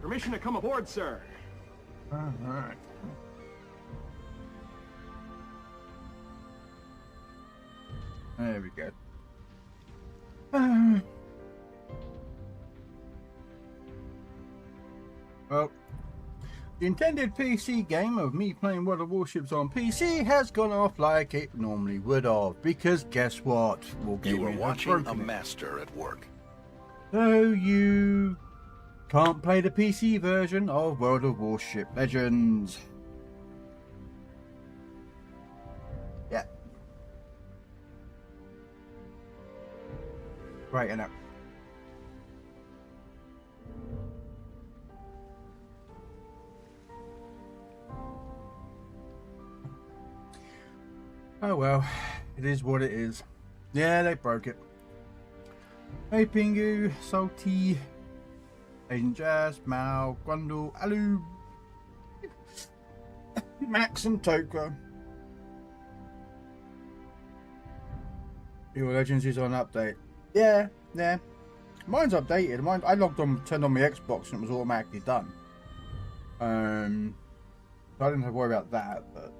Permission to come aboard, sir. All right. There we go. Well, the intended PC game of me playing World of Warships on PC has gone off like it normally would have, because guess what? You are watching a master at work. So you can't play the PC version of World of Warship Legends. Yeah. Right, enough. Oh well, it is what it is. Yeah, they broke it. Hey Pingu, Salty, Agent Jazz, Mal, Grundle, Alu, Max and Toka. Your Legends is on update. Yeah. Mine's updated. Mine, I logged on, turned on my Xbox and it was automatically done. So I didn't have to worry about that, but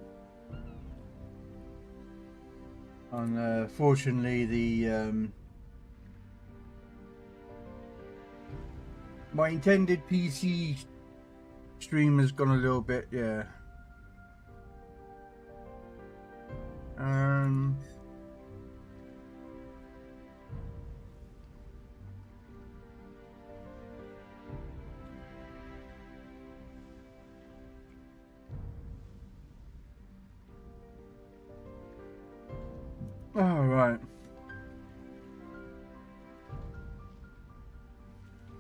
unfortunately the my intended PC stream has gone a little bit, yeah. All right.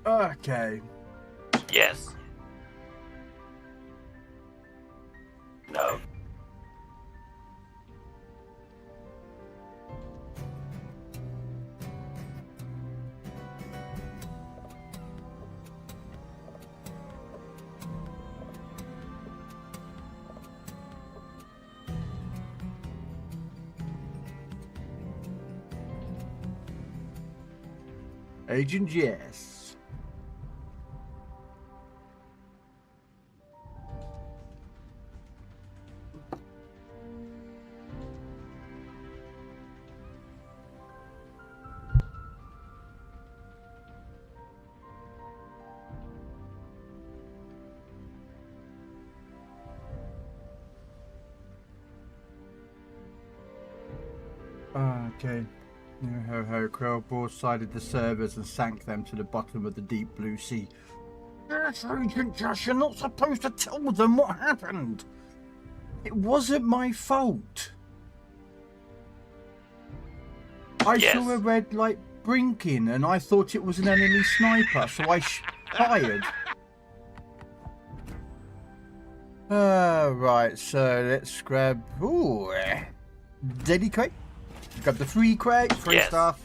Okay. Yes. No. Agent Yes. Okay. Ho ho, Krell broadsided the servers and sank them to the bottom of the deep blue sea. Yes, Agent Josh, you're not supposed to tell them what happened. It wasn't my fault. I saw a red light blinking and I thought it was an enemy sniper, so I fired. Right, so let's grab... Ooh, Deadly crate. Grab the free crate, free stuff.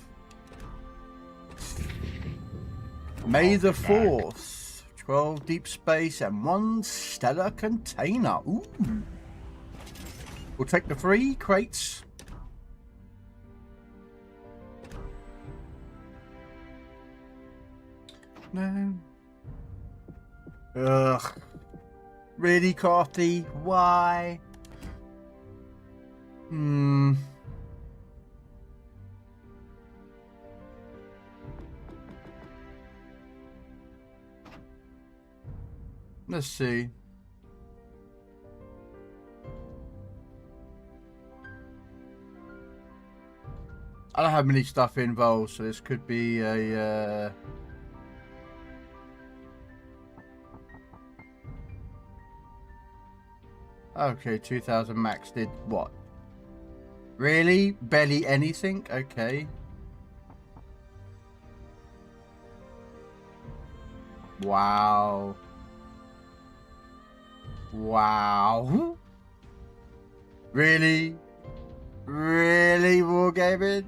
May the 4th. 12 deep space and 1 stellar container. Ooh. We'll take the free crates. No. Ugh. Really, Crafty? Why? Let's see. I don't have many stuff involved, so this could be a okay, 2000 max did what? Really? Barely anything? Okay. Wow. Wow. Really? Really, Wargaming?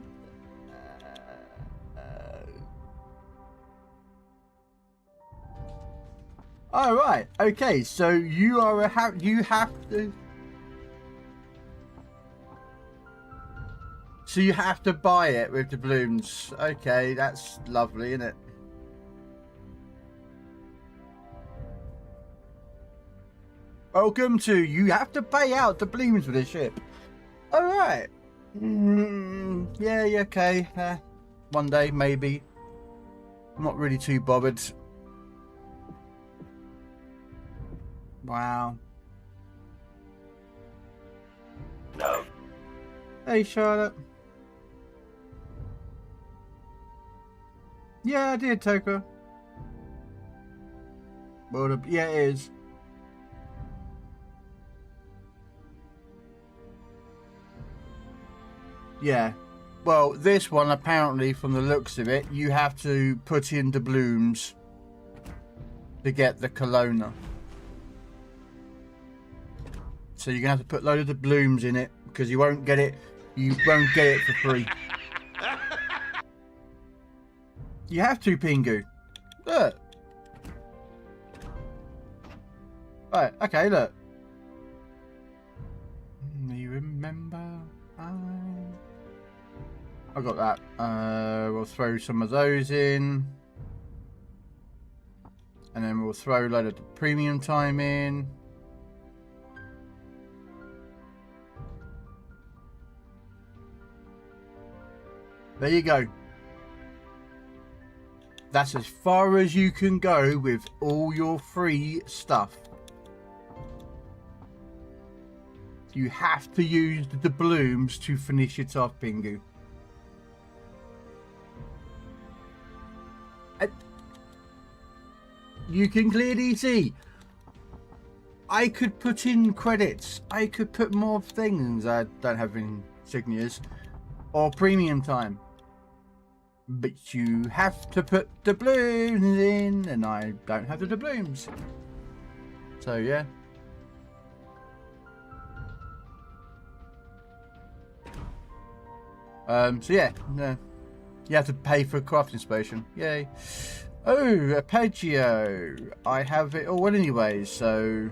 All right. Okay. So you are you have to. So you have to buy it with the balloons. Okay, that's lovely, isn't it? Welcome to. You have to pay out the blooms for this ship. All right. Yeah, okay. One day, maybe. I'm not really too bothered. Wow. No. Hey, Charlotte. Yeah, I did, Toka. Well, yeah, it is. Yeah. Well, this one, apparently, from the looks of it, you have to put in the blooms to get the Kelowna. So you're going to have to put a load of the blooms in it, because you won't get it. You won't get it for free. You have to, Pingu. Look. Right, okay, look. You remember I got that. We'll throw some of those in. And then we'll throw a load of the premium time in. There you go. That's as far as you can go with all your free stuff. You have to use the blooms to finish it off, Pingu. You can clearly see. I could put in credits. I could put more things. I don't have insignias. Or premium time. But you have to put the blooms in, and I don't have the doubloons. So yeah. So yeah, no, you have to pay for a crafting station. Yay! Oh, arpeggio. I have it all anyway, so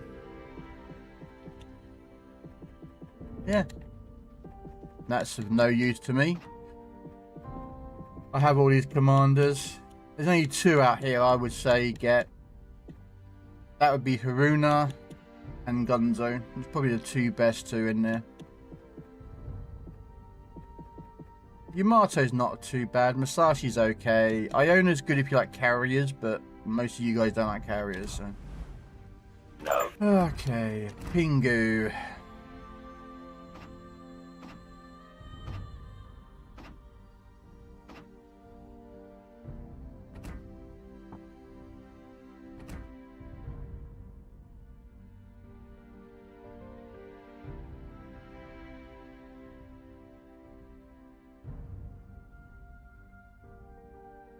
yeah, that's of no use to me. I have all these commanders. There's only two out here I would say get. That would be Haruna and Gunzo. It's probably the two best two in there. Yamato's not too bad. Masashi's okay. Iona's good if you like carriers, but most of you guys don't like carriers, so. No. Okay, Pingu.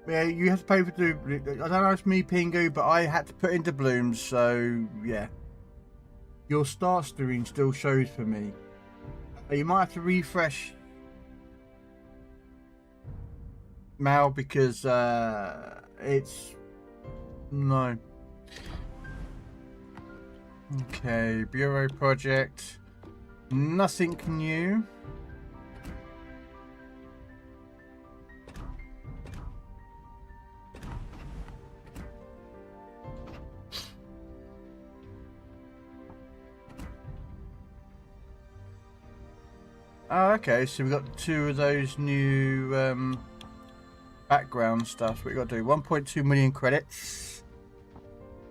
Yeah, you have to pay for the. I don't know if it's me, Pingu, but I had to put into blooms, so yeah. Your start screen still shows for me. You might have to refresh, Mal, because it's no. Okay, Bureau project. Nothing new. Oh, okay, so we've got two of those new background stuff. We've got to do 1.2 million credits,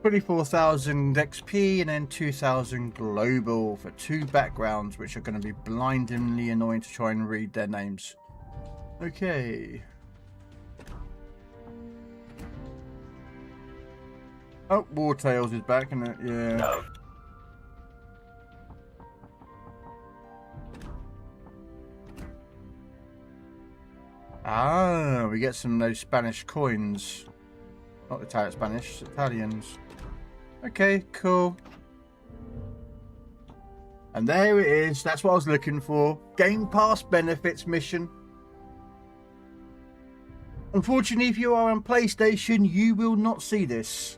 24,000 XP, and then 2,000 global for two backgrounds, which are going to be blindingly annoying to try and read their names. Okay. Oh, Wartails is back, isn't it? Yeah. No. Ah, we get some of those Spanish coins. Not Italian Spanish, Italians. Okay, cool. And there it is. That's what I was looking for. Game Pass benefits mission. Unfortunately, if you are on PlayStation, you will not see this.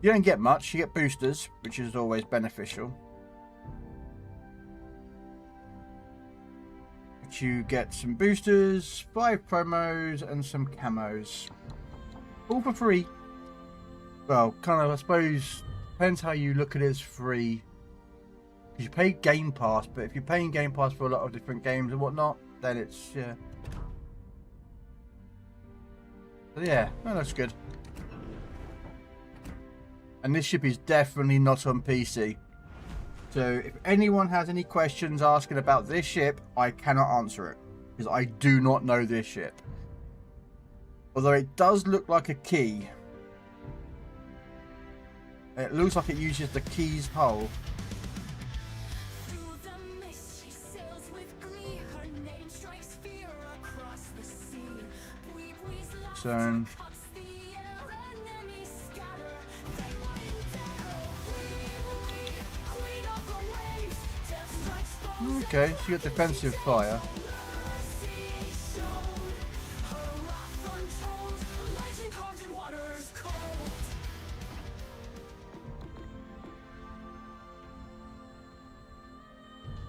You don't get much. You get boosters, which is always beneficial. You get some boosters, 5 promos, and some camos. All for free. Well, kind of, I suppose, depends how you look at it as free. You pay Game Pass, but if you're paying Game Pass for a lot of different games and whatnot, then it's, yeah. But yeah, no, that's good. And this ship is definitely not on PC. So if anyone has any questions asking about this ship, I cannot answer it. Because I do not know this ship. Although it does look like a key. It looks like it uses the key's hull. So... okay, so you got defensive fire.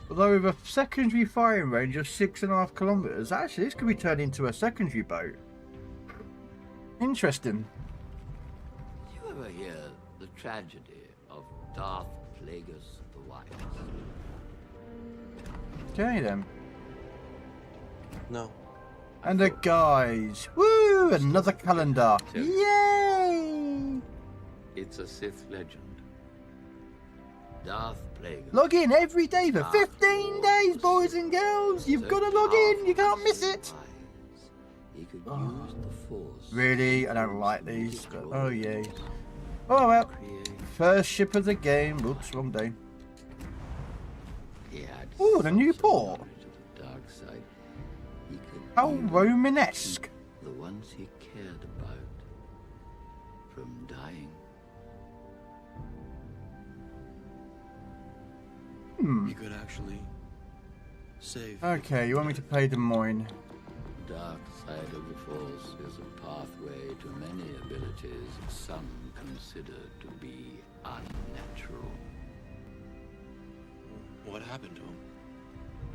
Although with a secondary firing range of 6.5 kilometers, actually this could be turned into a secondary boat. Interesting. Did you ever hear the tragedy of Darth Plagueis the Wise? Okay then. No. And the guys. Woo! Another calendar. Yay! It's a Sith legend. Darth Plagueis. Log in every day for 15 days, boys and girls. You've got to log in. You can't miss it. He could use the Force. Really? I don't like these. But, oh, yay. Oh, well. First ship of the game. Oops, wrong day. Oh, the new port. How Romanesque. The ones he cared about from dying. You could actually save. Okay, you want me to play Des Moines? The dark side of the Force is a pathway to many abilities some consider to be unnatural. What happened to him?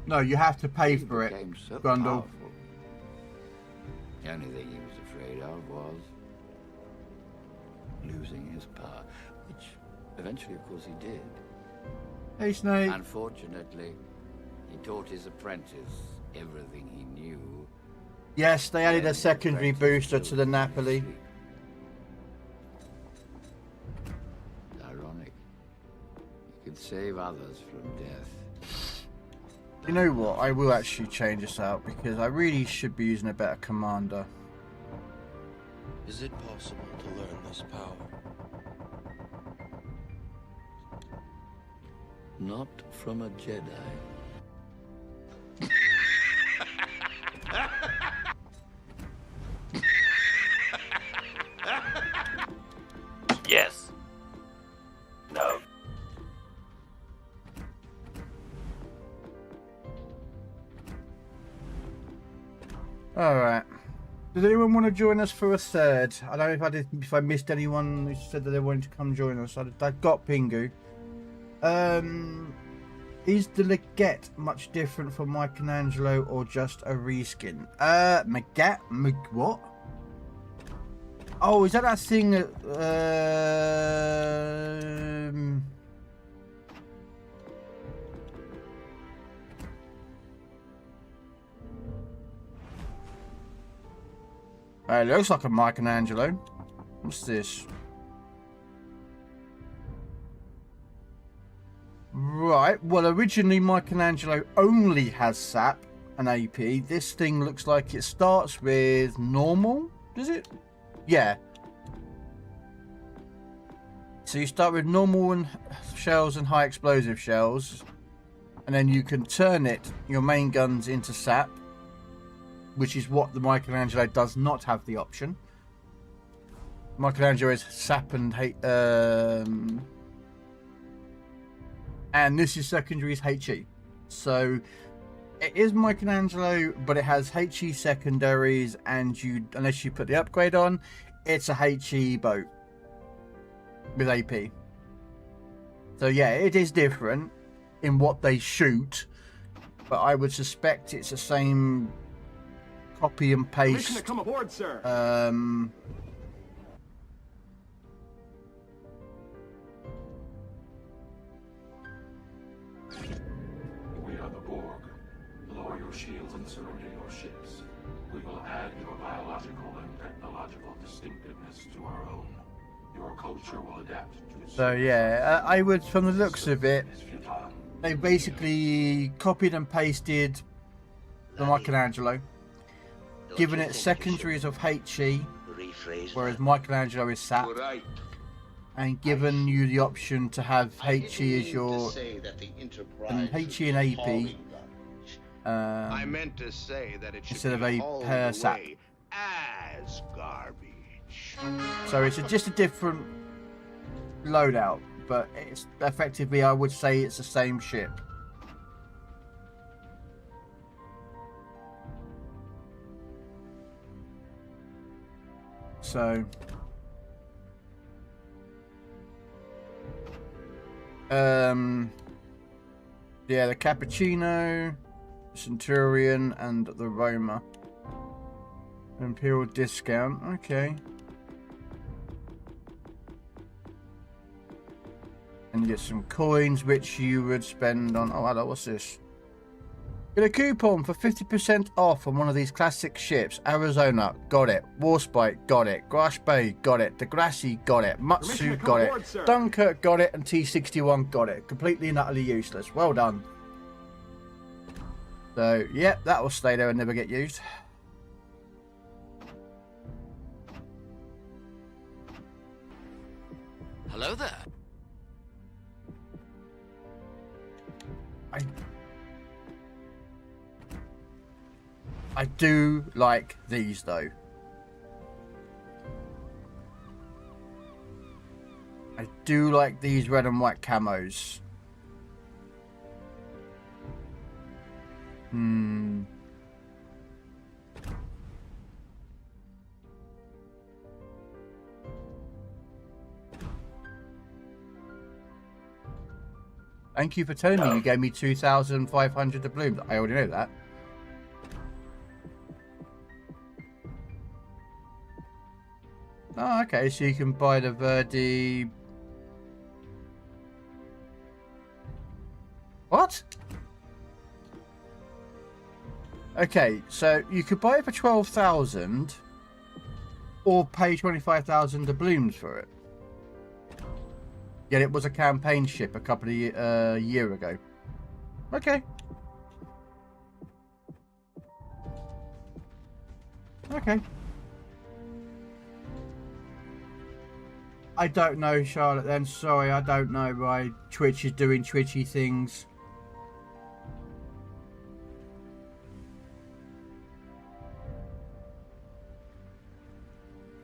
No, you have to pay He for it, became so Grundle. powerful. The only thing he was afraid of was losing his power, which eventually, of course, he did. Hey, Snake. Unfortunately, he taught his apprentice everything he knew. Yes, they added a and the secondary apprentice booster to the killed him in his Napoli. sleep. Ironic. He could save others from death. You know what? I will actually change this out because I really should be using a better commander. Is it possible to learn this power? Not from a Jedi. Yes. No. Alright. Does anyone want to join us for a third? I don't know if I missed anyone who said that they wanted to come join us. I got Pingu. Is the Legate much different from Michelangelo or just a reskin? What? Oh, is that thing that, it looks like a Michelangelo. What's this? Right, well originally Michelangelo only has SAP and AP. This thing looks like it starts with normal, does it? Yeah. So you start with normal and shells and high explosive shells. And then you can turn it, your main guns, into SAP. Which is what the Michelangelo does not have the option. Michelangelo is SAP and this is secondary is HE. So it is Michelangelo, but it has HE secondaries, and unless you put the upgrade on, it's a HE boat with AP. So yeah, it is different in what they shoot, but I would suspect it's the same copy and paste. Permission to come aboard, sir. us to our own. Your culture will adapt to its So yeah, I would, from the looks of it, is futile. they basically copied and pasted the Michelangelo, given it secondaries of HE, whereas Michelangelo is SAP, Right. and given you the option to have HE as your and HE and AP I meant to say that it should instead of be a hauled per SAP. away as garbage. So it's just a different loadout, but it's effectively, I would say, it's the same ship. So yeah, the Cappuccino, Centurion, and the Roma. Imperial discount, okay. And you get some coins, which you would spend on... Oh, hello, what's this? Get a coupon for 50% off on one of these classic ships. Arizona, got it. Warspite, got it. Grash Bay, got it. Degrassi, got it. Matsu, got it. Dunkirk, got it. And T61, got it. Completely and utterly useless. Well done. So, yeah, that will stay there and never get used. Hello there. I do like these though. I do like these red and white camos. Thank you for telling me you gave me 2,500 doubloons. I already know that. Oh, okay, so you can buy the Verdi... What? Okay, so you could buy it for 12,000 or pay 25,000 doubloons for it. Yet it was a campaign ship a couple of year ago. Okay. Okay. I don't know, Charlotte, then. Sorry, I don't know why Twitch is doing twitchy things.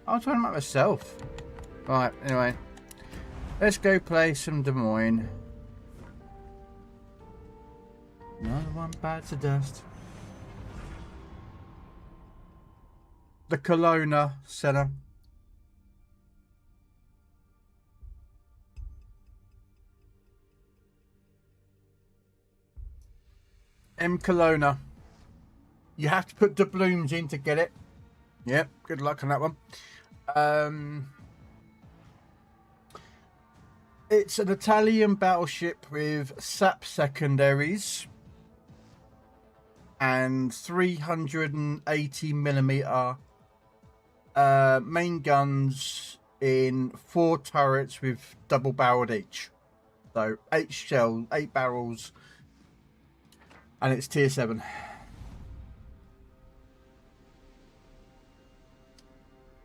I was talking about myself. Right, anyway. Let's go play some Des Moines. Another one bites the dust. The Kelowna Center. M. Kelowna. You have to put doubloons in to get it. Yep, good luck on that one. It's an Italian battleship with SAP secondaries and 380mm main guns in 4 turrets with double barreled each. So 8 shells, 8 barrels, and it's tier 7.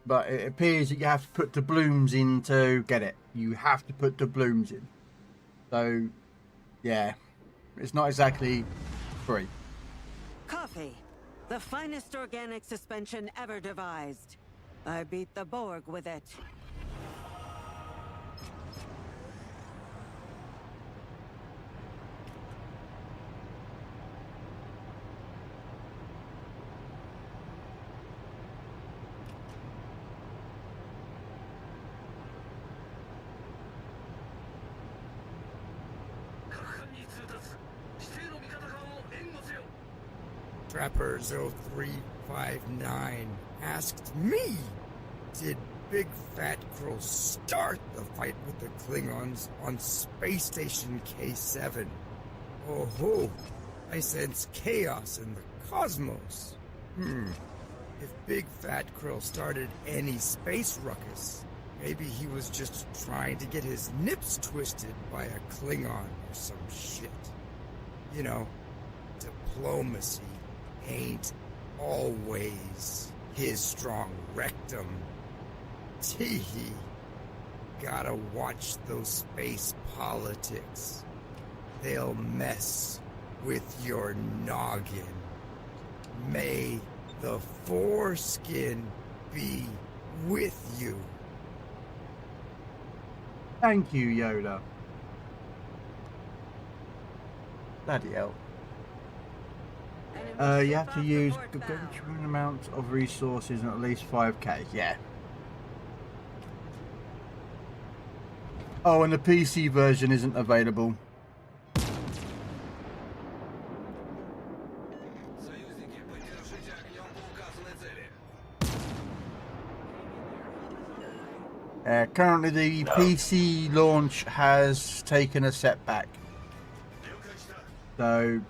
But it appears that you have to put doubloons in to get it. You have to put doubloons in. So, yeah. It's not exactly free. Coffee. The finest organic suspension ever devised. I beat the Borg with it. Trapper 0359 asked me, did Big Fat Krell start the fight with the Klingons on Space Station K7? Oh ho, I sense chaos in the cosmos. if Big Fat Krill started any space ruckus, maybe he was just trying to get his nips twisted by a Klingon or some shit. You know, diplomacy ain't always his strong rectum. Teehee. Gotta watch those space politics. They'll mess with your noggin. May the foreskin be with you. Thank you, Yoda. Bloody hell. You have to use a good amount of resources and at least 5k. Yeah. Oh, and the PC version isn't available. Currently, the PC launch has taken a setback. So,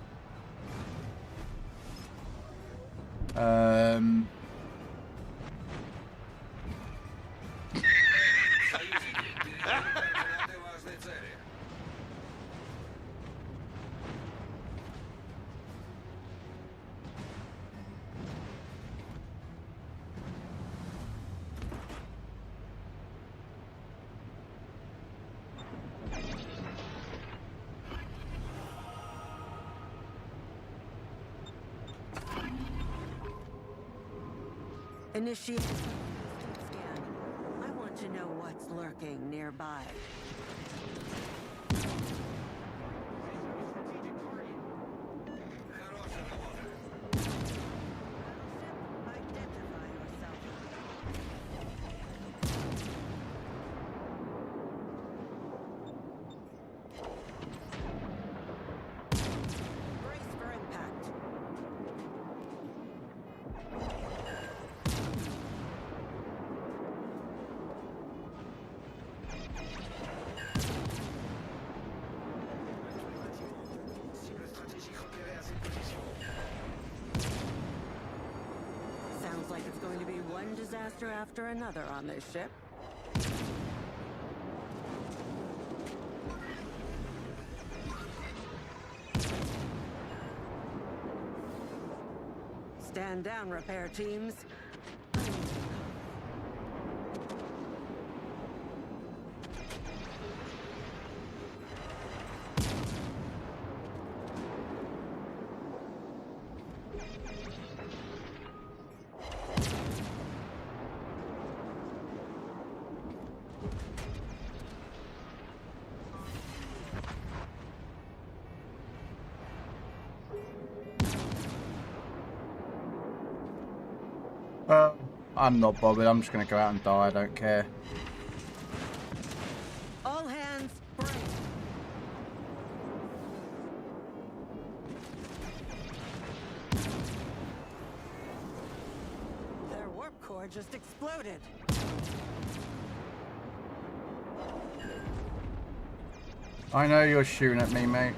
Initiate scan. I want to know what's lurking nearby. Disaster after another on this ship. Stand down, repair teams. I'm not bothered. I'm just going to go out and die. I don't care. All hands, break. Their warp core just exploded. I know you're shooting at me, mate.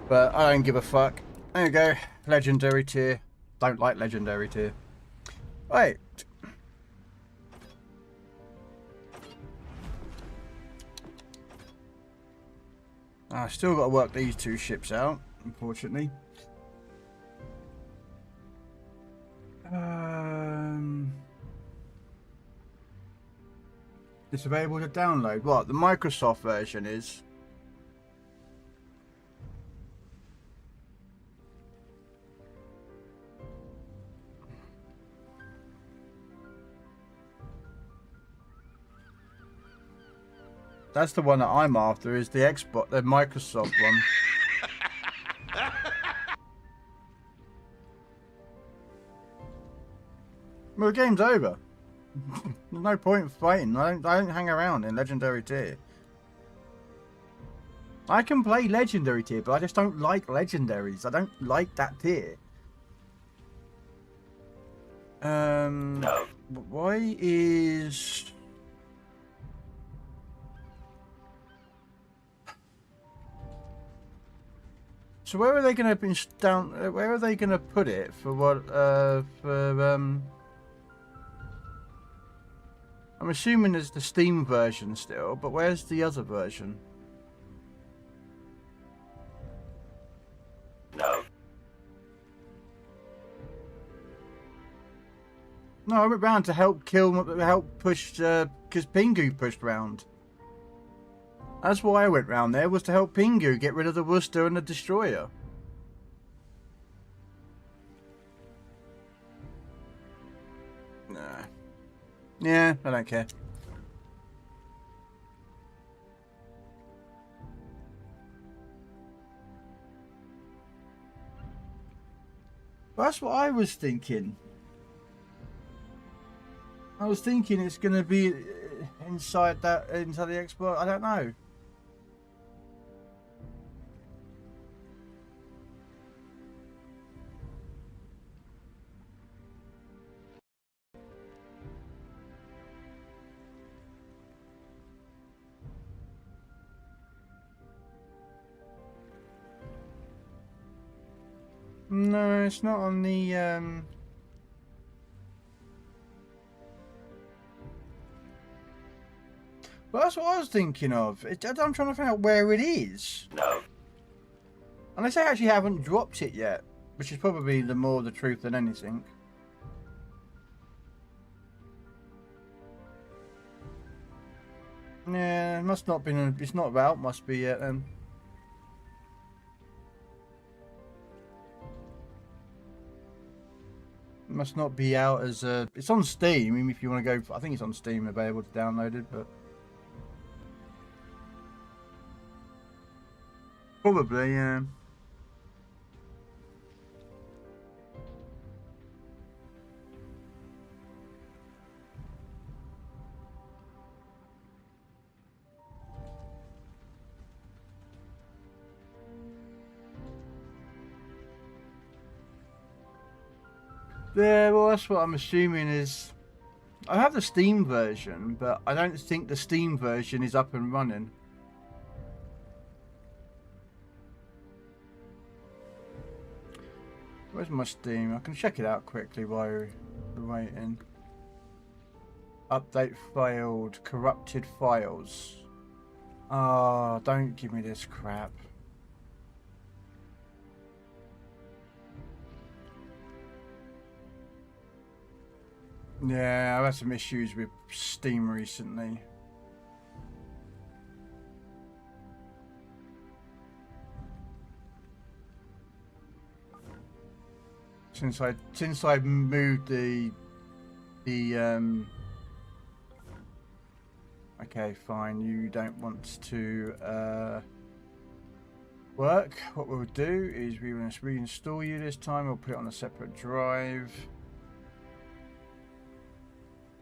But I don't give a fuck. There you go. Legendary tier. Don't like legendary tier. Right. I still got to work these two ships out, unfortunately. It's available to download. What? The Microsoft version is. That's the one that I'm after, is the Xbox, the Microsoft one. Well, the game's over. There's no point in fighting. I don't hang around in Legendary tier. I can play Legendary tier, but I just don't like Legendaries. I don't like that tier. Why is... So where are they going to down? Where are they going to put it for what? I'm assuming there's the Steam version still, but where's the other version? No. No, I went round to help push, because Pingu pushed round. That's why I went round there, was to help Pingu get rid of the Worcester and the Destroyer. Nah. Yeah, I don't care. Well, that's what I was thinking. I was thinking it's going to be inside the Xbox. I don't know. No, it's not on the Well, that's what I was thinking of. I'm trying to find out where it is. No. Unless they actually haven't dropped it yet, which is probably the more the truth than anything. Yeah, it must not been. It's not out. Must be yet then. It must not be out as a. It's on Steam. I mean, if you want to go, I think it's on Steam available to download it, but probably yeah. Yeah, well, that's what I'm assuming is. I have the Steam version, but I don't think the Steam version is up and running. Where's my Steam? I can check it out quickly while we're waiting. Update failed. Corrupted files. Oh, don't give me this crap. Yeah, I've had some issues with Steam recently. Since I moved the okay, fine, you don't want to work. What we'll do is we will reinstall you this time. We'll put it on a separate drive.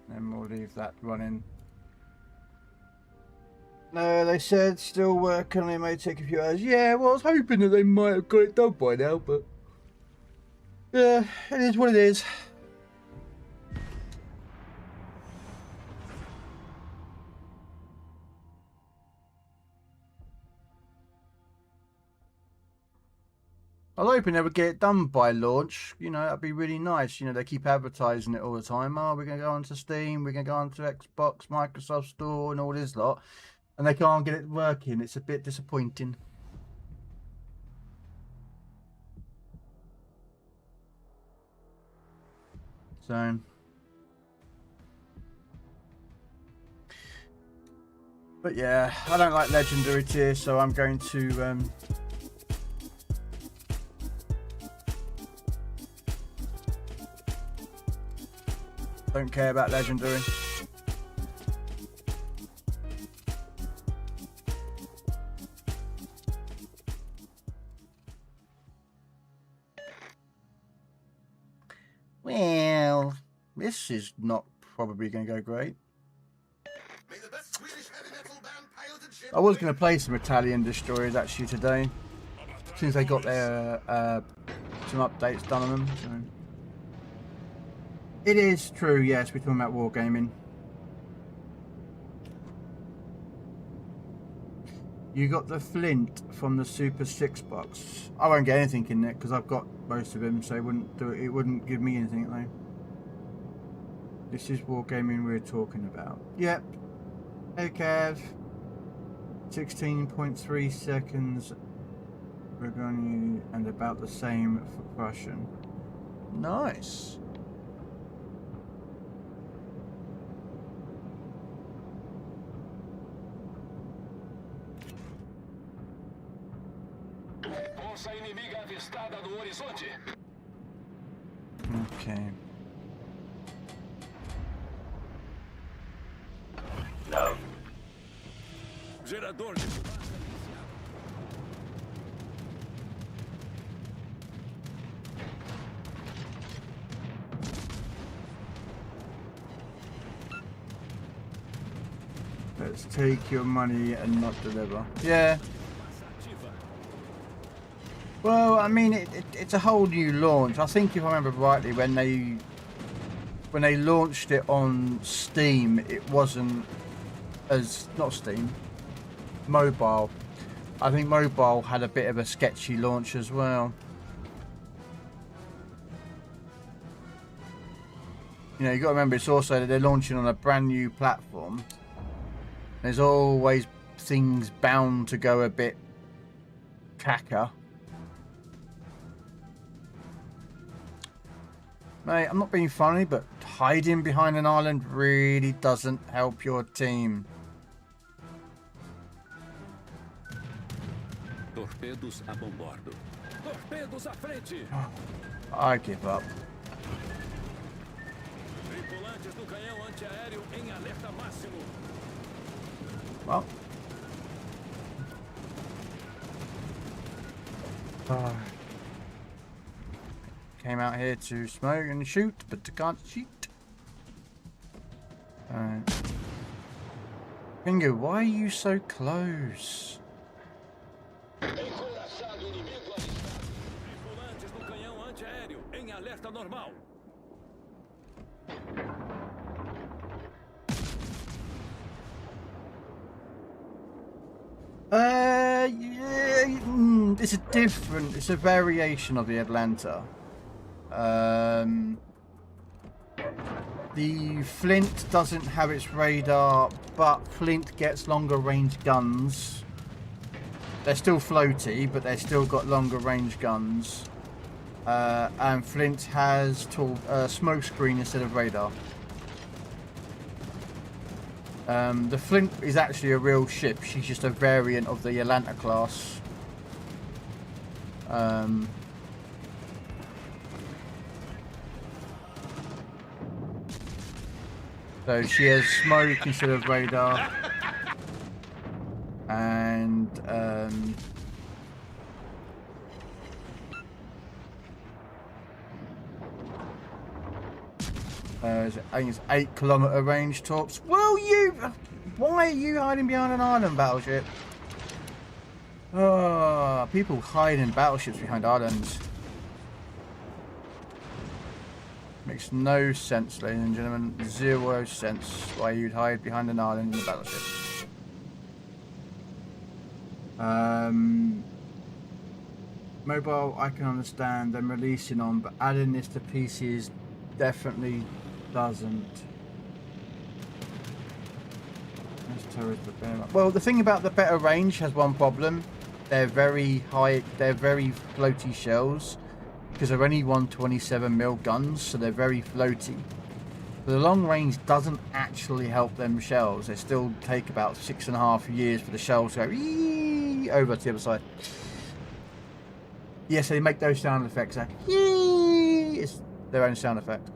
Then we'll leave that running. No, they said still working. It may take a few hours. Yeah, well, I was hoping that they might have got it done by now, but yeah, it is what it is. I was hoping they would get it done by launch. You know, that'd be really nice. You know, they keep advertising it all the time. Oh, we're going to go onto Steam, we're going to go onto Xbox, Microsoft Store and all this lot. And they can't get it working. It's a bit disappointing. So... but yeah, I don't like Legendary tier, so I'm going to... don't care about Legendary. Well, this is not probably going to go great. I was going to play some Italian Destroyers actually today, since they got their some updates done on them. So. It is true, yes, we're talking about wargaming. You got the flint from the Super 6 box. I won't get anything in it because I've got most of them, so it wouldn't do it. It wouldn't give me anything though. This is wargaming we're talking about. Yep. Hey Kev. 16.3 seconds for Gunny and about the same for Prussian. Nice. Força inimiga avistada no horizonte. Okay. Não. Gerador de fumaça Let's take your money and not deliver. Yeah. Well, I mean, it's a whole new launch. I think if I remember rightly, when they launched it on Steam, it wasn't as not Steam, mobile. I think mobile had a bit of a sketchy launch as well. You know, you got to remember it's also that they're launching on a brand new platform. There's always things bound to go a bit cacker. Mate, I'm not being funny, but hiding behind an island really doesn't help your team. Torpedos a bombordo. Torpedos à frente. I give up. Tripulantes do canhão antiaéreo em alerta máximo. Well. Came out here to smoke and shoot, but I can't shoot. Bingo, why are you so close? Encoraçado inimigo avistado. Tripulantes do canhão antiaéreo em alerta normal. Yeah, it's a different, it's a variation of the Atlanta. The Flint doesn't have its radar, but Flint gets longer range guns. They're still floaty, but they've still got longer range guns. And Flint has smoke screen instead of radar. The Flint is actually a real ship. She's just a variant of the Atlanta class. So she has smoke instead of radar. And I think it's 8 kilometer range tops. Well, why are you hiding behind an island, battleship? Oh, people hide in battleships behind islands. Makes no sense, ladies and gentlemen. 0 sense why you'd hide behind an island in a battleship. Mobile, I can understand them releasing on, but adding this to PCs definitely doesn't. Well, the thing about the better range has one problem. They're very high, they're very floaty shells because they're only 127mm guns, so they're very floaty. But the long range doesn't actually help them shells. They still take about 6.5 years for the shells to go over to the other side. Yes, they make those sound effects. It's their own sound effect.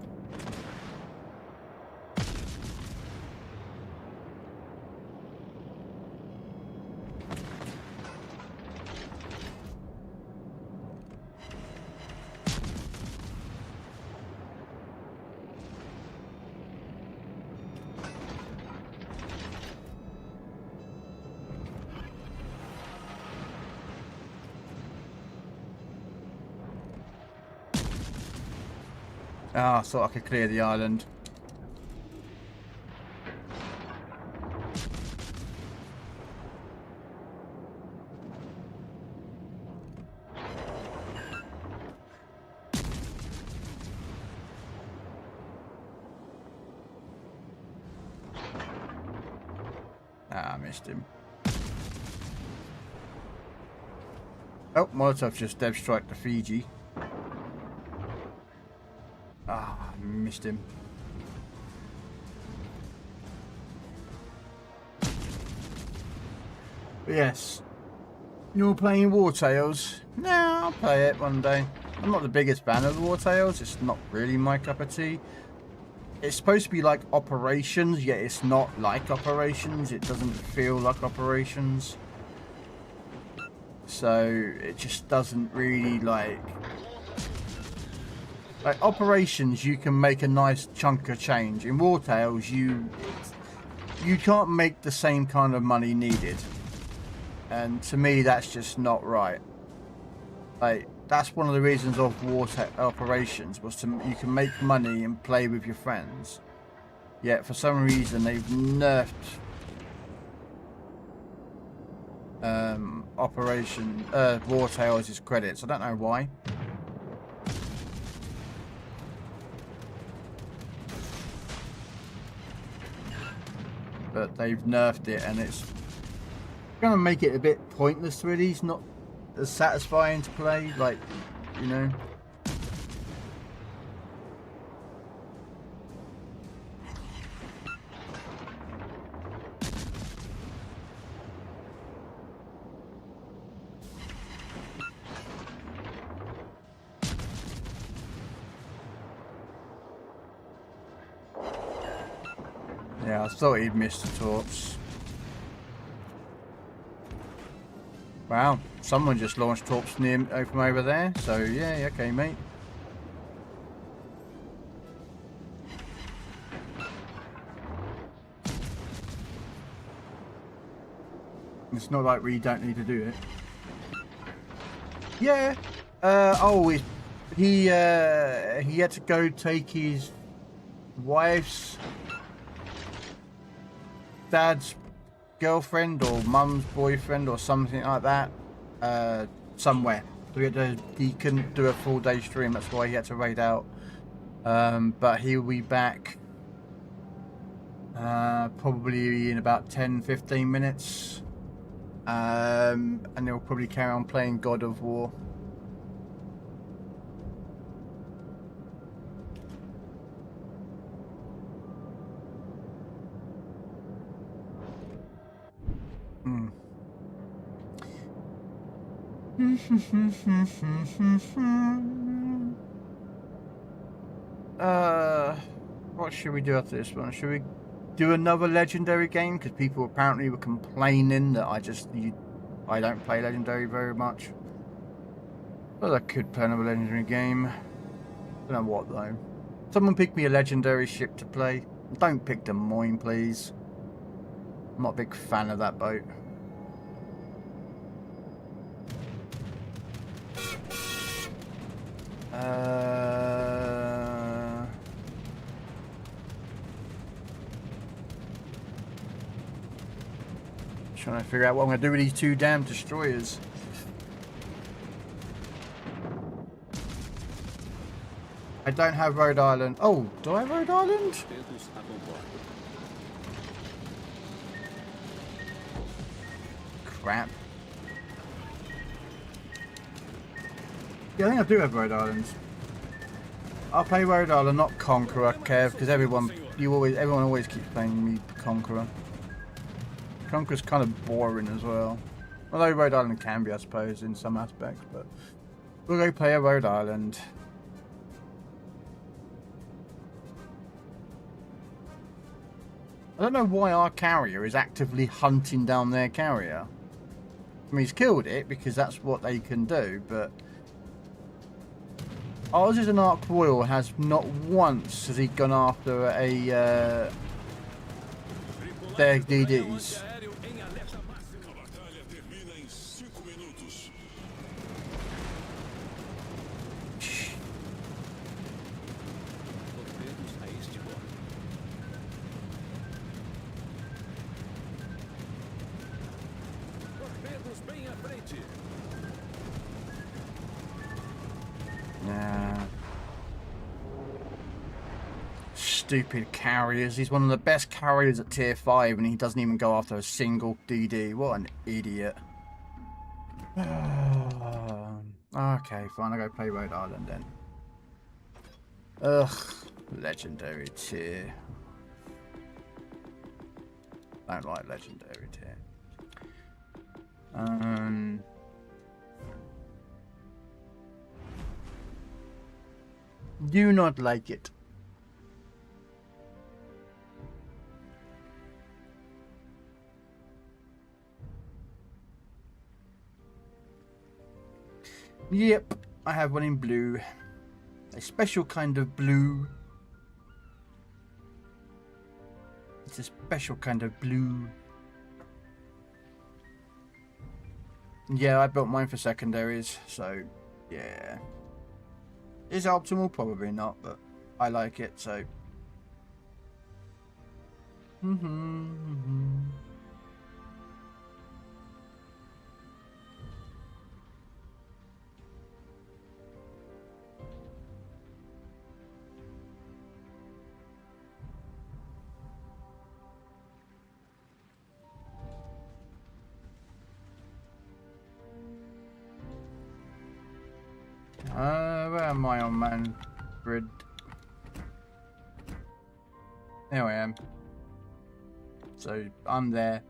Ah, I thought I could clear the island. Ah, I missed him. Oh, Molotov just dev strike the Fiji. Ah, I missed him. But yes. You're playing War Tales? No, I'll play it one day. I'm not the biggest fan of War Tales. It's not really my cup of tea. It's supposed to be like Operations, yet it's not like Operations. It doesn't feel like Operations. So it just doesn't really like Operations. You can make a nice chunk of change. In War Tales, you can't make the same kind of money needed, and to me that's just not right. Like, that's one of the reasons of Operations was you can make money and play with your friends. Yet for some reason they've nerfed War Tales' credits. I don't know why. But they've nerfed it, and it's gonna make it a bit pointless really. It's not as satisfying to play, like, you know. Yeah, I thought he'd missed the torps. Wow, someone just launched torps from over there, so yeah, okay, mate. It's not like we don't need to do it. Yeah. He had to go take his wife's dad's girlfriend or mum's boyfriend or something like that somewhere. So he couldn't do a full day stream, that's why he had to raid out. But he'll be back probably in about 10-15 minutes, and he'll probably carry on playing God of War. What should we do after this one? Should we do another legendary game? Because people apparently were complaining that I don't play legendary very much. But I could play another legendary game. Don't know what though. Someone pick me a legendary ship to play. Don't pick Des Moines, please. I'm not a big fan of that boat. Trying to figure out what I'm going to do with these two damn destroyers. I don't have Rhode Island. Oh, do I have Rhode Island? Crap. Yeah, I think I do have Rhode Island. I'll play Rhode Island, not Conqueror, Kev, because everyone always keeps playing me Conqueror. Conqueror's kind of boring as well. Although Rhode Island can be, I suppose, in some aspects, but we'll go play a Rhode Island. I don't know why our carrier is actively hunting down their carrier. I mean, he's killed it because that's what they can do, but ours is an Ark Royal, has not once has he gone after their DDs. stupid carriers. He's one of the best carriers at tier 5 and he doesn't even go after a single DD. What an idiot. Okay, fine, I'll go play Rhode Island then. Ugh, legendary tier. Don't like legendary tier. Do not like it. Yep, I have one in blue. A special kind of blue. It's a special kind of blue. Yeah, I built mine for secondaries, so yeah. Is it optimal? Probably not, but I like it, so. Where am I on man grid? There I am. So I'm there.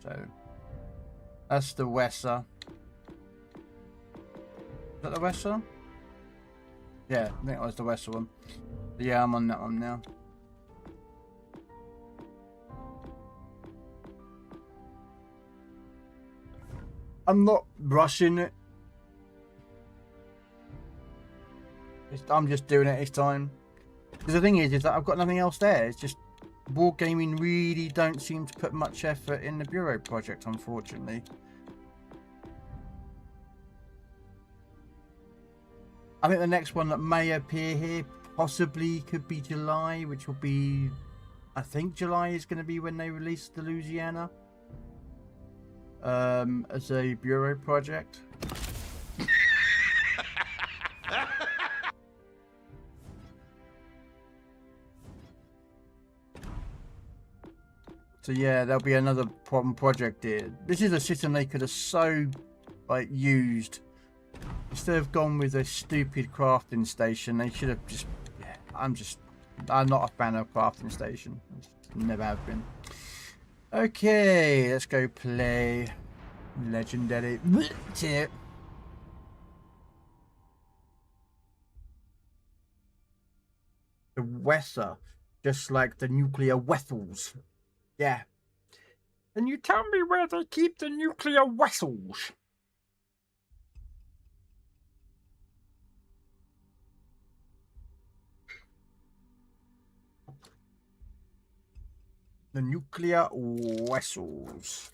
So that's the Wesser. Is that the Wesser? Yeah, I think that was the Wesser one. But yeah, I'm on that one now. I'm not rushing it. I'm just doing it each time. Because the thing is that I've got nothing else there. It's just Wargaming really don't seem to put much effort in the Bureau project, unfortunately. I think the next one that may appear here possibly could be July, which will be... I think July is going to be when they release the Louisiana. As a Bureau project. So yeah, there'll be another problem project here. This is a system they could have so like used. Instead of gone with a stupid crafting station, they should have just. Yeah, I'm not a fan of crafting station. Never have been. Okay, let's go play legendary tier. The Wesser, just like the nuclear vessels. Yeah. Can you tell me where they keep the nuclear vessels? The nuclear vessels.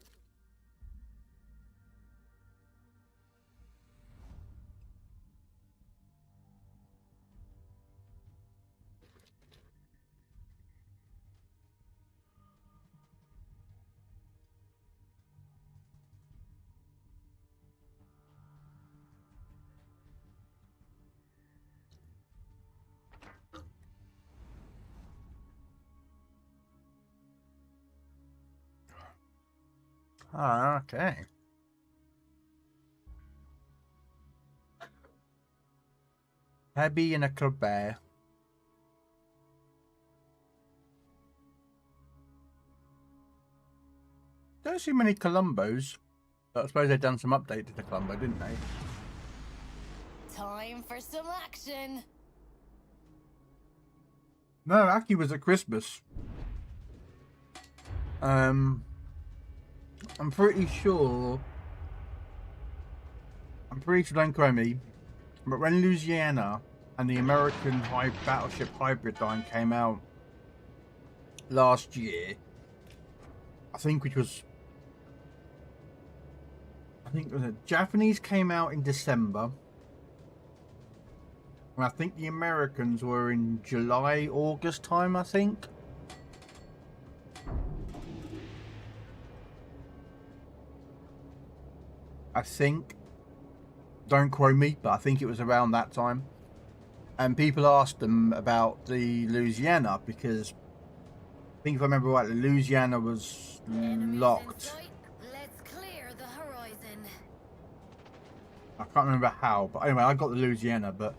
Ah, okay. Heavy in a clubbear. Don't see many Columbos. But I suppose they've done some update to the Columbo, didn't they? Time for some action. No, Aki was at Christmas. I'm pretty sure, don't quote me, but when Louisiana and the American Battleship Hybrid line came out last year, I think it was the Japanese came out in December, and I think the Americans were in July, August time, I think. Don't quote me, but I think it was around that time. And people asked them about the Louisiana because I think if I remember right, Louisiana was locked. Let's clear the horizon. I can't remember how, but anyway, I got the Louisiana. But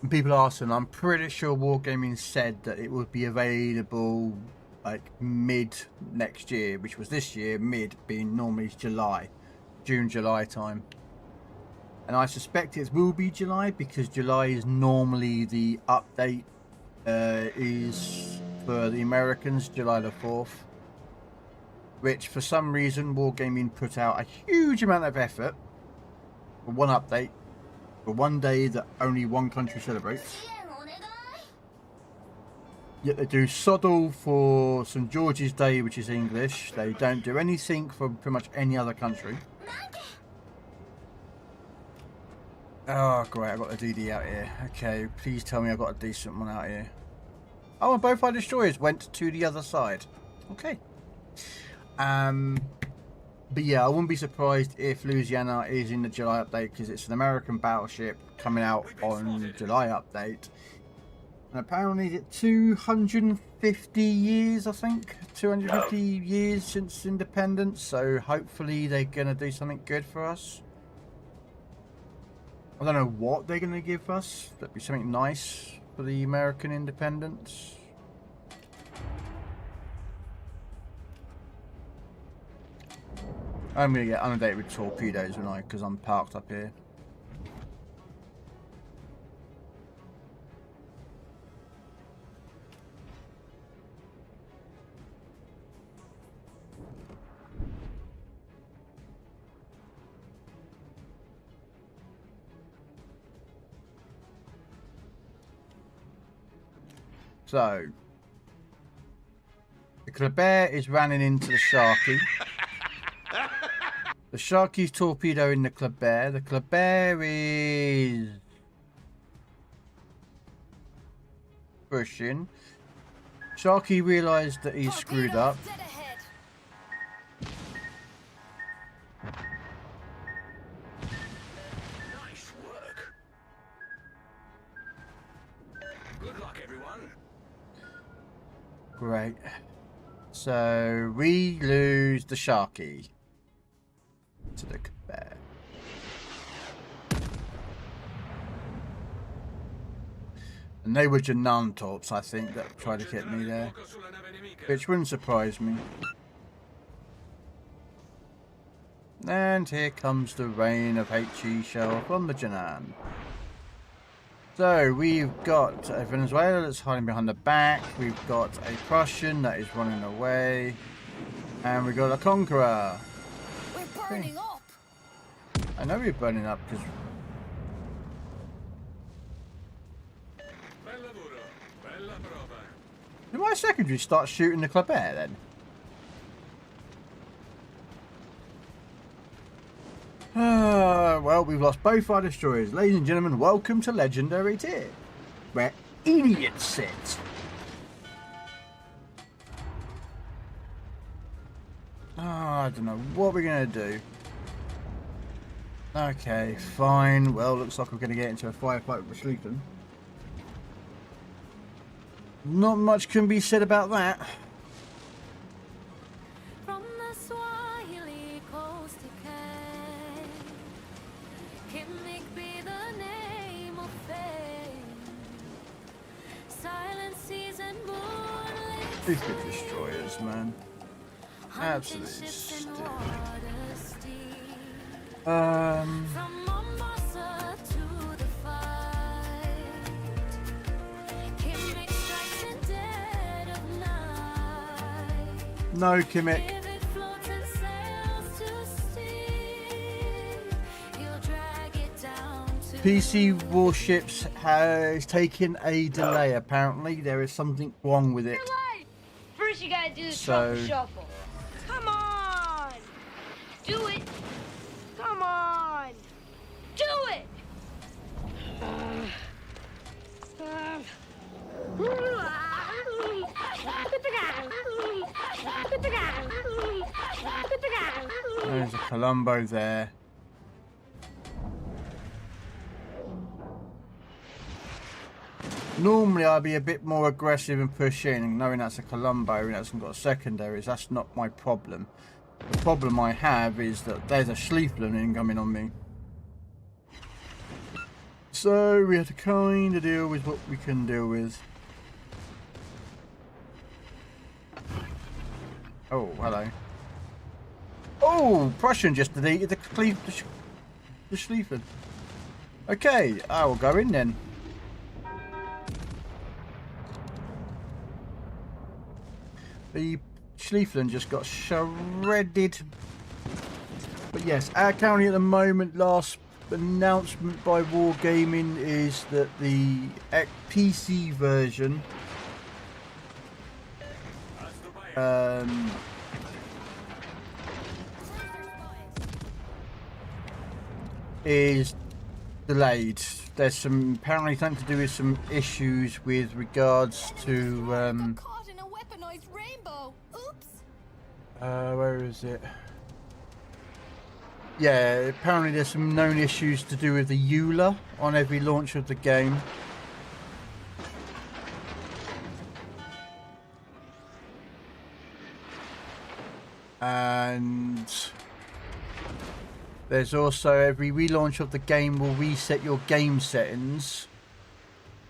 when people asked them, I'm pretty sure Wargaming said that it would be available like mid next year, which was this year, mid being normally July, June, July time. And I suspect it will be July because July is normally the update is for the Americans, July the 4th. Which for some reason Wargaming put out a huge amount of effort for one update for one day that only one country celebrates. Yet they do sod all for St. George's Day, which is English. They don't do anything for pretty much any other country. Oh, great, I got a DD out here. Okay, please tell me I got a decent one out here. Oh, and both our destroyers went to the other side. Okay. But yeah, I wouldn't be surprised if Louisiana is in the July update because it's an American battleship coming out on July update. And apparently it's 250 years, I think. 250 years since independence. So hopefully they're going to do something good for us. I don't know what they're going to give us. That'd be something nice for the American independence. I'm going to get inundated with torpedoes, aren't I? Because I'm parked up here. So, the Kleber is running into the Sharky. The Sharky's torpedoing the Kleber. The Kleber is pushing. Sharky realised that he's screwed up. Nice work. Good luck, everyone. Great. So we lose the Sharky to the Kleber. And they were Janan torps, I think, that tried to hit me there. Which wouldn't surprise me. And here comes the rain of HE shell from the Janan. So we've got a Venezuela that's hiding behind the back. We've got a Prussian that is running away. And we've got a Conqueror. We're burning up. I know we're burning up because... Did my secondary start shooting the Kleber then? Well, we've lost both our destroyers. Ladies and gentlemen, welcome to Legendary Tier, where idiots sit. I don't know what we're going to do. Okay, fine. Well, looks like we're going to get into a firefight with Sleeping. Not much can be said about that. From the Swahili coast to Kimmick be the name of fame. Silent seas and moonlit These good destroyers, man. Absolutely stupid. From Mombasa to the fight. Kimmick strikes in dead of night. No, Kimmick. If it floats and sails to sea, he'll drag it down to PC Warships has taken a delay, apparently. There is something wrong with it. First you gotta do the So- truffle shuffle. Come on! Do it! Come on! Do it! There's a Colombo there. Normally I'd be a bit more aggressive and push in, knowing that's a Columbo and it hasn't got secondaries. That's not my problem. The problem I have is that there's a Schliefflen incoming on me. So we have to kind of deal with what we can deal with. Oh, hello. Oh, Prussian just deleted the Schliefflen. Okay, I will go in then. The Schliefflen just got shredded. But yes, our county at the moment, last announcement by Wargaming is that the PC version is delayed. There's some apparently something to do with some issues with regards to Caught in a weaponized rainbow. Oops. where is it? Yeah, apparently there's some known issues to do with the EULA on every launch of the game. And there's also every relaunch of the game will reset your game settings,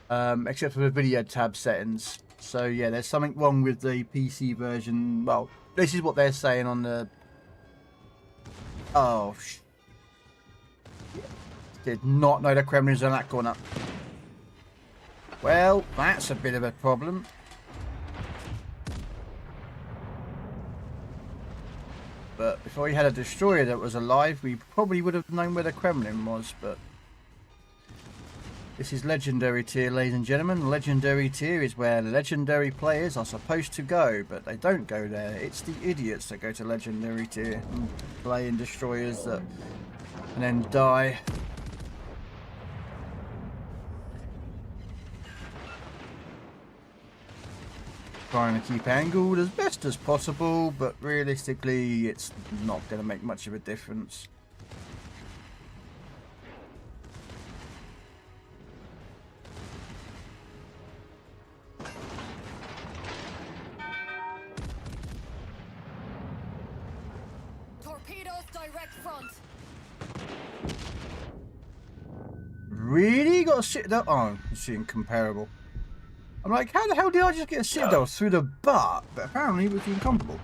except for the video tab settings. So yeah, there's something wrong with the PC version. Well, this is what they're saying on the... Oh, did not know the Kremlin's on that corner. Well, that's a bit of a problem. But if we had a destroyer that was alive, we probably would have known where the Kremlin was, but... This is Legendary Tier, ladies and gentlemen. Legendary Tier is where legendary players are supposed to go, but they don't go there. It's the idiots that go to Legendary Tier and play in destroyers that and then die. Trying to keep angled as best as possible, but realistically it's not going to make much of a difference. Torpedoes direct front. Really? Got a citadel? Oh, it's incomparable. I'm like, how the hell did I just get a citadel through the butt? But apparently it was the incomparable.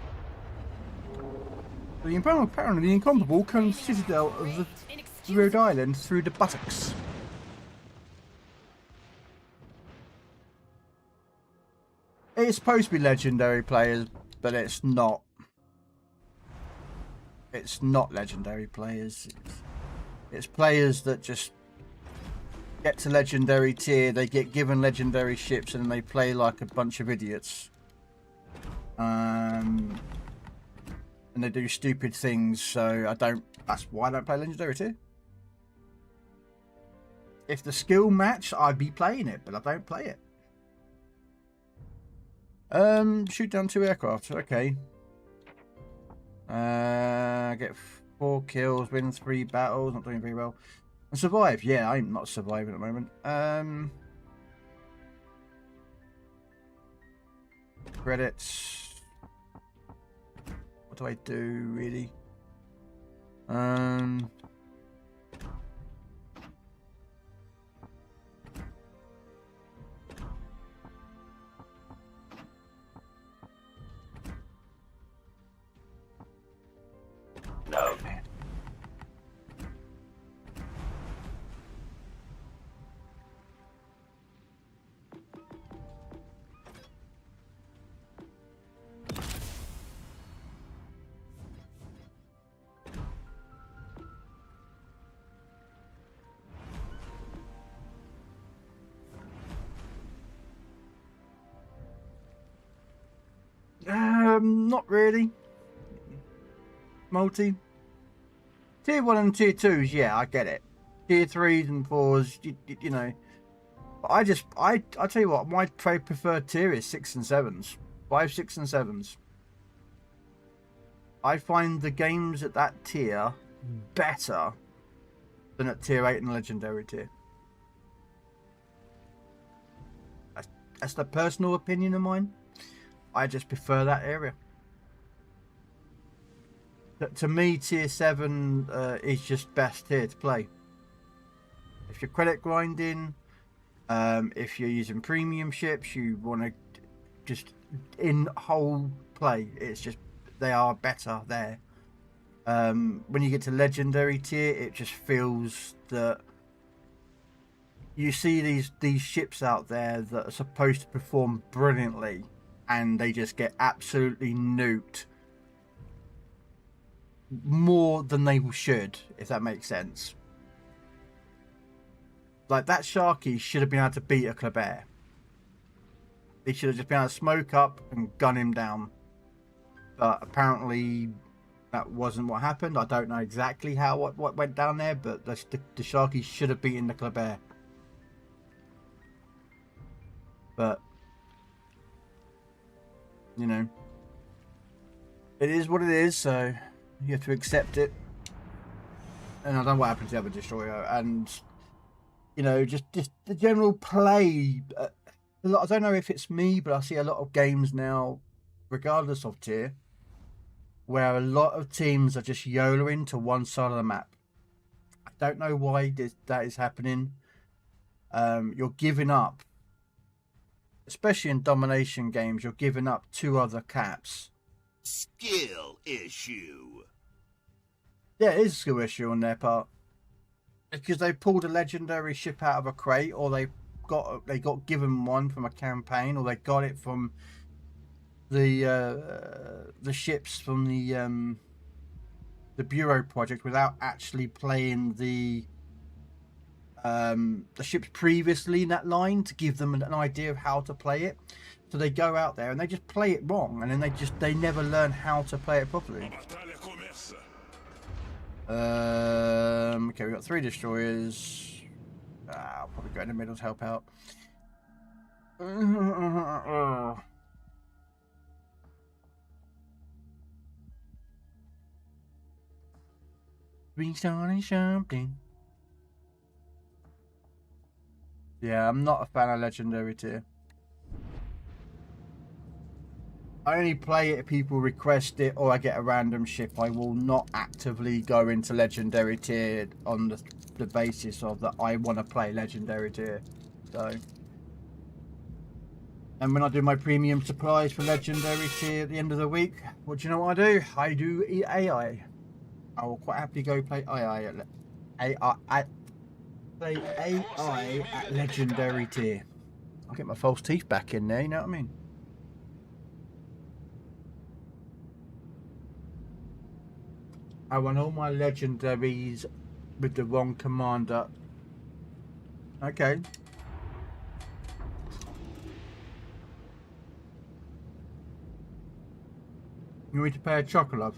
Apparently the incomparable comes citadel of the Rhode Island through the buttocks. It's supposed to be legendary players, but it's not. It's not legendary players. It's players that just get to legendary tier, they get given legendary ships, and then they play like a bunch of idiots. And they do stupid things, so that's why I don't play legendary tier. If the skill match, I'd be playing it, but I don't play it. Shoot down 2 aircraft, okay. Get 4 kills, win 3 battles, not doing very well. And survive, yeah, I'm not surviving at the moment. Credits. What do I do, really? No. Not really. Multi. Tier 1 and Tier 2s, yeah, I get it. Tier 3s and 4s, you know. But I tell you what, my preferred tier is 6 and 7s. 5, 6 and 7s. I find the games at that tier better than at Tier 8 and Legendary Tier. That's the personal opinion of mine. I just prefer that area. To me, tier 7 is just best tier to play. If you're credit grinding, if you're using premium ships, you want to just in whole play, it's just they are better there. When you get to legendary tier, it just feels that you see these ships out there that are supposed to perform brilliantly, and they just get absolutely nuked more than they should, if that makes sense. Like, that Sharky should have been able to beat a Kleber. He should have just been able to smoke up and gun him down. But apparently that wasn't what happened. I don't know exactly how what went down there, but the Sharky should have beaten the Kleber. But, you know, it is what it is, so you have to accept it. And I don't know what happened to the other destroyer. And, you know, just the general play. I don't know if it's me, but I see a lot of games now, regardless of tier, where a lot of teams are just YOLOing to one side of the map. I don't know why that is happening. You're giving up, especially in domination games, you're giving up 2 other caps. Skill issue. Yeah, it is a skill issue on their part. Because they pulled a legendary ship out of a crate, or they got given one from a campaign, or they got it from the ships from the Bureau project without actually playing the ships previously in that line to give them an idea of how to play it. So they go out there and they just play it wrong, and then they never learn how to play it properly. Okay, we got 3 destroyers. I'll probably go in the middle to help out. Restarting something. Yeah, I'm not a fan of legendary tier. I only play it if people request it or I get a random ship. I will not actively go into legendary tier on the basis of that I want to play legendary tier. So, and when I do my premium supplies for legendary tier at the end of the week, what do you know what I do? I do AI. I will quite happily go play AI at legendary tier. I'll get my false teeth back in there, you know what I mean? I run all my legendaries with the wrong commander. Okay. You want me to pay a chocolate?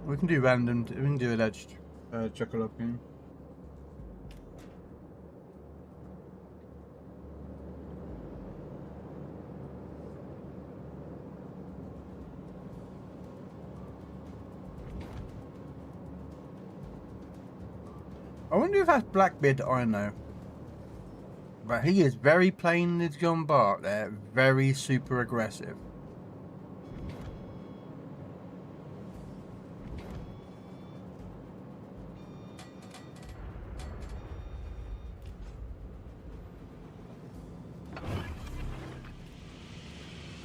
We can do random. We can do alleged chocolate. I wonder if that's Blackbeard. I know, but he is very plain as John Bart there. Very super aggressive.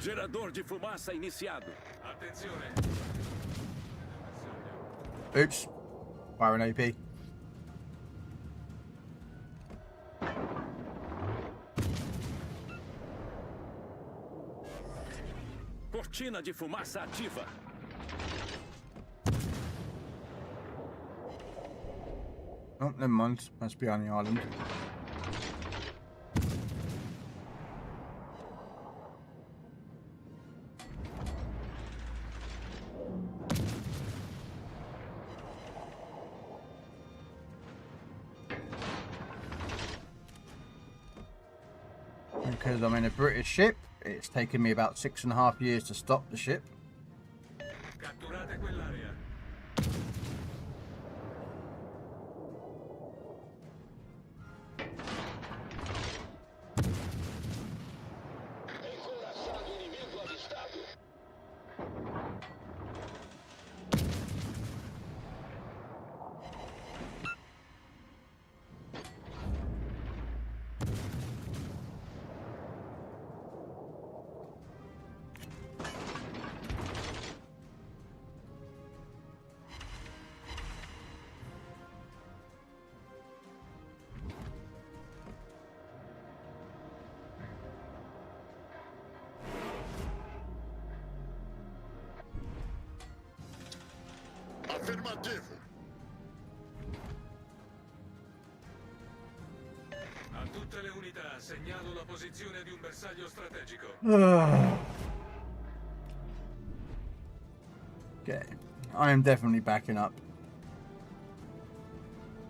Gerador de fumaça iniciado. Attenzione. Oops. Fire an AP. Cortina de fumaça ativa. Oh, never mind. Must be on the island. Because I'm in a British ship, it's taken me about 6.5 years to stop the ship. Catturate quell'area. Affermativo. A tutte le unità segnalo la posizione di un bersaglio strategico. Okay, I am definitely backing up.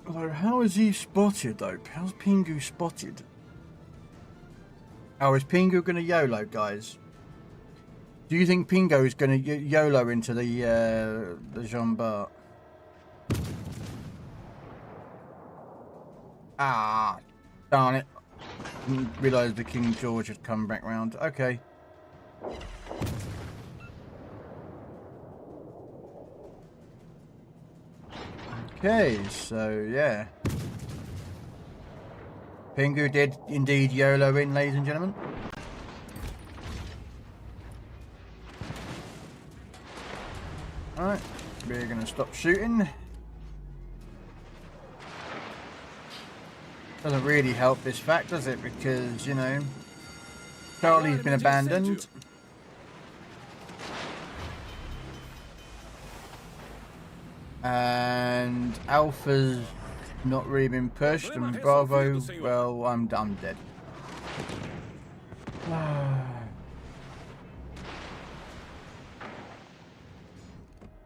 Although, how is he spotted though? How's Pingu spotted? Oh, is Pingu going to YOLO, guys? Do you think Pingu is going to YOLO into the Jean Bart? Ah, darn it. Didn't realise the King George had come back round. Okay. Okay, so yeah. Pingu did indeed YOLO in, ladies and gentlemen. Alright, we're going to stop shooting. Doesn't really help this fact, does it? Because, you know, Charlie's been abandoned. And Alpha's not really been pushed. And Bravo, well, I'm dead.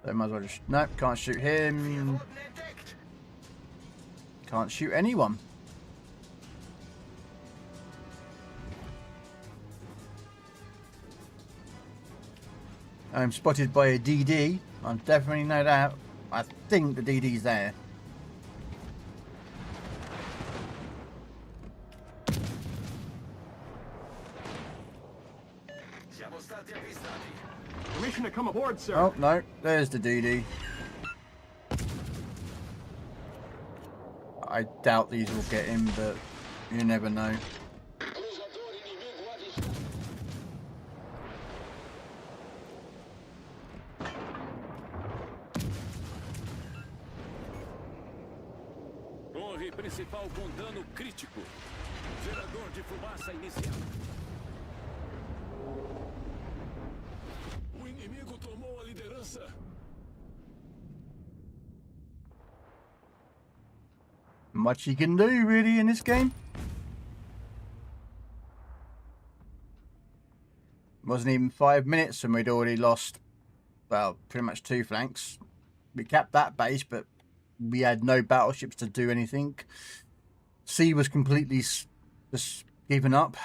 So might as well just... Nope, can't shoot him. Can't shoot anyone. I'm spotted by a DD. I definitely know that. I think the DD's there. Permission to come aboard, sir. Oh, no. There's the DD. I doubt these will get him, but you never know. Torre principal com dano crítico. Gerador de fumaça inicial. O inimigo tomou a liderança. Much you can do, really, in this game. Wasn't even 5 minutes and we'd already lost, well, pretty much 2 flanks. We kept that base, but we had no battleships to do anything. Sea was completely just given up.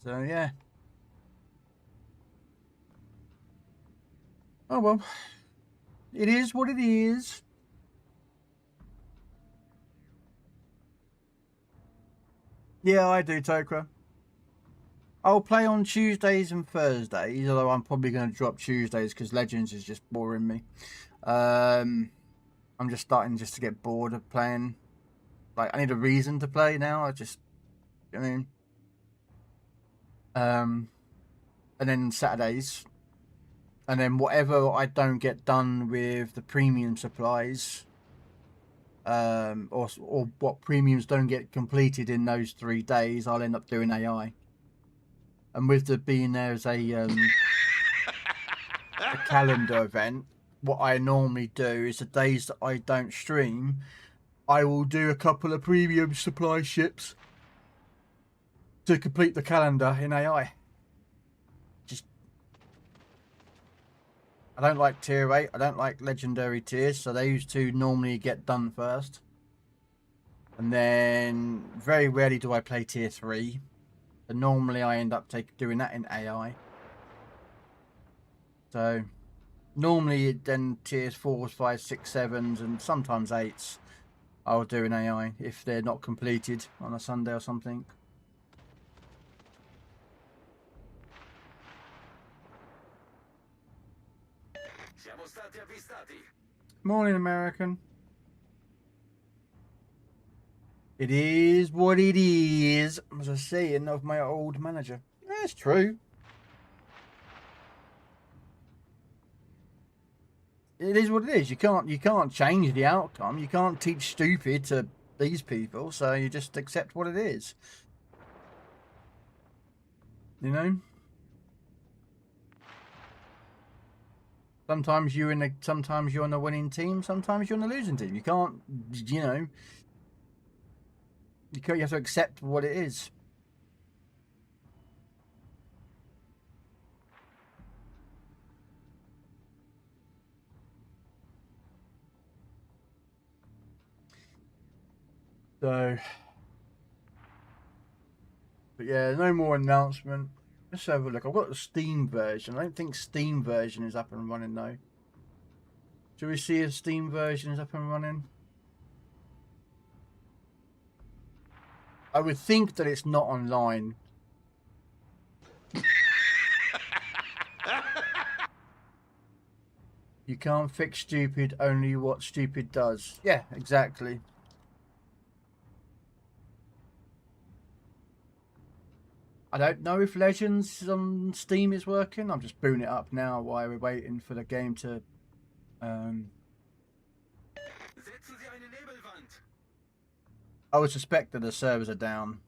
So, yeah. Oh, well. It is what it is. Yeah, I do, Tokra. I'll play on Tuesdays and Thursdays, although I'm probably going to drop Tuesdays because Legends is just boring me. I'm just starting to get bored of playing. Like, I need a reason to play now. And then Saturdays. And then whatever I don't get done with the premium supplies, or what premiums don't get completed in those 3 days, I'll end up doing AI. And with the being there as a calendar event, what I normally do is the days that I don't stream, I will do a couple of premium supply ships to complete the calendar in AI. I don't like tier 8, I don't like legendary tiers, so those two normally get done first. And then very rarely do I play tier 3. And normally I end up doing that in AI. So normally then tiers 4s, 5s, 6, 7s and sometimes 8s I'll do in AI if they're not completed on a Sunday or something. Morning, American. It is what it is, as I say, of my old manager. That's true. It is what it is. You can't change the outcome. You can't teach stupid to these people, so you just accept what it is. You know? Sometimes you're on the winning team, sometimes you're on the losing team. You can't, you know, you have to accept what it is. So, but yeah, no more announcement. Let's have a look. I've got the Steam version. I don't think Steam version is up and running though. Do we see a Steam version is up and running? I would think that it's not online. You can't fix stupid, only what stupid does. Yeah, exactly. I don't know if Legends on Steam is working. I'm just booting it up now while we're waiting for the game to... I would suspect that the servers are down.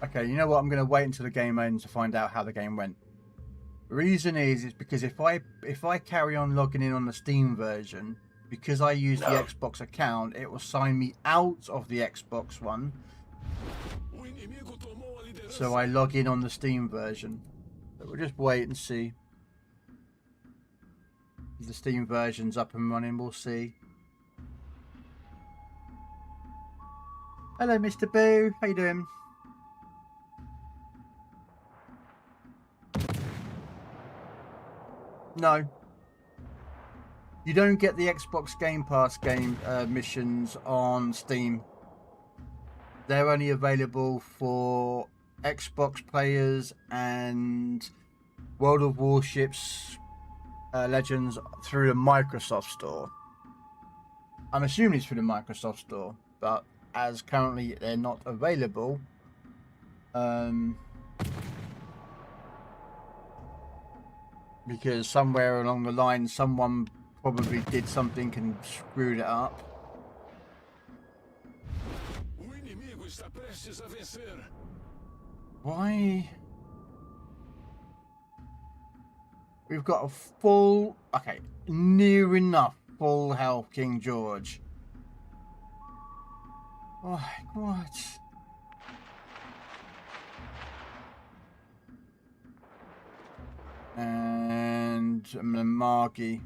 Okay, you know what? I'm going to wait until the game ends to find out how the game went. The reason is because if I carry on logging in on the Steam version, because I use the Xbox account, it will sign me out of the Xbox one. So I log in on the Steam version. So we'll just wait and see. If the Steam version's up and running, we'll see. Hello, Mr. Boo. How you doing? No. You don't get the Xbox Game Pass missions on Steam. They're only available for Xbox players and World of Warships Legends through the Microsoft Store. I'm assuming it's through the Microsoft Store, but as currently they're not available, because somewhere along the line someone probably did something and screwed it up. Why? We've got a full, okay, near enough full health King George. Oh, what? And Margie.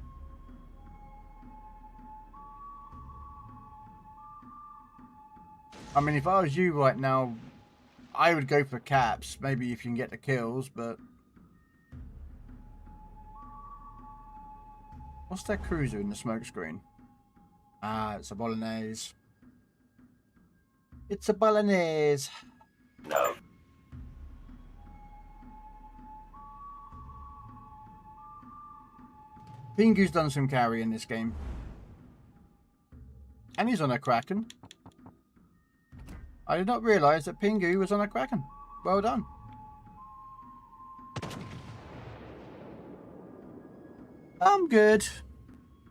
I mean, if I was you right now, I would go for caps. Maybe if you can get the kills, but... What's that cruiser in the smoke screen? Ah, it's a Bolognese. It's a Bolognese. No. Pingu's done some carry in this game. And he's on a Kraken. I did not realise that Pingu was on a Kraken. Well done. I'm good.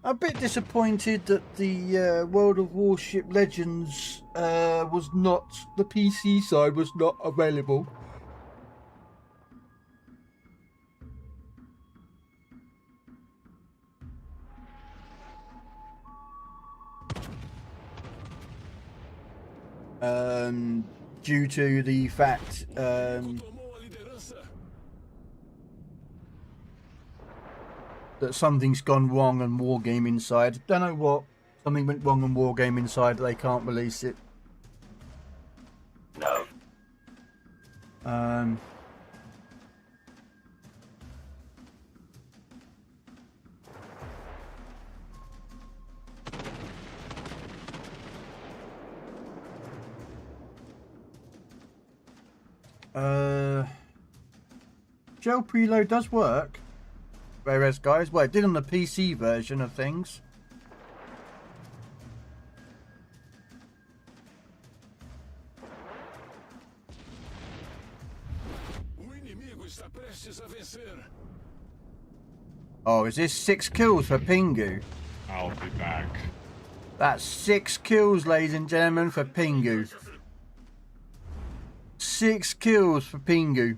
A bit disappointed that the World of Warship Legends was not, the PC side was not available. Due to the fact that something's gone wrong and Wargame Inside. Don't know what. Something went wrong on Wargame Inside. They can't release it. No. Gel preload does work. Whereas, guys, well, it did on the PC version of things. Oh, is this 6 kills for Pingu? I'll be back. That's 6 kills, ladies and gentlemen, for Pingu. 6 kills for Pingu.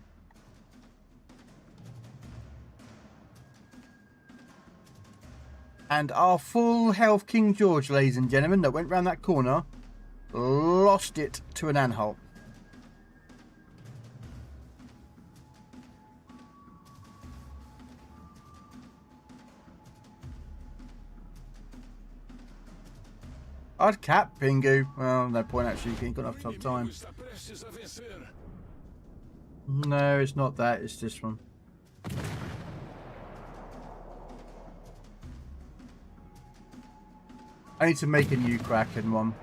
And our full health King George, ladies and gentlemen, that went round that corner, lost it to an Anhalt. I'd cap Pingu. Well, no point actually, you ain't got enough time. No, it's not that, it's this one. I need to make a new Kraken one.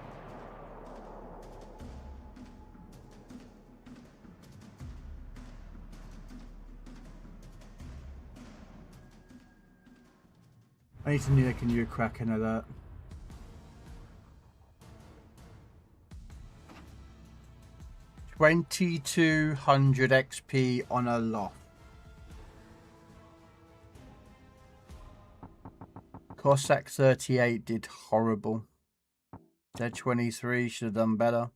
I need to make a new Kraken of that. $2,200 XP on a loft. Cossack 38 did horrible. Dead 23 should have done better.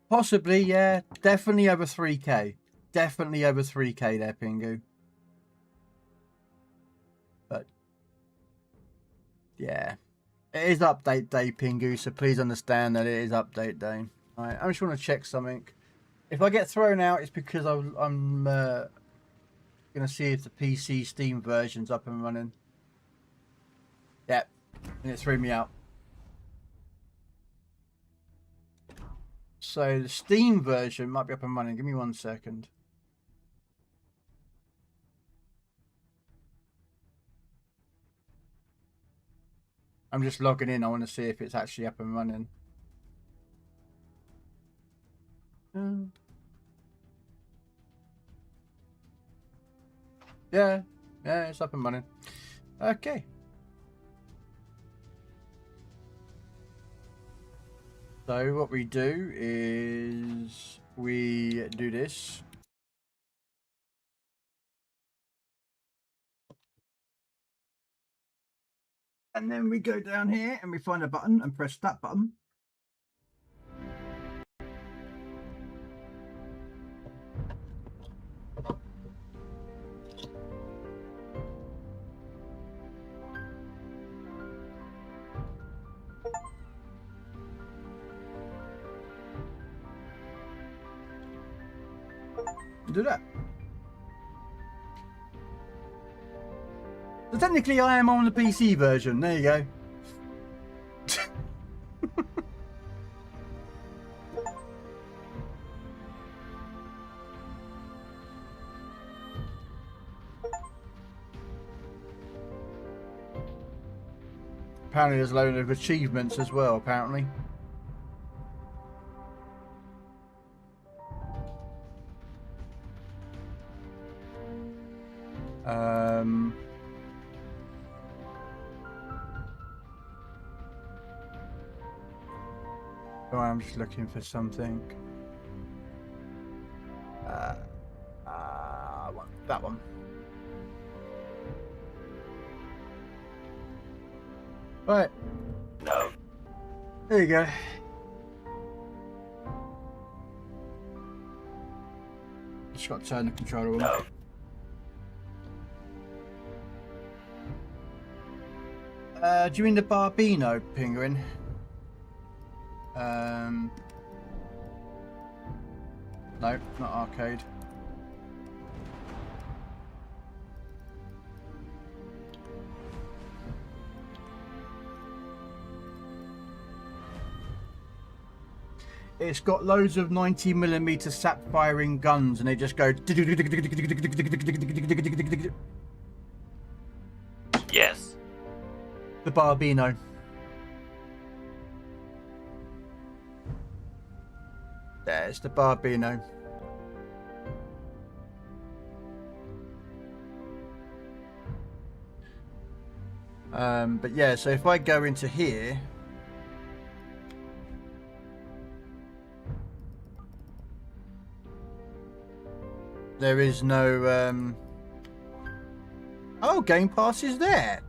Possibly, yeah. Definitely over 3k. Definitely over 3k there, Pingu. But yeah. It is update day, Pingu, so please understand that it is update day. Alright, I just want to check something. If I get thrown out, it's because I'm going to see if the PC Steam version's up and running. Yep, and it threw me out. So the Steam version might be up and running. Give me 1 second. I'm just logging in. I want to see if it's actually up and running. Yeah, it's up and running. Okay. So what we do is we do this. And then we go down here and we find a button and press that button. Do that. So technically I am on the PC version. There you go. Apparently there's a load of achievements as well, apparently. Oh, I'm just looking for something. That one. Right. No. There you go. Just got to turn the controller on. No. Do you mean the Barbino penguin? No, not arcade. It's got loads of 90mm sap firing guns and they just go. Yes. The Barbino. Yeah, it's the Barbino. But yeah, so if I go into here. There is no, Oh, Game Pass is there.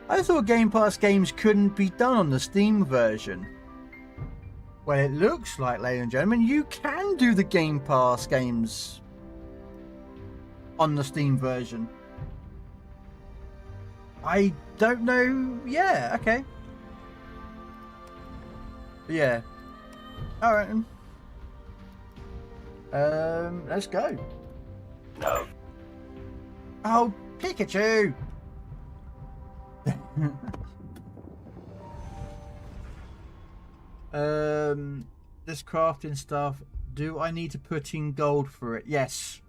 I thought Game Pass games couldn't be done on the Steam version. Well, it looks like, ladies and gentlemen, you can do the Game Pass games on the Steam version. I don't know. Yeah, okay. Yeah. Alright. Let's go. No. Oh, Pikachu! This crafting stuff. Do I need to put in gold for it? Yes.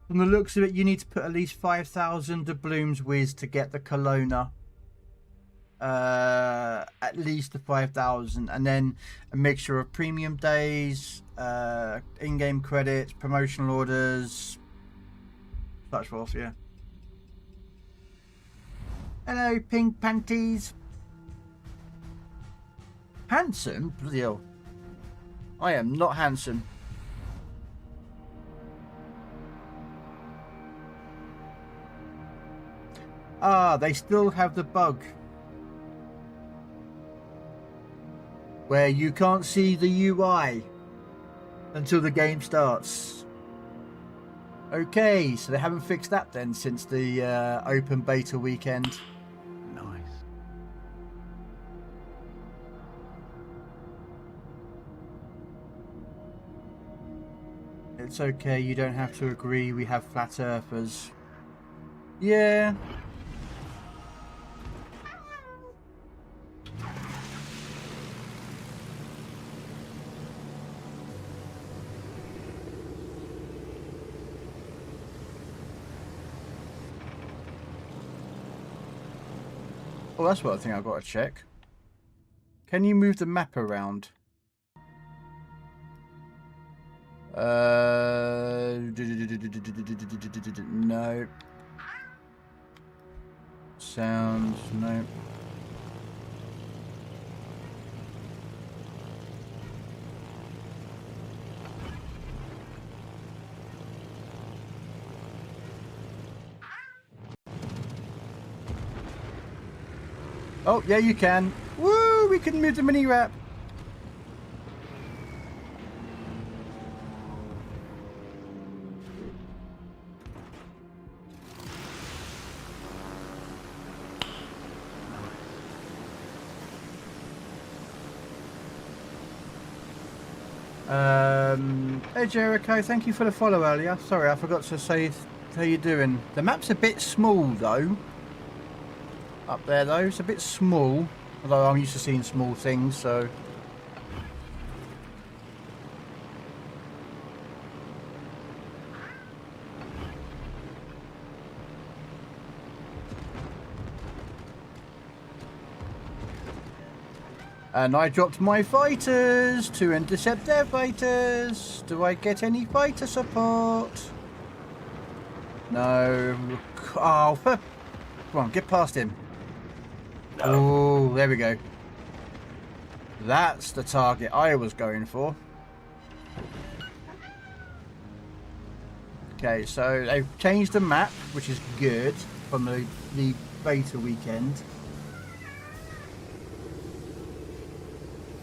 From the looks of it, you need to put at least 5,000 doubloons whiz to get the Kelowna. At least the 5,000, and then a mixture of premium days, in-game credits, promotional orders, such forth. Yeah. Hello, pink panties. Handsome? Bloody hell. I am not handsome. Ah, they still have the bug where you can't see the UI until the game starts. Okay, so they haven't fixed that then since the open beta weekend. Nice. It's okay, you don't have to agree, we have flat earthers. Yeah. Oh, that's what I think I've got to check. Can you move the map around? No. Sounds, no. Oh, yeah, you can. Woo! We can move the mini wrap. Hey Jericho, thank you for the follow earlier. Sorry, I forgot to say how you doing. The map's a bit small though. Up there though, it's a bit small. Although I'm used to seeing small things, so. And I dropped my fighters to intercept their fighters. Do I get any fighter support? No. Oh, come on, get past him. No. Oh, there we go. That's the target I was going for. Okay, so they've changed the map, which is good from the beta weekend.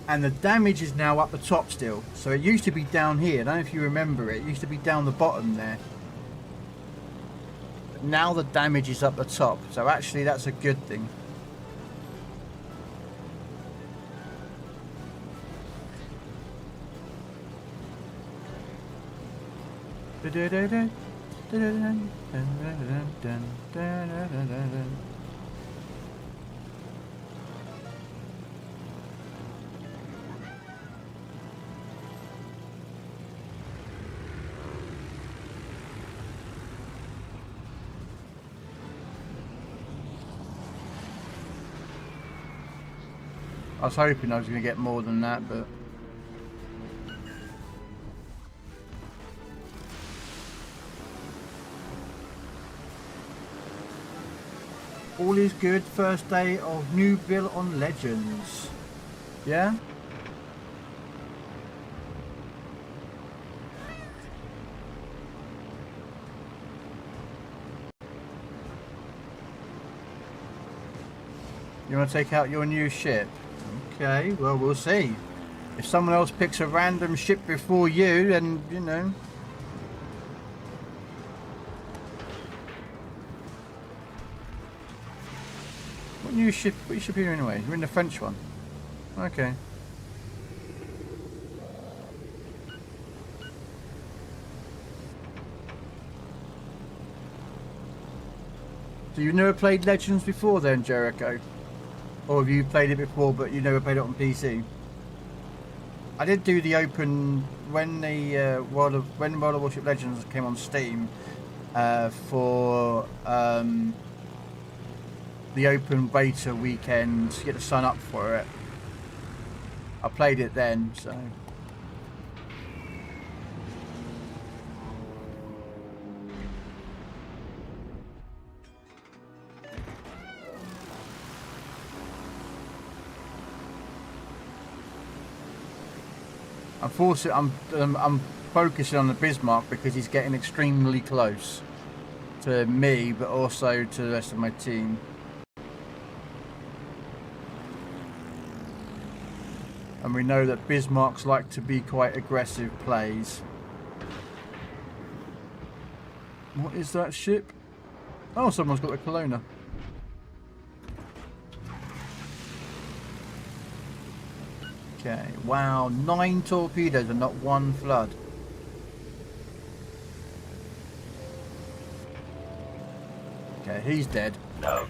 And the damage is now up the top still. So it used to be down here. I don't know if you remember it. It used to be down the bottom there. But now the damage is up the top. So actually that's a good thing. I was hoping I was going to get more than that, but... All is good, first day of new bill on Legends. Yeah? You want to take out your new ship? Okay, well, we'll see. If someone else picks a random ship before you, then, you know. What new ship? What ship are you anyway? You're in the French one. Okay. So you've never played Legends before then, Jericho? Or have you played it before but you never played it on PC? I did do the open when the World of Warship Legends came on Steam for the open beta weekend to get to sign up for it. I played it then, so. Unfortunately, I'm focusing on the Bismarck because he's getting extremely close to me, but also to the rest of my team. And we know that Bismarcks like to be quite aggressive plays. What is that ship? Oh, someone's got a Kelowna. Okay, wow, 9 torpedoes and not 1 flood. Okay, he's dead. No.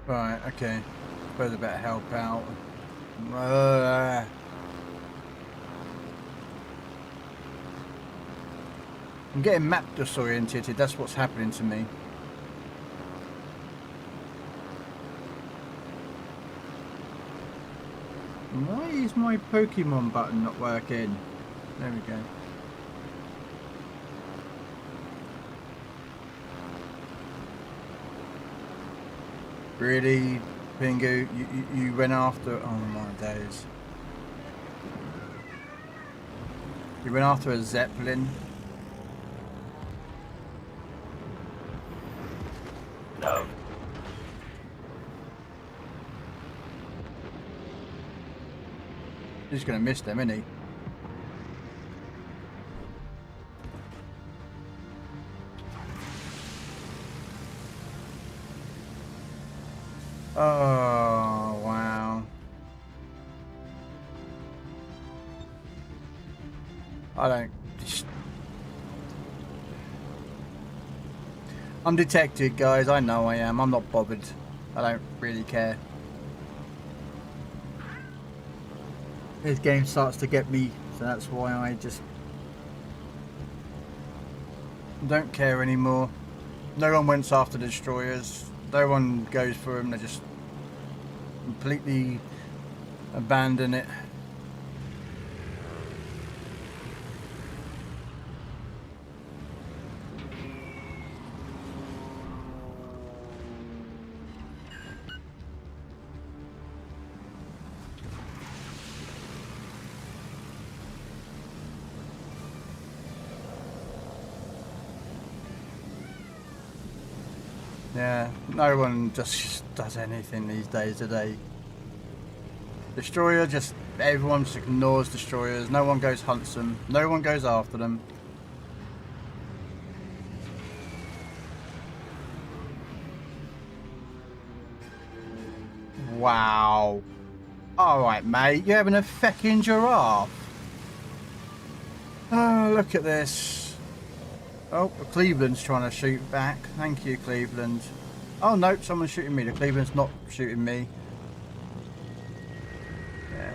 Right, okay. Suppose I better help out. I'm getting map disoriented, that's what's happening to me. Why is my Pokemon button not working? There we go. Really, Pingu, you went after... Oh my days. You went after a Zeppelin? No. He's gonna miss them, isn't he? Oh, wow. I don't... I'm detected, guys. I know I am. I'm not bothered. I don't really care. This game starts to get me, so that's why I just don't care anymore. No one went after the destroyers. No one goes for them. They just completely abandon it. Yeah, no one just does anything these days, do they? Destroyer, just everyone just ignores destroyers. No one goes hunts them. No one goes after them. Wow. Alright, mate, you're having a feckin' giraffe. Oh, look at this. Oh, Cleveland's trying to shoot back. Thank you, Cleveland. Oh, no, someone's shooting me. The Cleveland's not shooting me. Yeah.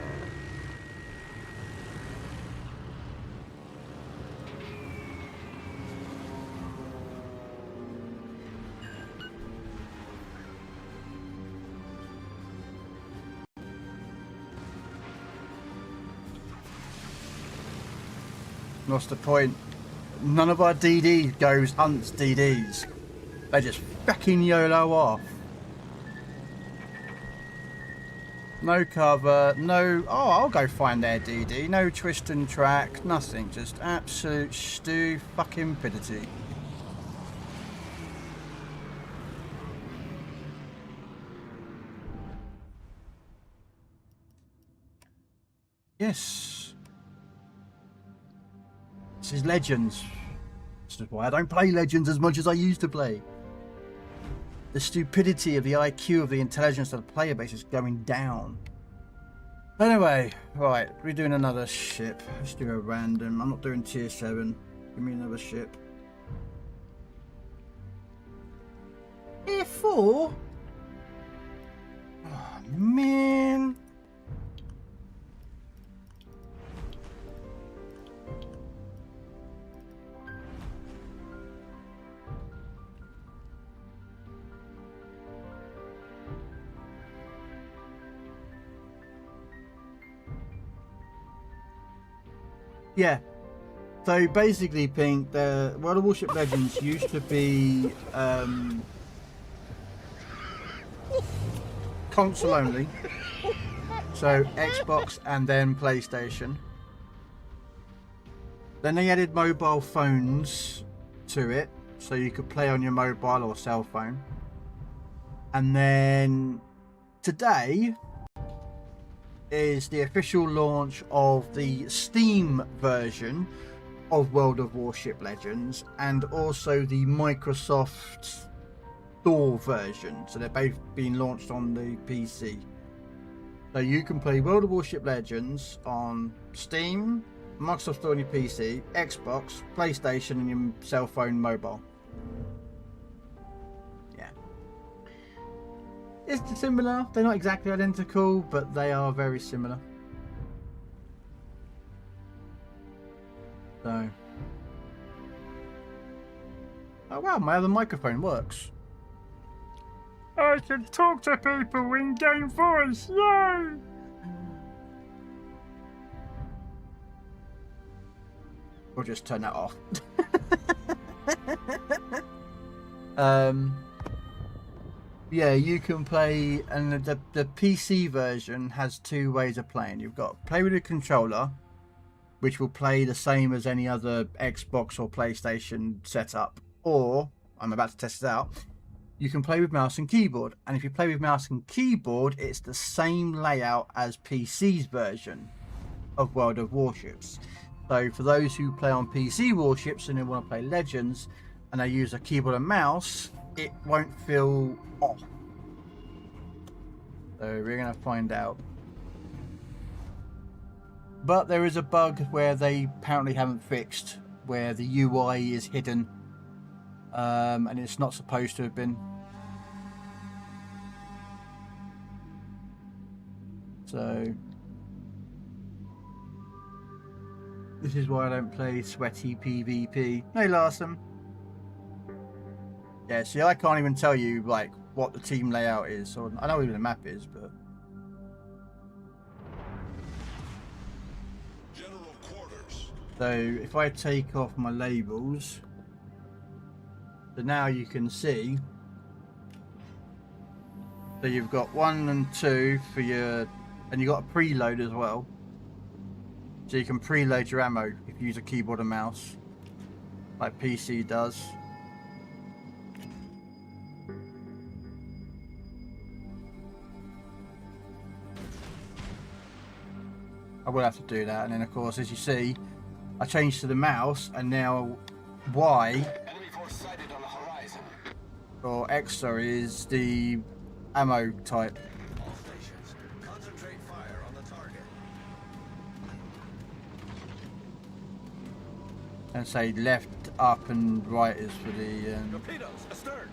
What's the point? None of our DD goes hunts DDs. They just fucking YOLO off. No cover, no... Oh, I'll go find their DD. No twist and track, nothing. Just absolute stew fucking pidity. Yes. This is Legends. This is why I don't play Legends as much as I used to play. The stupidity of the IQ of the intelligence of the player base is going down. Anyway, right, we're doing another ship. Let's do a random. I'm not doing tier 7. Give me another ship. Tier 4? Oh, man. Yeah, so basically, Pink, the World of Warship Legends used to be console only, so Xbox and then PlayStation. Then they added mobile phones to it, so you could play on your mobile or cell phone. And then today is the official launch of the Steam version of World of Warship Legends and also the Microsoft Store version. So they're both being launched on the PC. So you can play World of Warship Legends on Steam, Microsoft Store on your PC, Xbox, PlayStation and your cell phone mobile. It's similar. They're not exactly identical, but they are very similar. So. Oh wow, my other microphone works. I can talk to people in game voice. Yay! We'll just turn that off. Yeah, you can play, and the PC version has two ways of playing. You've got play with a controller, which will play the same as any other Xbox or PlayStation setup, or, I'm about to test it out, you can play with mouse and keyboard. And if you play with mouse and keyboard, it's the same layout as PC's version of World of Warships. So for those who play on PC warships and they want to play Legends, and they use a keyboard and mouse, it won't feel off. So we're going to find out. But there is a bug where they apparently haven't fixed, where the UI is hidden, and it's not supposed to have been. So this is why I don't play sweaty PvP. Hey Larson. Yeah, see, I can't even tell you like what the team layout is. So I know where the map is, but General quarters. so if I take off my labels, so now you can see. So you've got 1 and 2 for your, and you've got a preload as well. So you can preload your ammo if you use a keyboard and mouse, like PC does. I will have to do that. And then, of course, as you see, I changed to the mouse, and now Y or X, sorry, is the ammo type. All stations, concentrate fire on the target. And say left, up, and right is for the. Torpedoes astern.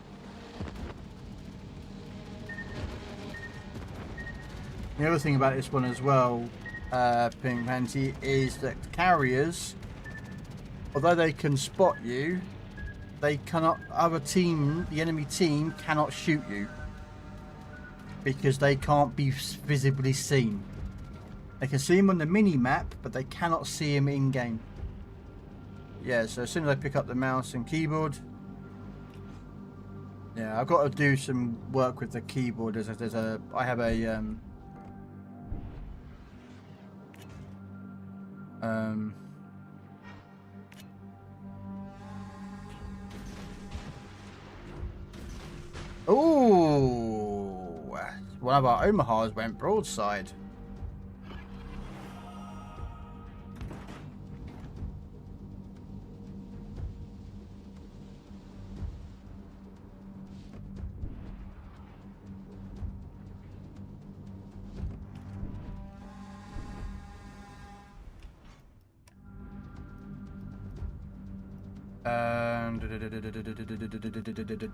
The other thing about this one as well, Pink Panty, is that carriers, although they can spot you, they cannot. Other team, the enemy team, cannot shoot you because they can't be visibly seen. They can see him on the mini map, but they cannot see him in game. Yeah, so as soon as I pick up the mouse and keyboard, yeah, I've got to do some work with the keyboard. I have a ooh, one of our Omahas went broadside.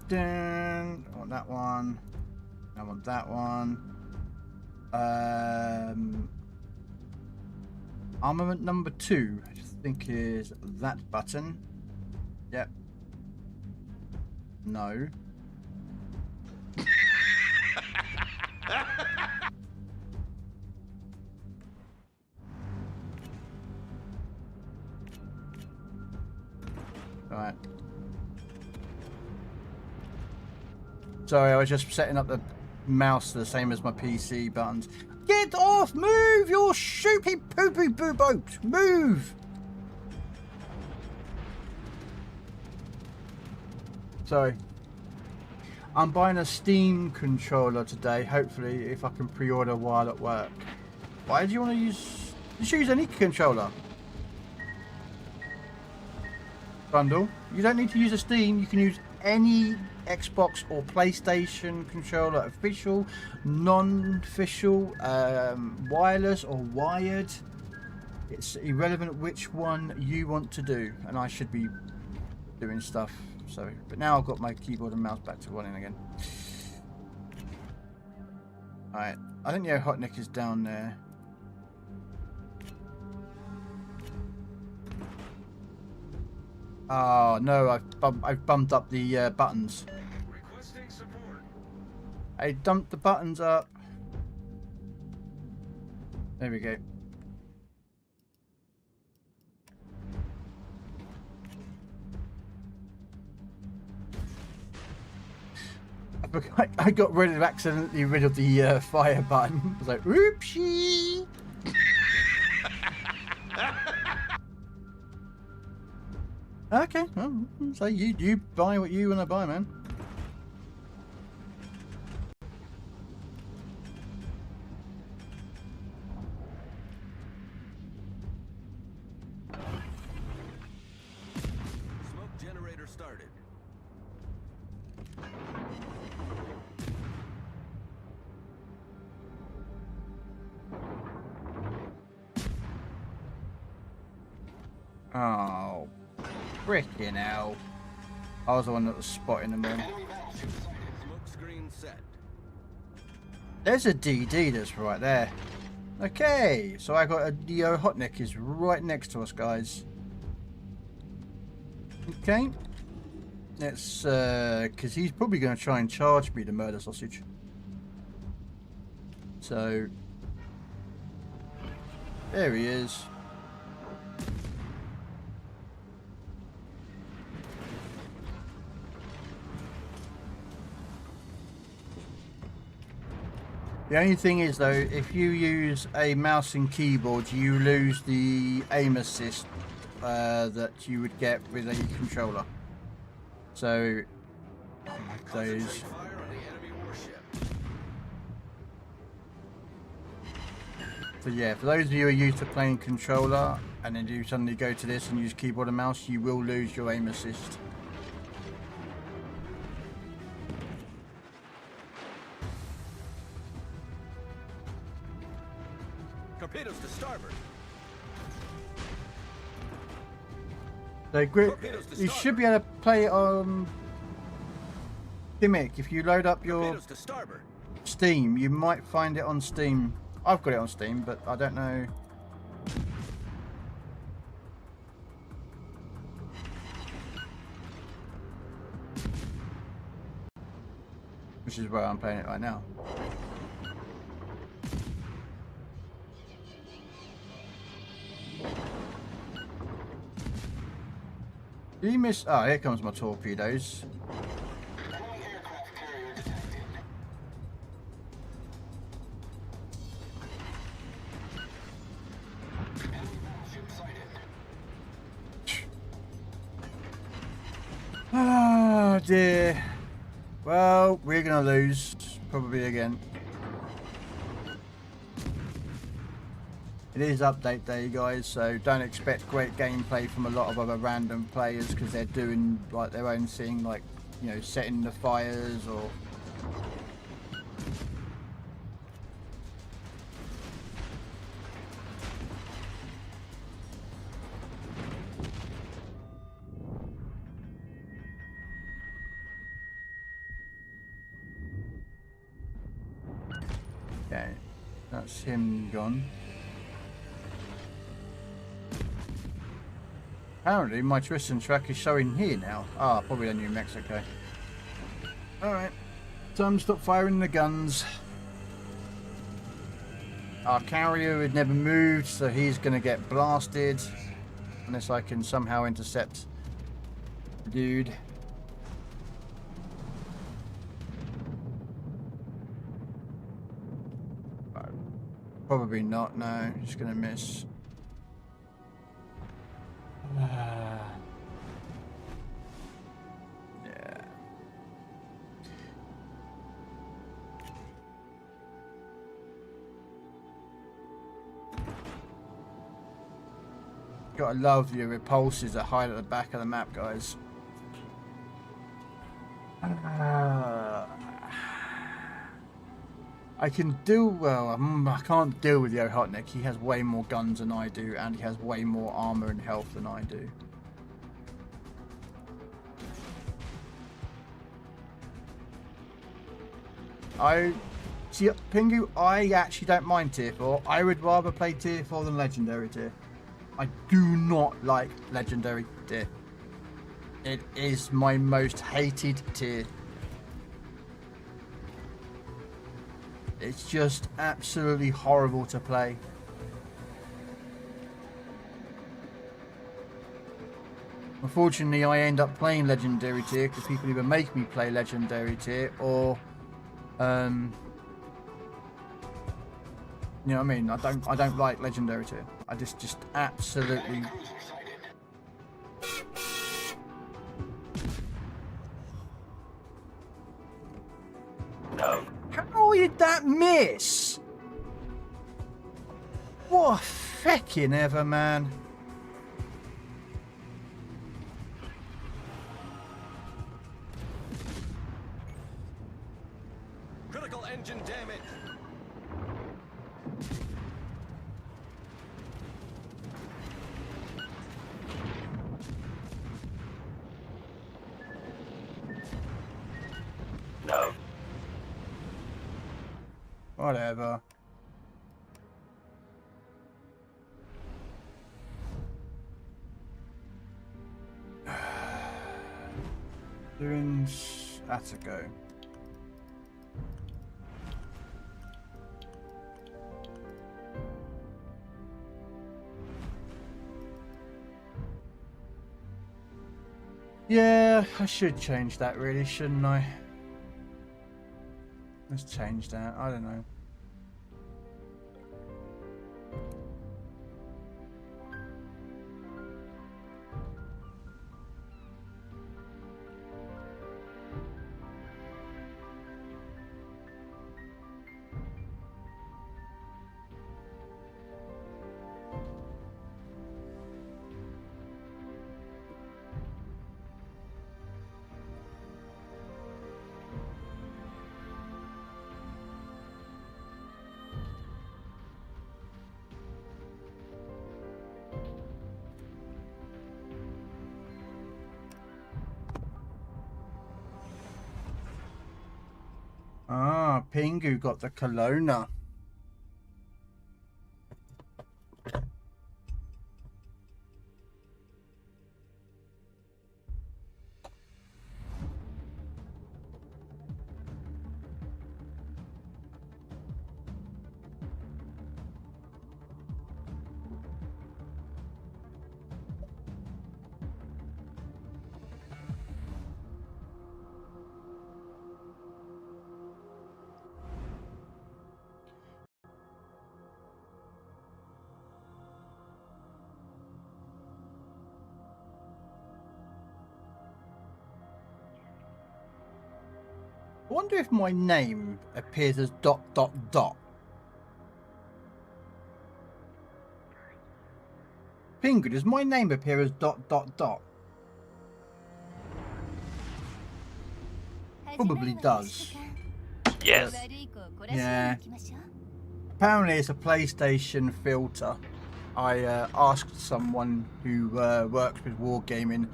I want that one. I want that one. Armament number 2, I think, is that button. Yep. No. Right. Sorry, I was just setting up the mouse the same as my PC buttons. Get off! Move! Your shoopy poopy boo boat! Move! Sorry. I'm buying a Steam controller today, hopefully, if I can pre-order while at work. Why do you want to use... Just use any controller. Bundle. You don't need to use a Steam. You can use any Xbox or PlayStation controller, official, non-official, wireless or wired. It's irrelevant which one you want to do, and I should be doing stuff. So, but now I've got my keyboard and mouse back to running again. All right, I think the Hotnik is down there. Oh no, I've bumped up the buttons. Requesting support. I dumped the buttons up. There we go. I got accidentally rid of the fire button. I was like, oopsie. Okay, well, so you buy what you want to buy, man. Smoke generator started. Oh, frickin' hell. I was the one that was spotting them all. Smoke screen set. There's a DD that's right there. Okay, so I got a Neo Hotnik is right next to us, guys. Okay. Let's, because he's probably going to try and charge me the murder sausage. So, there he is. The only thing is though, if you use a mouse and keyboard, you lose the aim assist that you would get with a controller. So, oh my days. So yeah, for those of you who are used to playing controller and then you suddenly go to this and use keyboard and mouse, you will lose your aim assist. Torpedoes to starboard. So you should be able to play it on Gimmick. If you load up your Steam, you might find it on Steam. I've got it on Steam, but I don't know. Which is where I'm playing it right now. Did you miss? Oh, here comes my torpedoes. Oh dear. Well, we're gonna lose probably again. It is update day, guys, so don't expect great gameplay from a lot of other random players because they're doing like their own thing, like, you know, setting the fires or okay, that's him gone. Apparently my Tristan track is showing here now. Ah, probably in New Mexico. Alright. Time to stop firing the guns. Our carrier had never moved, so he's going to get blasted. Unless I can somehow intercept the dude. Probably not, no. Just going to miss. Yeah. Gotta love your repulses that hide at the back of the map, guys. I can do well. I can't deal with the Ohotnik. He has way more guns than I do, and he has way more armor and health than I do. See, Pingu, I actually don't mind tier 4. I would rather play tier 4 than legendary tier. I do not like legendary tier. It is my most hated tier. It's just absolutely horrible to play. Unfortunately, I end up playing legendary tier because people either make me play legendary tier or, you know what I mean? I don't like legendary tier. I just absolutely. No. How did that miss? What a feckin' ever, man. Critical engine damage. No. Whatever. Doing Attico. Yeah, I should change that really, shouldn't I? Let's change that. I don't know. Ah, Pingu got the Kelowna. I wonder if my name appears as ... Pingu, does my name appear as ... Probably does. Yes. Yeah. Apparently it's a PlayStation filter. I asked someone who works with wargaming,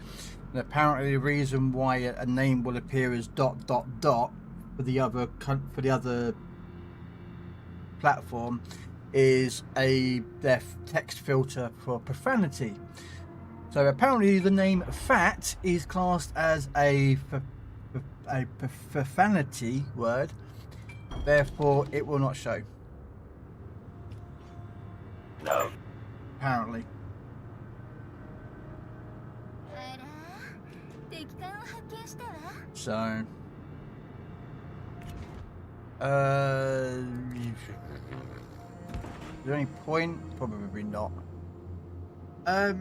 and apparently the reason why a name will appear as ... for the other platform is their text filter for profanity. So apparently the name Fat is classed as a profanity word, therefore it will not show. No. Apparently. So is there any point? Probably not. I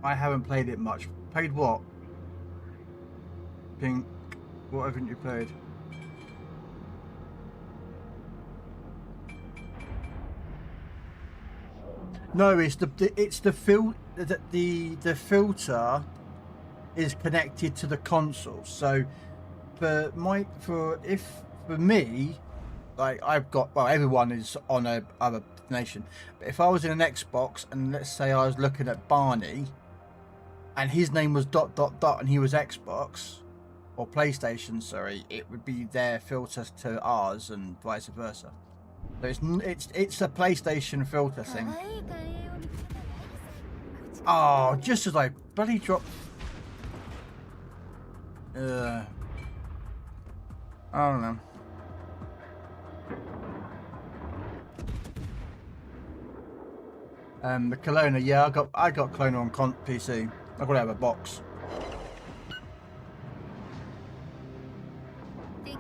haven't played it much. Played what? Pink. What haven't you played? No, it's the filter is connected to the console. So for me, like I've got, well, everyone is on a other nation. But if I was in an Xbox and let's say I was looking at Barney, and his name was ... and he was Xbox or PlayStation, sorry, it would be their filter to ours and vice versa. So it's a PlayStation filter thing. Oh, just as I bloody dropped. I don't know. The Kelowna, yeah, I got Kelowna on PC. I got to have a box,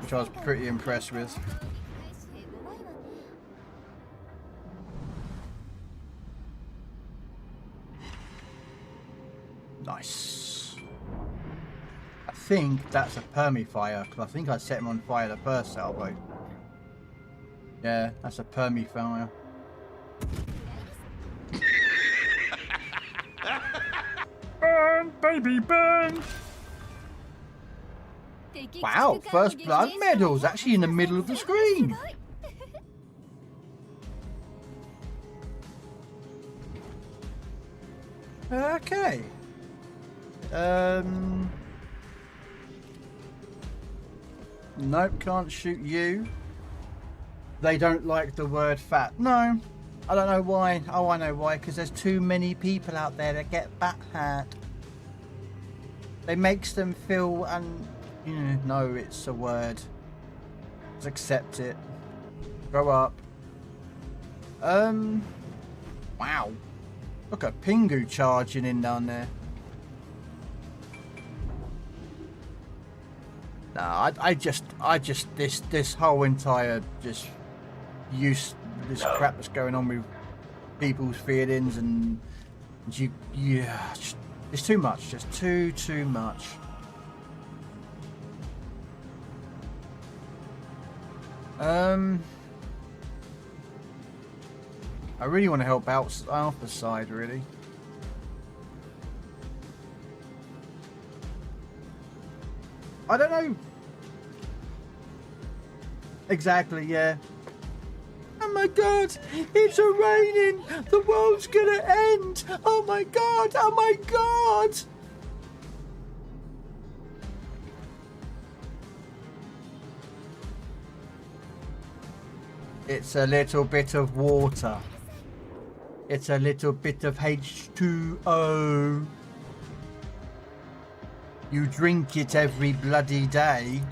which I was pretty impressed with. Nice. I think that's a permafire because I think I set him on fire the first salvo. Yeah, that's a permafire. Burn, baby, burn! Wow, first blood medal's actually in the middle of the screen. Okay. Nope, can't shoot you. They don't like the word fat. No, I don't know why. Oh, I know why. Because there's too many people out there that get fat hat. It makes them feel, and no, it's a word. Just accept it. Grow up. Wow. Look at Pingu charging in down there. No, I just this whole entire this crap that's going on with people's feelings and it's too much, just too much. I really want to help out Alpha side, really. I don't know. Exactly, yeah. Oh my god, it's raining. The world's gonna end. Oh my god, oh my god. It's a little bit of water. It's a little bit of H2O. You drink it every bloody day.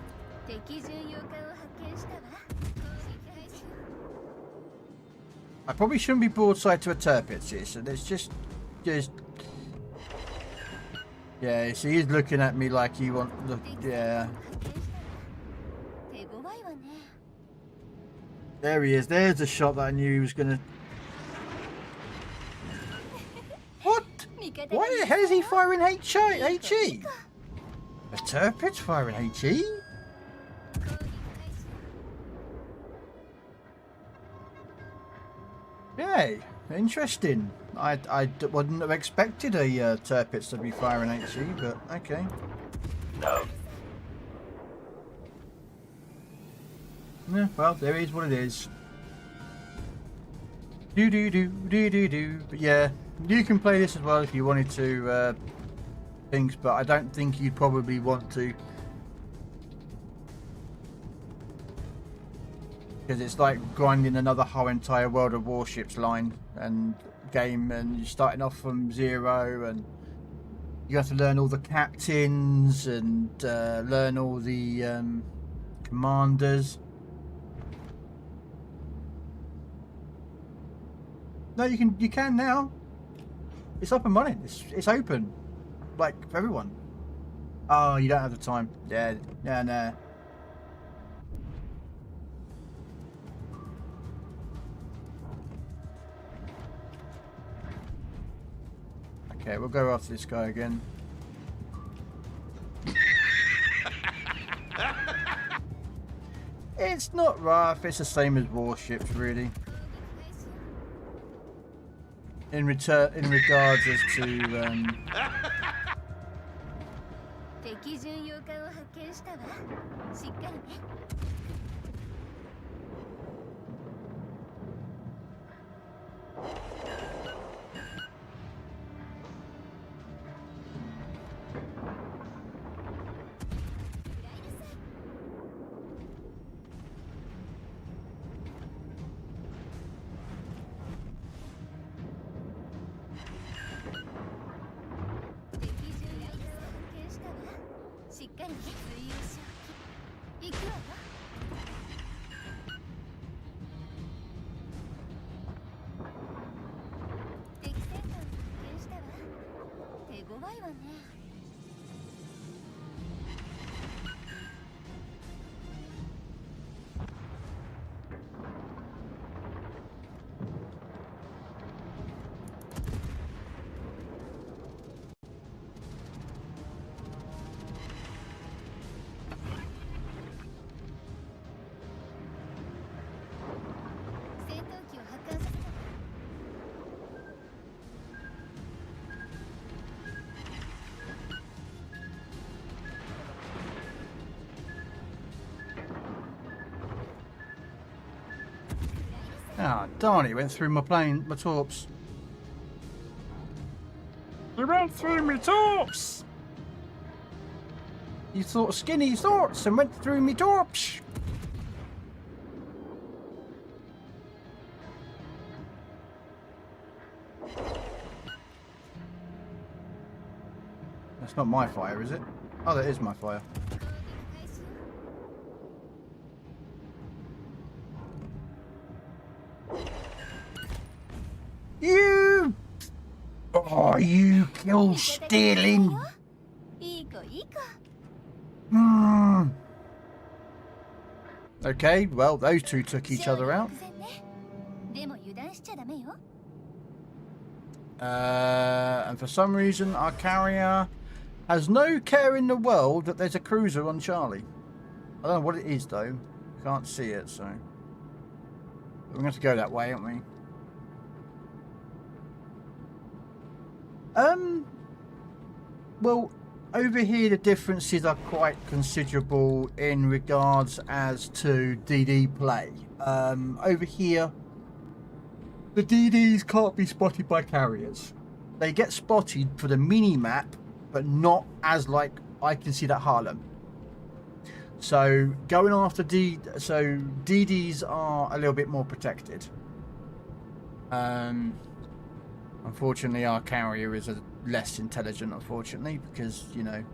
I probably shouldn't be broadside to a turpitz here, so there's just... Yeah, so he's looking at me like he wants... Yeah. There he is. There's a shot that I knew he was going to... What? Why the hell is he firing HE? A turpitz firing HE? Yay, interesting. I wouldn't have expected a turpitz to be firing HE, but okay. No. Yeah, well, there is what it is. Do. But yeah, you can play this as well if you wanted to, things, but I don't think you'd probably want to. Because it's like grinding another whole entire World of Warships line and game, and you're starting off from zero, and you have to learn all the captains and learn all the commanders. No, you can now. It's up and running. It's open, like for everyone. Oh, you don't have the time. Yeah, no. Okay, we'll go after this guy again. It's not rough. It's the same as warships, really. In regards as to ah, darn it, it went through my plane, my torps. You went through me torps! You thought skinny thoughts and went through me torps! That's not my fire, is it? Oh, that is my fire. You! Oh, you kill stealing! Okay, well, those two took each other out. And for some reason, our carrier has no care in the world that there's a cruiser on Charlie. I don't know what it is, though. Can't see it, so... We're going to have to go that way, aren't we? Well, over here the differences are quite considerable in regards as to DD play. Over here, the DDs can't be spotted by carriers. They get spotted for the mini-map, but not as like I can see that Harlem. So going after DDs are a little bit more protected. Unfortunately, our carrier is less intelligent, unfortunately, because, you know.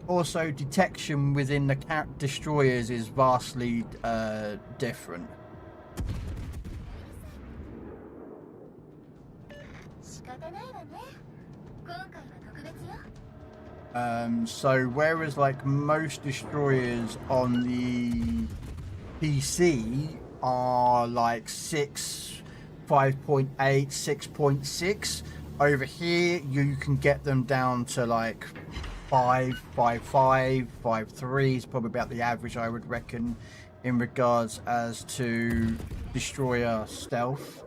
Also, detection within the destroyers is vastly different. So whereas like most destroyers on the PC are like 6, 5.8, 6.6, over here you can get them down to like 5, 5.5, 5.3 is probably about the average, I would reckon, in regards as to destroyer stealth.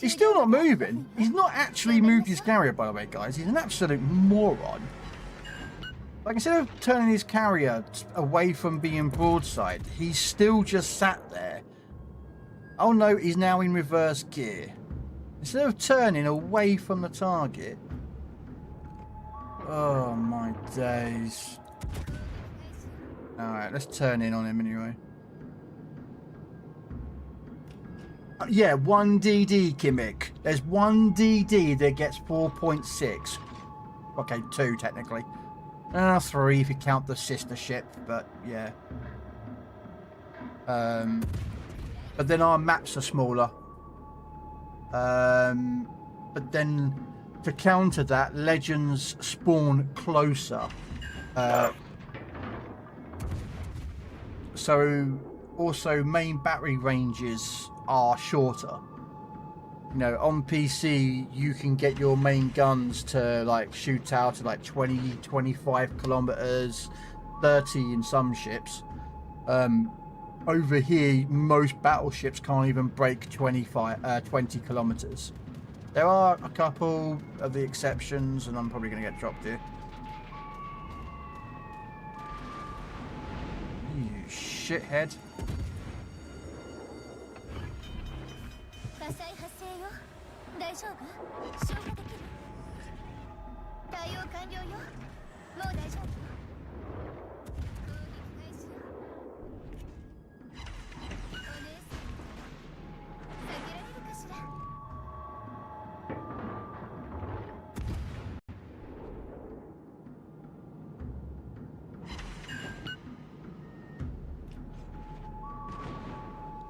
He's still not moving. He's not actually moved his carrier, by the way, guys. He's an absolute moron. Like, instead of turning his carrier away from being broadside, he's still just sat there. Oh no, he's now in reverse gear. Instead of turning away from the target. Oh my days. Alright, let's turn in on him anyway. Yeah, 1 DD, Kimmick. There's 1 DD that gets 4.6. Okay, 2 technically. 3 if you count the sister ship, but yeah. But then our maps are smaller. But then to counter that, legends spawn closer. So also main battery ranges are shorter. You know, on PC you can get your main guns to like shoot out to like 20, 25 kilometers, 30 in some ships. Over here most battleships can't even break 20 kilometers. There are a couple of the exceptions, and I'm probably going to get dropped here. You shithead.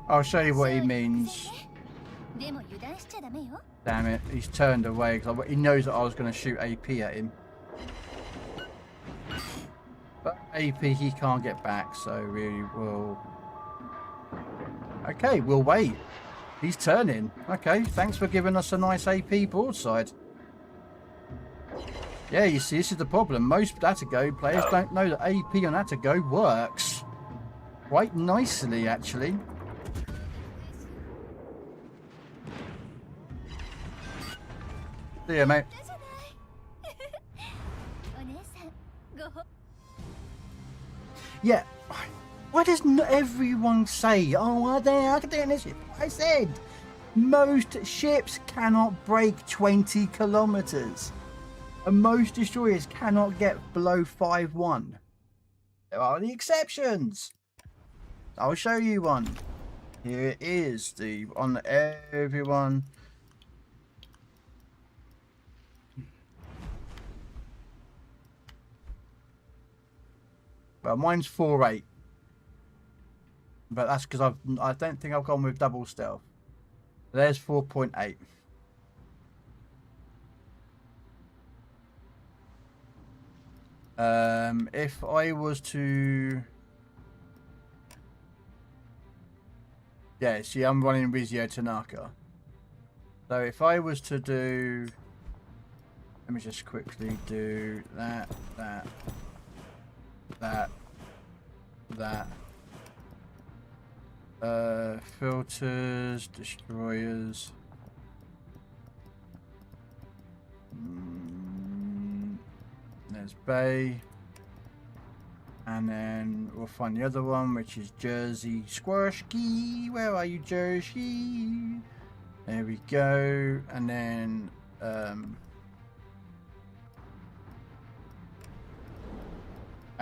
I'll show you what he means. Damn it, he's turned away because he knows that I was going to shoot AP at him. But AP he can't get back, so we will... Okay, we'll wait. He's turning. Okay, thanks for giving us a nice AP broadside. Yeah, you see, this is the problem. Most Atago players don't know that AP on Atago works. Quite nicely, actually. See ya, mate. Yeah. Why doesn't everyone say, oh, I can do this ship? I said, most ships cannot break 20 kilometers. And most destroyers cannot get below 5.1. There are the exceptions. I'll show you one. Here it is, Steve, on everyone. Well, mine's 4.8. But that's because I don't think I've gone with double stealth. There's 4.8. If I was to... Yeah, see, I'm running Rizio Tanaka. So if I was to do... Let me just quickly do that. Filters, destroyers. There's Bay. And then we'll find the other one, which is Jersey Squirshky. Where are you, Jersey? There we go. And then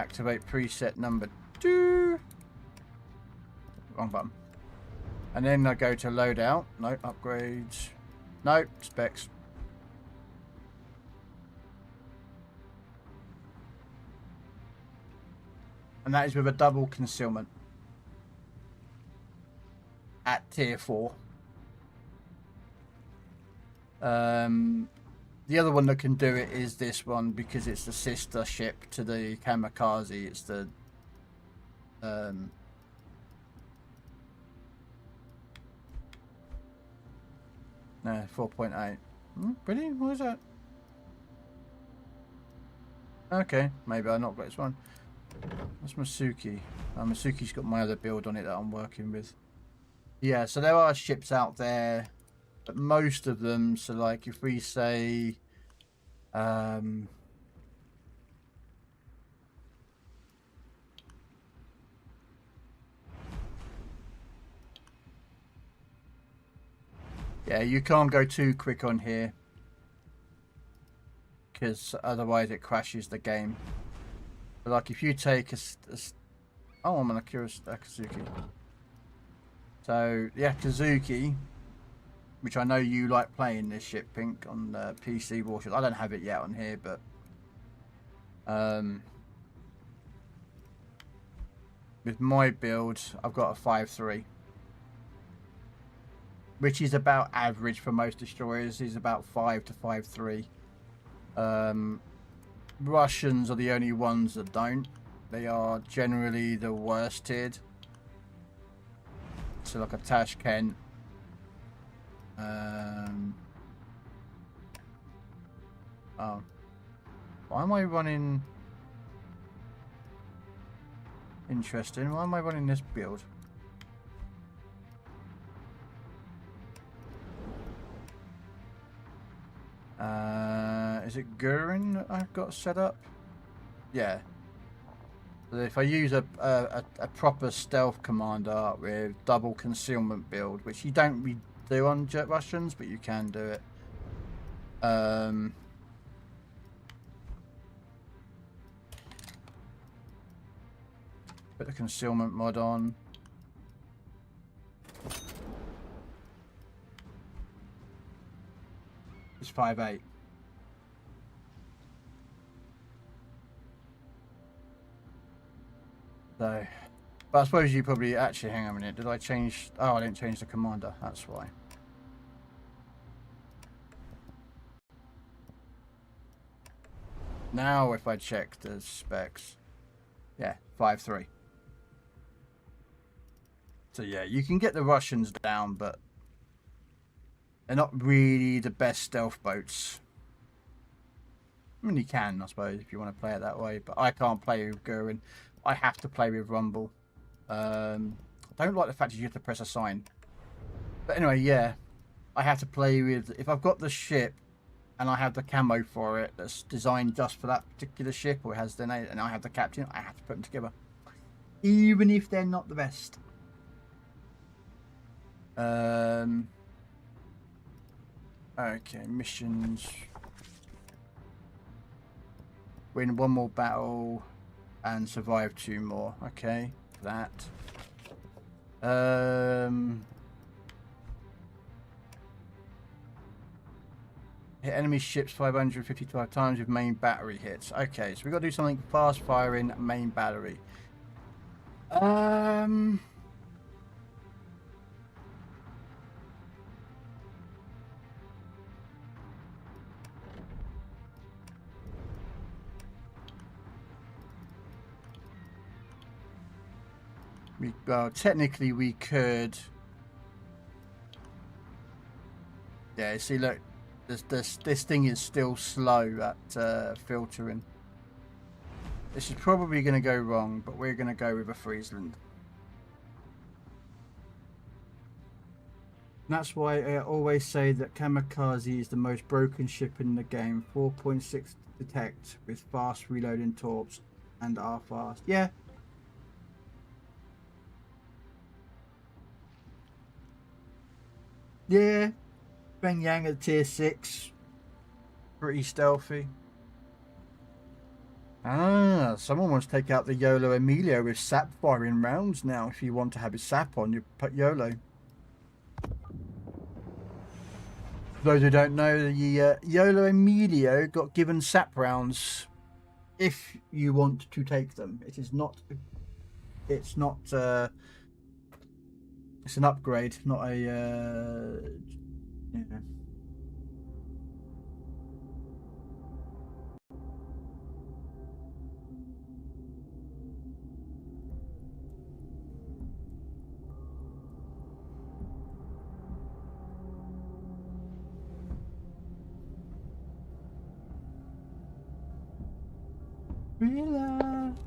Activate preset number 2. Wrong button. And then I go to loadout. No, upgrades. No, specs. And that is with a double concealment. At tier 4. The other one that can do it is this one because it's the sister ship to the Kamikaze. It's the no, 4.8. Really? What is that? Okay, maybe I not got this one. That's Masuki. Masuki's got my other build on it that I'm working with. Yeah, so there are ships out there, but most of them, so like if we say yeah, you can't go too quick on here because otherwise it crashes the game. But like if you take oh, I'm on a Kazuki. So yeah, Kazuki, which I know you like playing this ship, Pink, on PC Warships. I don't have it yet on here, but with my build, I've got a 5.3, which is about average for most destroyers. Is about 5 to 5.3. Russians are the only ones that don't. They are generally the worst tiered. So like a Tashkent. Oh. Why am I running... Interesting. Why am I running this build? Is it Gurin that I've got set up? Yeah. So if I use a proper stealth commander with double concealment build, which you don't really do on Jet Russians, but you can do it. Put the concealment mod on. It's 5.8. So, but I suppose you probably actually hang on a minute. Did I change? Oh, I didn't change the commander. That's why. Now, if I check the specs, yeah, 5.3. So yeah, you can get the Russians down, but they're not really the best stealth boats. I mean, you can, I suppose, if you want to play it that way, but I can't play with Gurin. I have to play with Rumble. I don't like the fact that you have to press a sign. But anyway, yeah, I have to play with... If I've got the ship and I have the camo for it that's designed just for that particular ship, or has the name, and I have the captain, I have to put them together. Even if they're not the best. Okay, missions. Win 1 more battle and survive 2 more. Okay, that. Hit enemy ships 555 times with main battery hits. Okay, so we've got to do something fast firing main battery. Well, technically we could. Yeah, see, look, this thing is still slow at filtering. This is probably going to go wrong, but we're going to go with a Friesland. That's why I always say that Kamikaze is the most broken ship in the game. 4.6 detect with fast reloading torps and are fast. Yeah. Yeah. Bang Yang at tier 6. Pretty stealthy. Ah, someone wants to take out the YOLO Emilio with sap firing rounds now. If you want to have his sap on, you put YOLO. Those who don't know, the YOLO Emilio got given sap rounds if you want to take them. It's not, it's an upgrade, not a, yeah. Relax.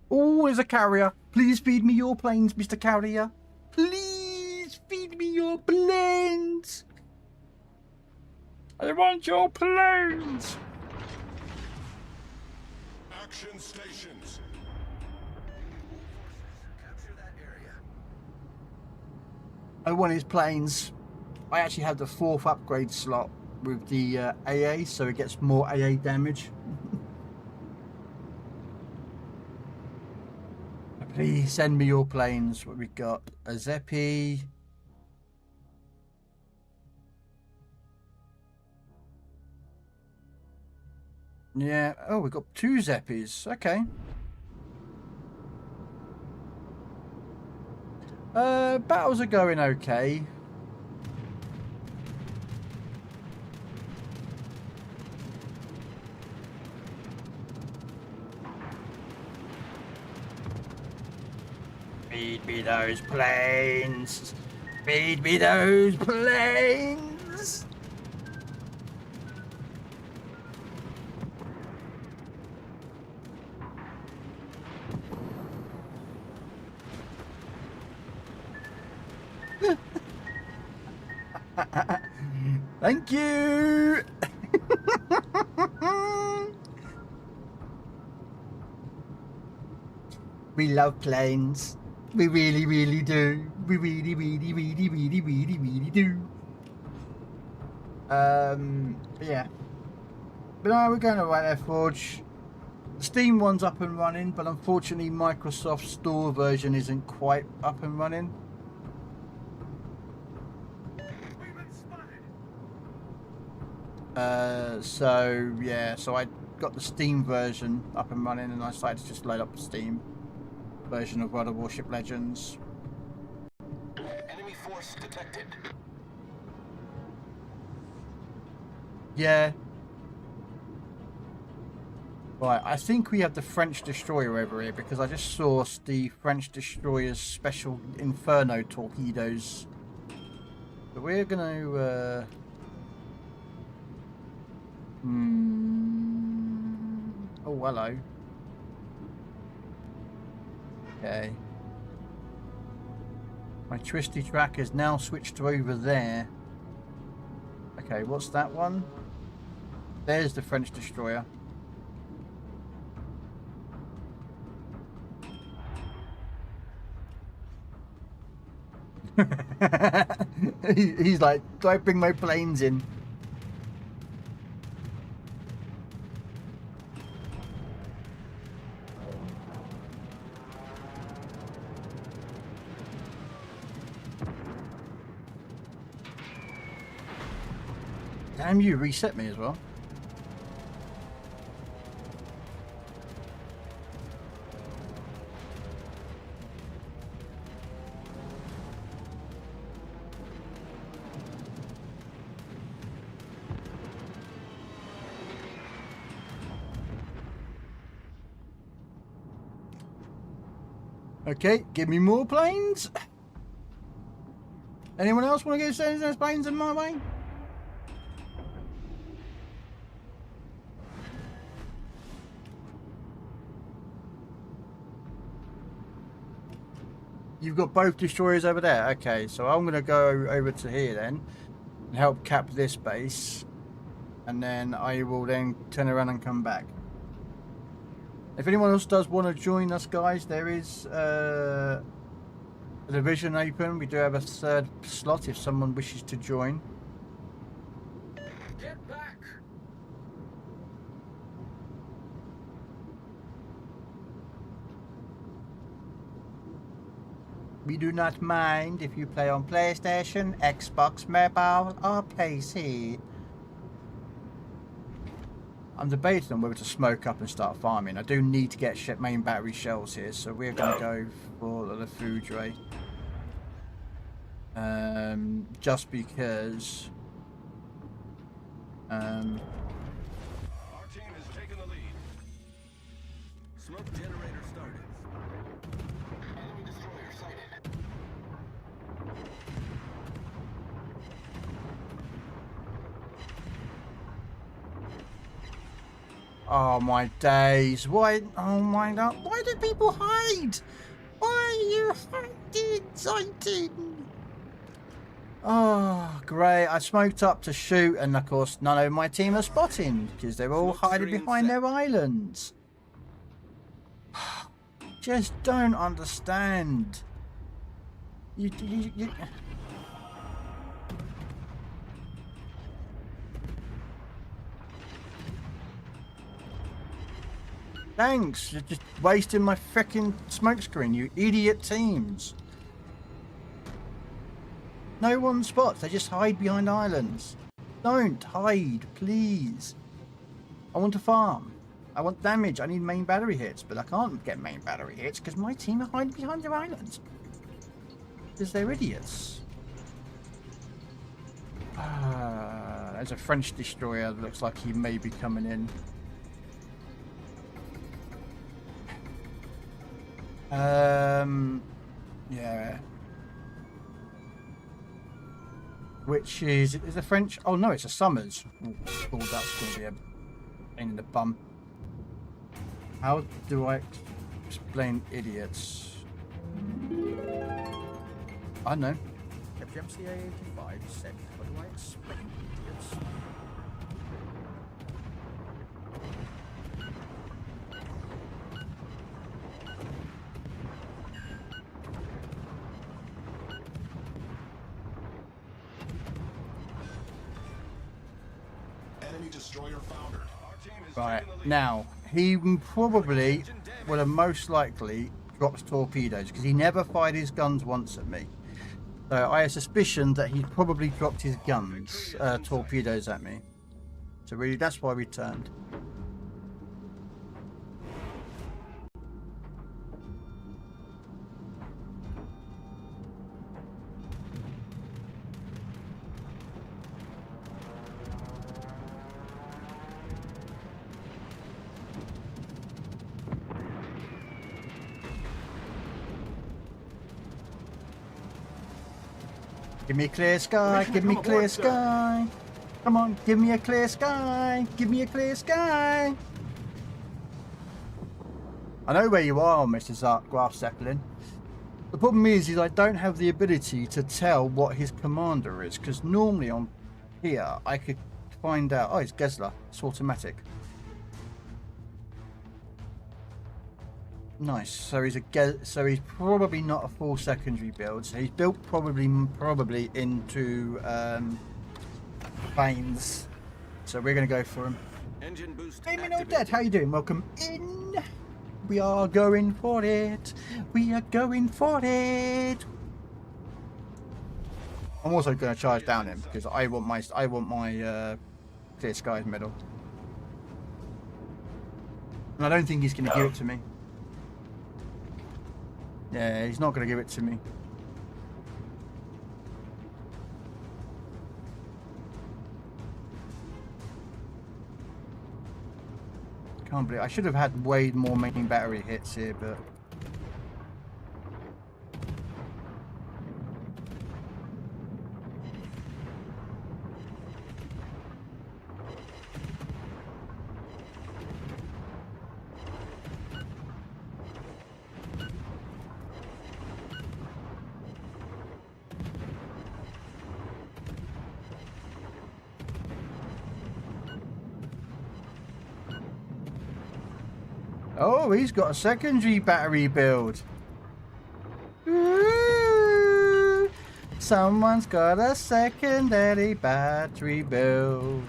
Oh, there's a carrier. Please feed me your planes, Mr. Carrier. Please feed me your planes. I want your planes. Action stations. Capture that area. I want his planes. I actually have the 4th upgrade slot with the AA, so it gets more AA damage. Please send me your planes. What we got? A Zeppi. Yeah. Oh, we got 2 Zeppis. Okay. Battles are going okay. Feed me those planes. Feed me those planes. Thank you. We love planes. We really, really do. We really, really, really, really, really, really do. Yeah. But no, we're going to White Forge. The Steam one's up and running, but unfortunately Microsoft Store version isn't quite up and running. So yeah, so I got the Steam version up and running, and I decided to just load up the Steam version of World of Warship Legends. Enemy force detected. Yeah. Right, I think we have the French destroyer over here because I just saw the French destroyer's special Inferno torpedoes. But we're gonna oh, hello. Okay. My twisty track is now switched to over there. Okay, what's that one? There's the French destroyer. He's like, do I bring my planes in? Damn, you reset me as well. Okay, give me more planes. Anyone else want to go send those planes in my way? You've got both destroyers over there. Okay, so I'm going to go over to here then and help cap this base, and then I will then turn around and come back. If anyone else does want to join us, guys, there is a division open. We do have a 3rd slot if someone wishes to join. Get We do not mind if you play on PlayStation, Xbox, mobile, or PC. I'm debating on whether to smoke up and start farming. I do need to get main battery shells here, so we're going to go for the food tray. Just because. Our team has taken the lead. Smoke generator started. Enemy destroyer sighted. Oh my days! Why? Oh my god! Why do people hide? Why are you hiding? Oh, great. I smoked up to shoot, and of course none of my team are spotting because they're all hiding behind their islands. Just don't understand. You... Thanks. You're just wasting my frickin' smoke screen, you idiot teams. No one spots, they just hide behind islands. Don't hide, please. I want to farm. I want damage. I need main battery hits, but I can't get main battery hits because my team are hiding behind their islands. Because they're idiots. There's a French destroyer that looks like he may be coming in. Yeah. Which is a French? Oh no, it's a Summers. Oh, that's going to be a pain in the bum. How do I explain idiots? I know. MCA 85 said, how do I explain idiots? Destroyer foundered. Right, now, he probably would have most likely dropped torpedoes because he never fired his guns once at me. So I have suspicion that he probably dropped his guns, torpedoes at me. So really, that's why we turned. Give me a clear sky, give me clear sky. Come on, give me a clear sky, give me a clear sky. I know where you are, Mr. Graf Zeppelin. The problem is I don't have the ability to tell what his commander is, because normally on here I could find out. Oh, it's Gesler, it's automatic. Nice. So he's he's probably not a full secondary build. So he's built probably into planes. So we're gonna go for him. Engine boost. Hey, me no dead. How you doing? Welcome in. We are going for it. We are going for it. I'm also gonna charge down him because I want my clear skies medal, and I don't think he's gonna give it to me. Yeah, he's not going to give it to me. Can't believe I should have had way more main battery hits here, but oh, he's got a secondary battery build. Ooh, someone's got a secondary battery build.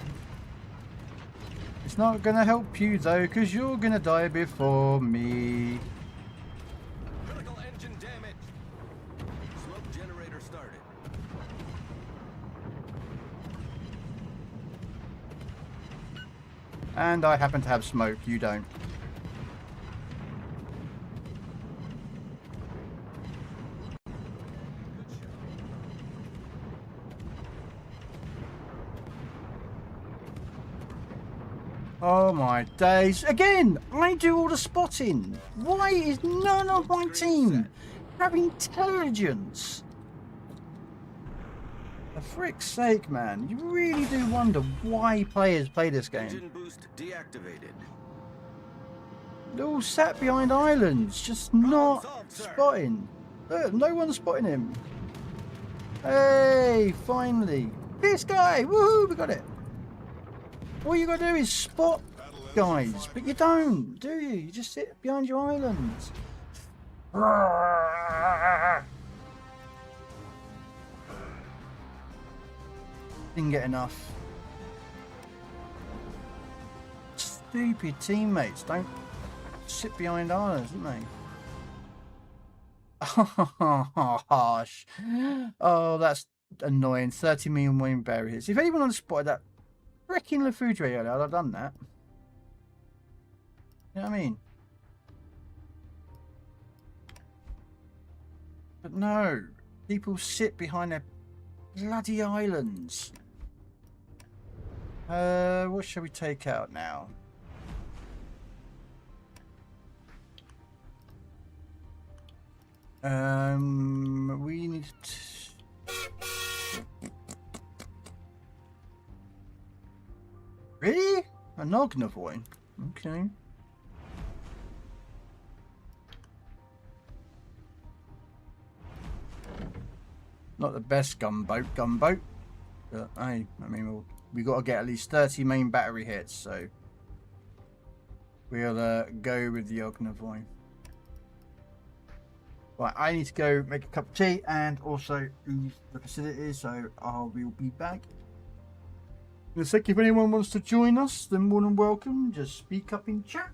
It's not gonna help you though, because you're gonna die before me. Critical engine damage. And I happen to have smoke, you don't. Oh my days. Again, I do all the spotting. Why is none of my team have intelligence? For frick's sake, man. You really do wonder why players play this game. Engine boost deactivated. They're all sat behind islands, just not spotting. Look, no one's spotting him. Hey, finally. This guy! Woohoo, we got it. All you gotta do is spot guys, but you don't, do you? You just sit behind your islands. Didn't get enough. Stupid teammates don't sit behind islands, don't they? Oh, harsh. Oh, that's annoying. 30 million wing barriers. If anyone had spotted that freaking refrigerator, I'd have done that. You know what I mean? But no, people sit behind their bloody islands. What shall we take out now? We need to... Really? A Nognavoy? Okay. Not the best gunboat. But hey, I mean, we got to get at least 30 main battery hits, so we'll go with the Ognavoy. Right, I need to go make a cup of tea and also leave the facility, so I will be back in a sec. If anyone wants to join us, then more than welcome. Just speak up in chat.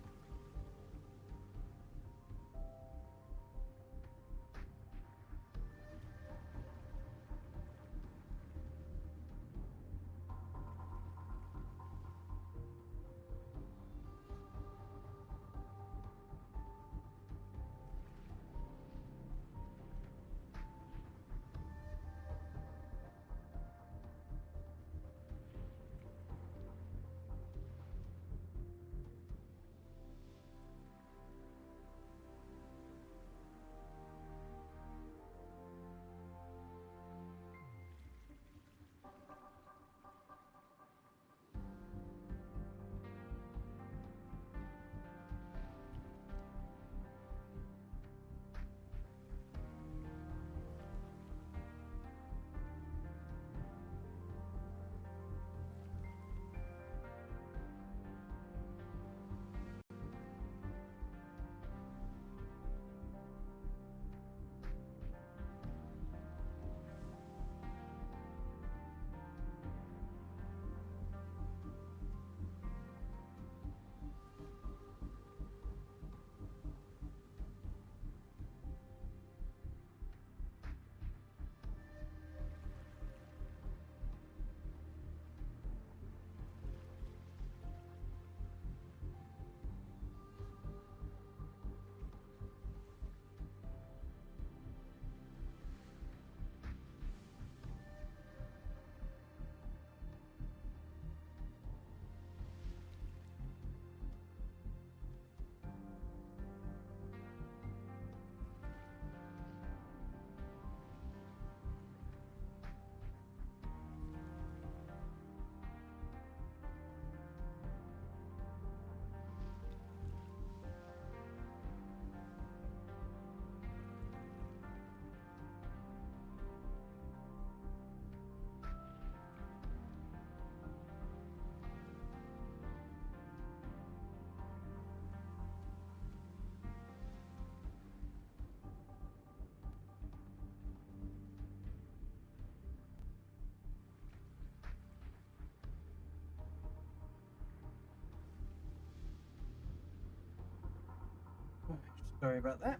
Sorry about that.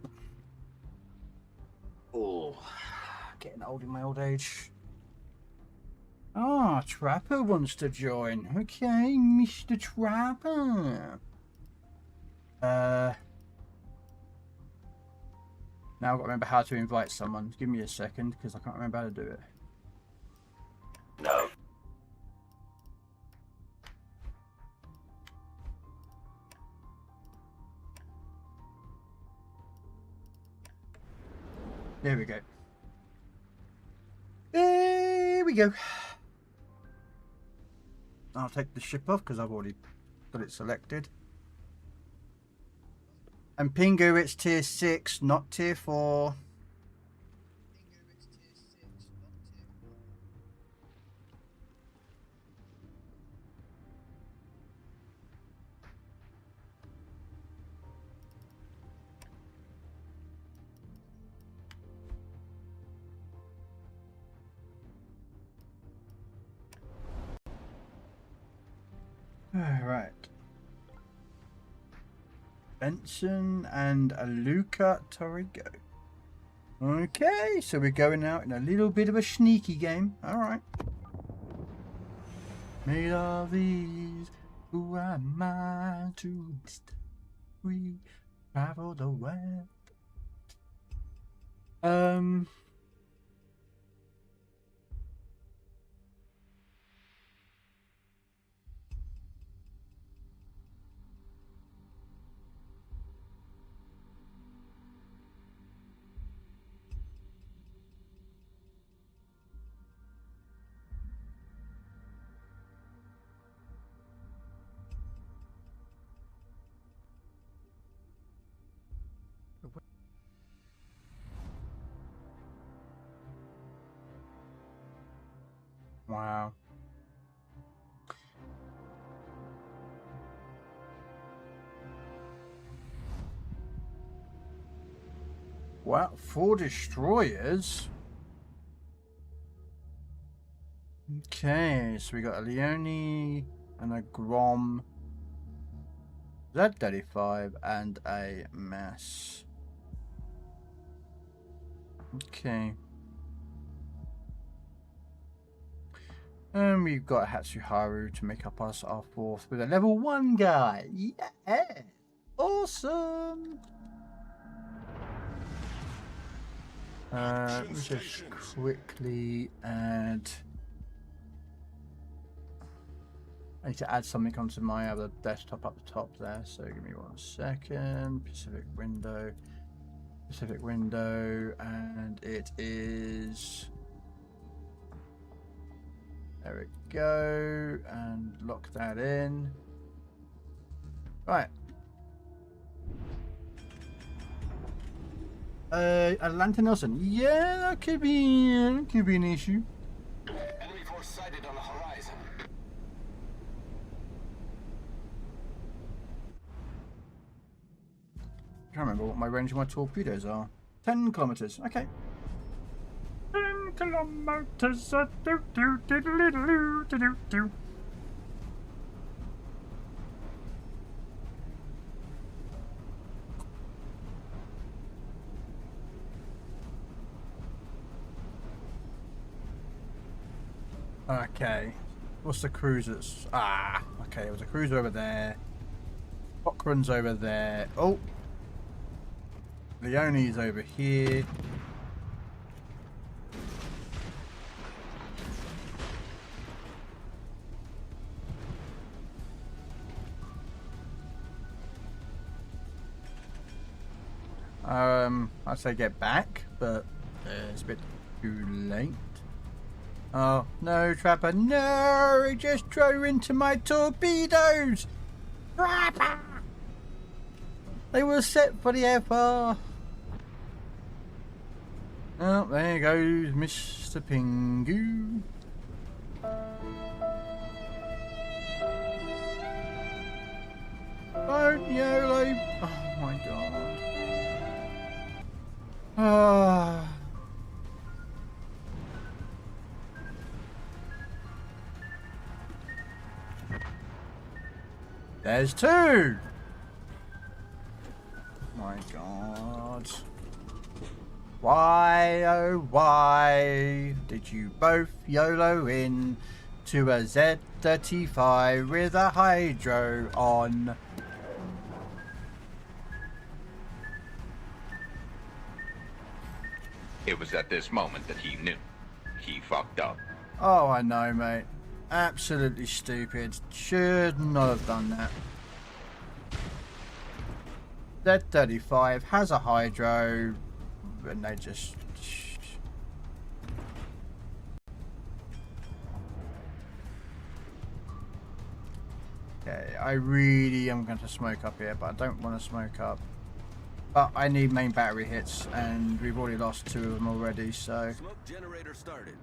Oh, getting old in my old age. Ah, Ah, Trapper wants to join. Okay, Mr. Trapper. Now I've got to remember how to invite someone. Give me a second, because I can't remember how to do it. No. There we go. There we go. I'll take the ship off because I've already got it selected. And Pingu, it's tier 6, not tier 4. Alright. Benson and Aluka Torigo. Okay, so we're going out in a little bit of a sneaky game. Alright. Made of these, who am I to we travel the web. Wow. Wow, 4 destroyers. Okay, so we got a Leone and a Grom, Z35 and a Mass. Okay. And we've got Hatsuharu to make up our 4th with a level 1 guy. Yeah! Awesome! Let me just quickly add... I need to add something onto my other desktop up the top there, so give me 1 second. Pacific window, and it is... There we go, and lock that in. Right. Atlanta Nelson. Yeah, that could be an issue. Enemy force sighted on the horizon. I can't remember what my range of my torpedoes are. 10 kilometers. Okay. 10 kilometers. Okay. What's the cruisers? Ah, okay. There was a cruiser over there. Cochrane's over there. Oh. Leone's over here. I'd say get back, but it's a bit too late. Oh, no, Trapper, no! He just drove into my torpedoes! Trapper! They were set for the FR. Oh, there goes Mr. Pingu. Don't YOLO! Oh my god. Ah. There's 2! Oh my god. Why, oh why did you both YOLO in to a Z35 with a hydro on. It was at this moment that he knew. He fucked up. Oh, I know, mate. Absolutely stupid. Should not have done that. Z35 has a hydro, and they just... Okay, I really am going to smoke up here, but I don't want to smoke up. But I need main battery hits, and we've already lost 2 of them already, so... Smoke generator started.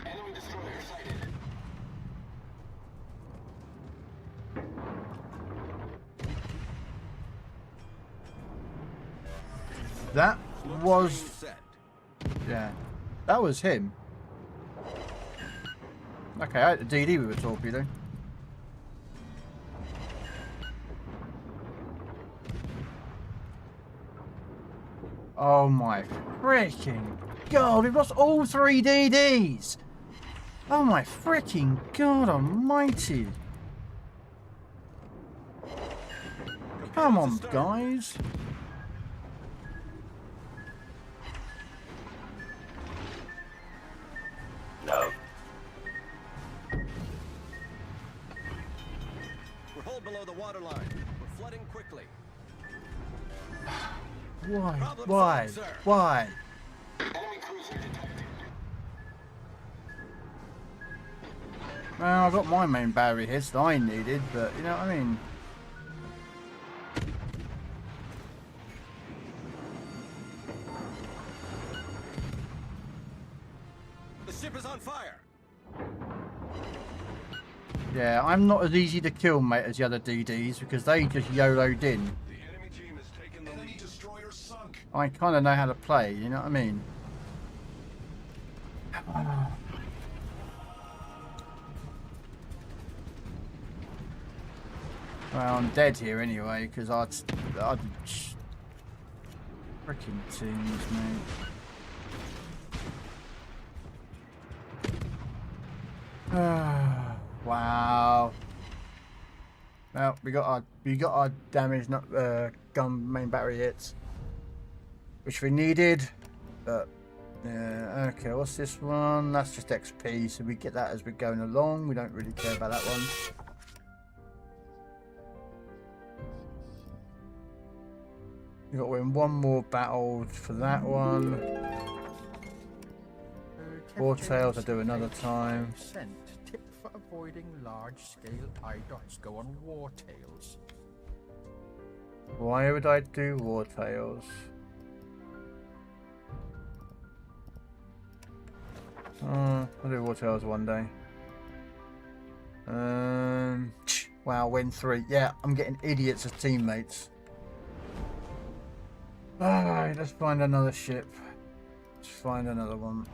Enemy destroyer sighted. That was... Yeah, that was him. Okay, I had the DD with a torpedo. Oh my freaking god, we've lost all 3 DDs! Oh my freaking god almighty! Come on, guys! No. We're hull below the waterline. We're flooding quickly. Why? Problem Why? solved, sir. Why? Enemy cruiser detected. Well, I got my main battery hits that I needed, but you know what I mean? The ship is on fire. Yeah, I'm not as easy to kill, mate, as the other DDs because they just YOLO'd in. The enemy team has taken the lead. Enemy destroyer sunk. I kind of know how to play, you know what I mean? Well, I'm dead here anyway, because I'd freaking teams, mate. Wow. Well, we got our damage, not gun main battery hits, which we needed. But yeah, okay. What's this one? That's just XP, so we get that as we're going along. We don't really care about that one. We got to win one more battle for that one. War Tales I do another time. Tip for avoiding large-scale IDOTs. Go on War Tales. Why would I do War Tales? I'll do War Tales one day. Wow, win 3. Yeah, I'm getting idiots as teammates. Alright, let's find another ship. Let's find another one.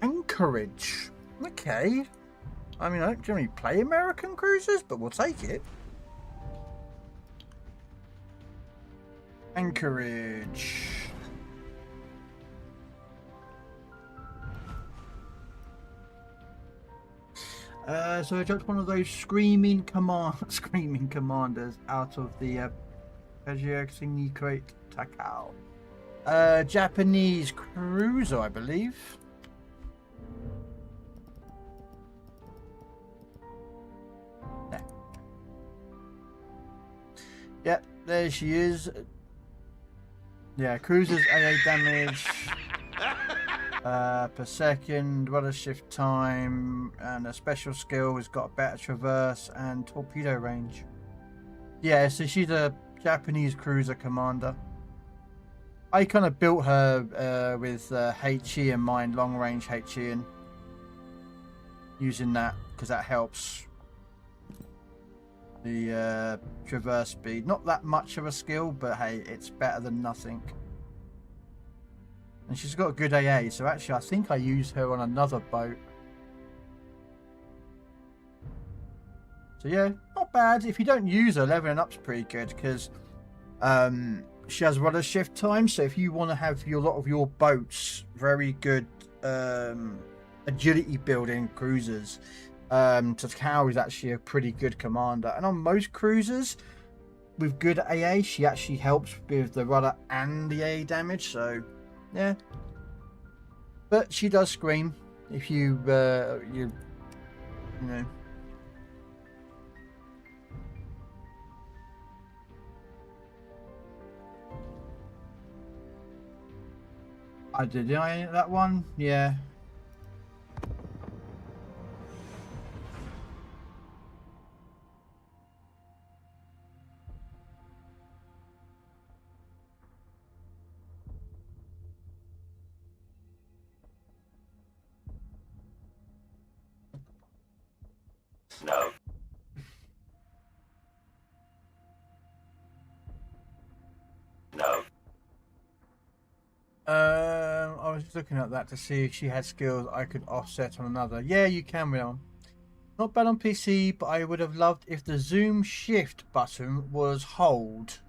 Anchorage. Okay. I mean, I don't generally play American cruisers, but we'll take it. Anchorage. So I dropped one of those screaming commanders out of the Pajir crate Takao. Japanese cruiser, I believe. Yeah. Yep, there she is. Yeah, cruiser's AA damage per second, rudder shift time, and a special skill has got a better traverse and torpedo range. Yeah, so she's a Japanese cruiser commander. I kind of built her with HE in mind, long range HE, and using that because that helps the traverse speed. Not that much of a skill, but hey, it's better than nothing. And she's got good AA, so actually I think I used her on another boat. So yeah, not bad. If you don't use her, leveling up's pretty good because she has rudder shift time. So if you want to have a lot of your boats very good agility building cruisers, Takao is actually a pretty good commander. And on most cruisers with good AA, she actually helps with the rudder and the AA damage. So yeah, but she does scream if you you know. Did I that one? Yeah. No. No. I was looking at that to see if she had skills I could offset on another. Yeah, you can, Will. Not bad on PC, but I would have loved if the zoom shift button was hold,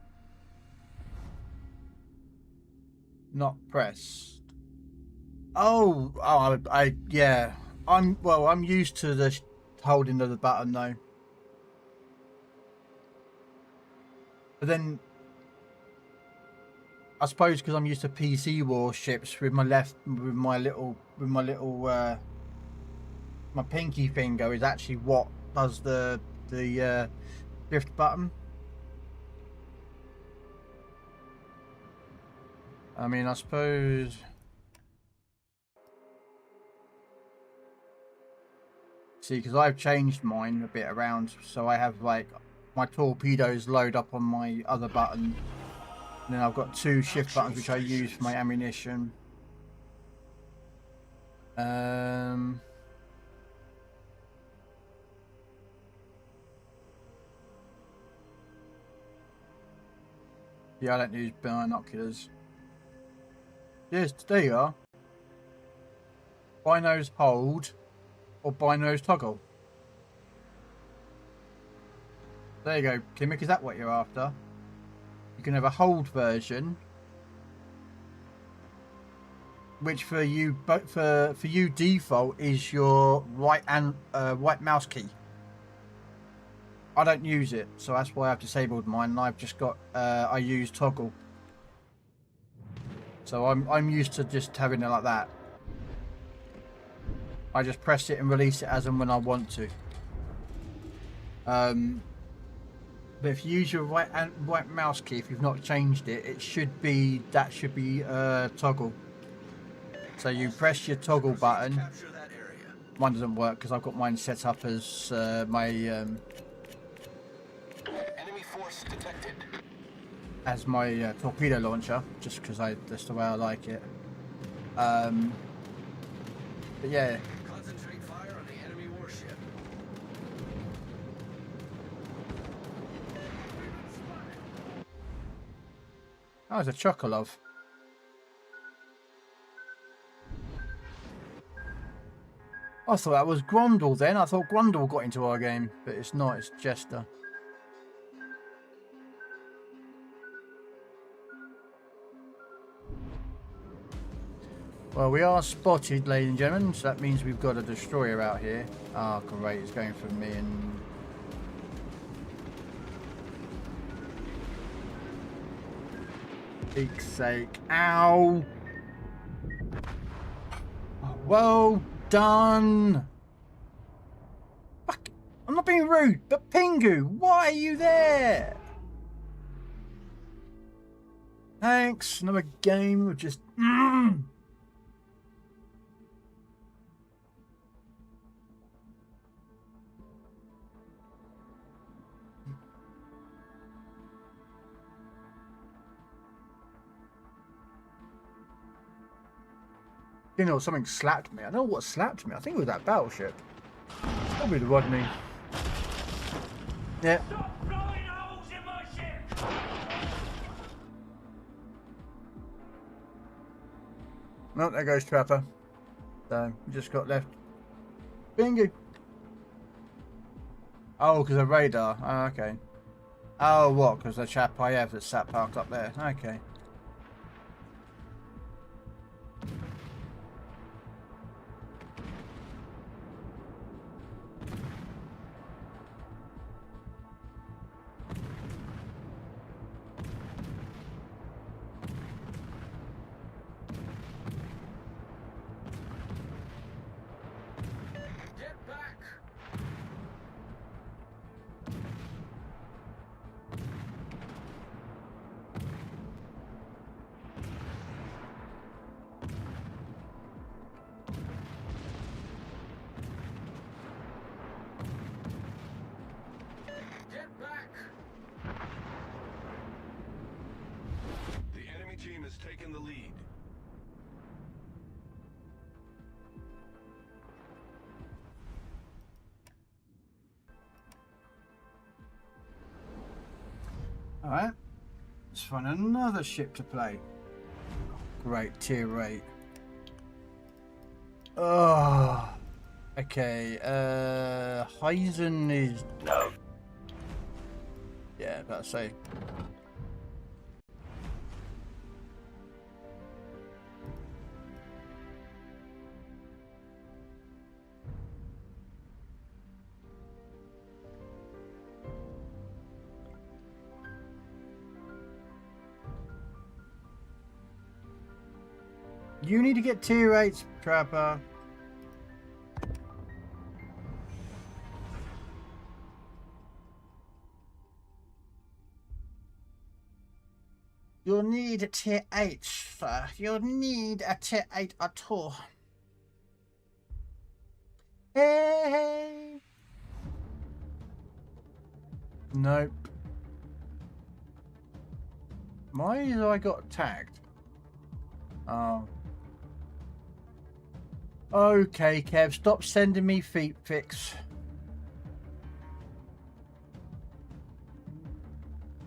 not pressed. Oh, yeah. I'm used to the holding of the button though. But then I suppose because I'm used to PC warships with my my pinky finger is actually what does the shift button. I mean, I suppose. See, because I've changed mine a bit around, so I have like my torpedoes load up on my other button. And then I've got two shift buttons which I use for my ammunition. Yeah, I don't use binoculars. Yes, there you are. Binos hold or binos toggle. There you go, Kimmick. Is that what you're after? You can have a hold version, which for you, but for you default is your right mouse key. I don't use it, so that's why I've disabled mine. And I've just got I use toggle, so I'm used to just having it like that. I just press it and release it as and when I want to. But if you use your right mouse key, if you've not changed it, it should be toggle. So you press your toggle button. Mine doesn't work because I've got mine set up as my Enemy force detected. as my torpedo launcher, just because that's the way I like it. But yeah. Concentrate fire on the enemy warship. Oh, it's a Chocolov. I thought that was Grondel then. I thought Grondel got into our game, but it's not, it's Jester. Well, we are spotted, ladies and gentlemen, so that means we've got a destroyer out here. Ah, oh, great, it's going for me and... Peak's sake. Ow! Oh, well done! Fuck. I'm not being rude, but Pingu, why are you there? Thanks, another game of just... You know, something slapped me. I don't know what slapped me. I think it was that battleship. Probably the Rodney. Yeah. Stop blowing holes in my ship! No, there goes Trapper. So, we just got left. Bingo! Oh, because of radar. Oh, okay. Oh, what? Because the chap I have that's sat parked up there. Okay. Team has taken the lead. Alright. Let's find another ship to play. Great, tier 8. Oh. Okay, Ryzen is... No. Yeah, about to say. You need to get tier 8s, Trapper. You'll need a tier 8, sir. You'll need a tier 8 at all. Hey! Nope. Why have I got tagged? Oh. Okay, Kev, stop sending me feet pics.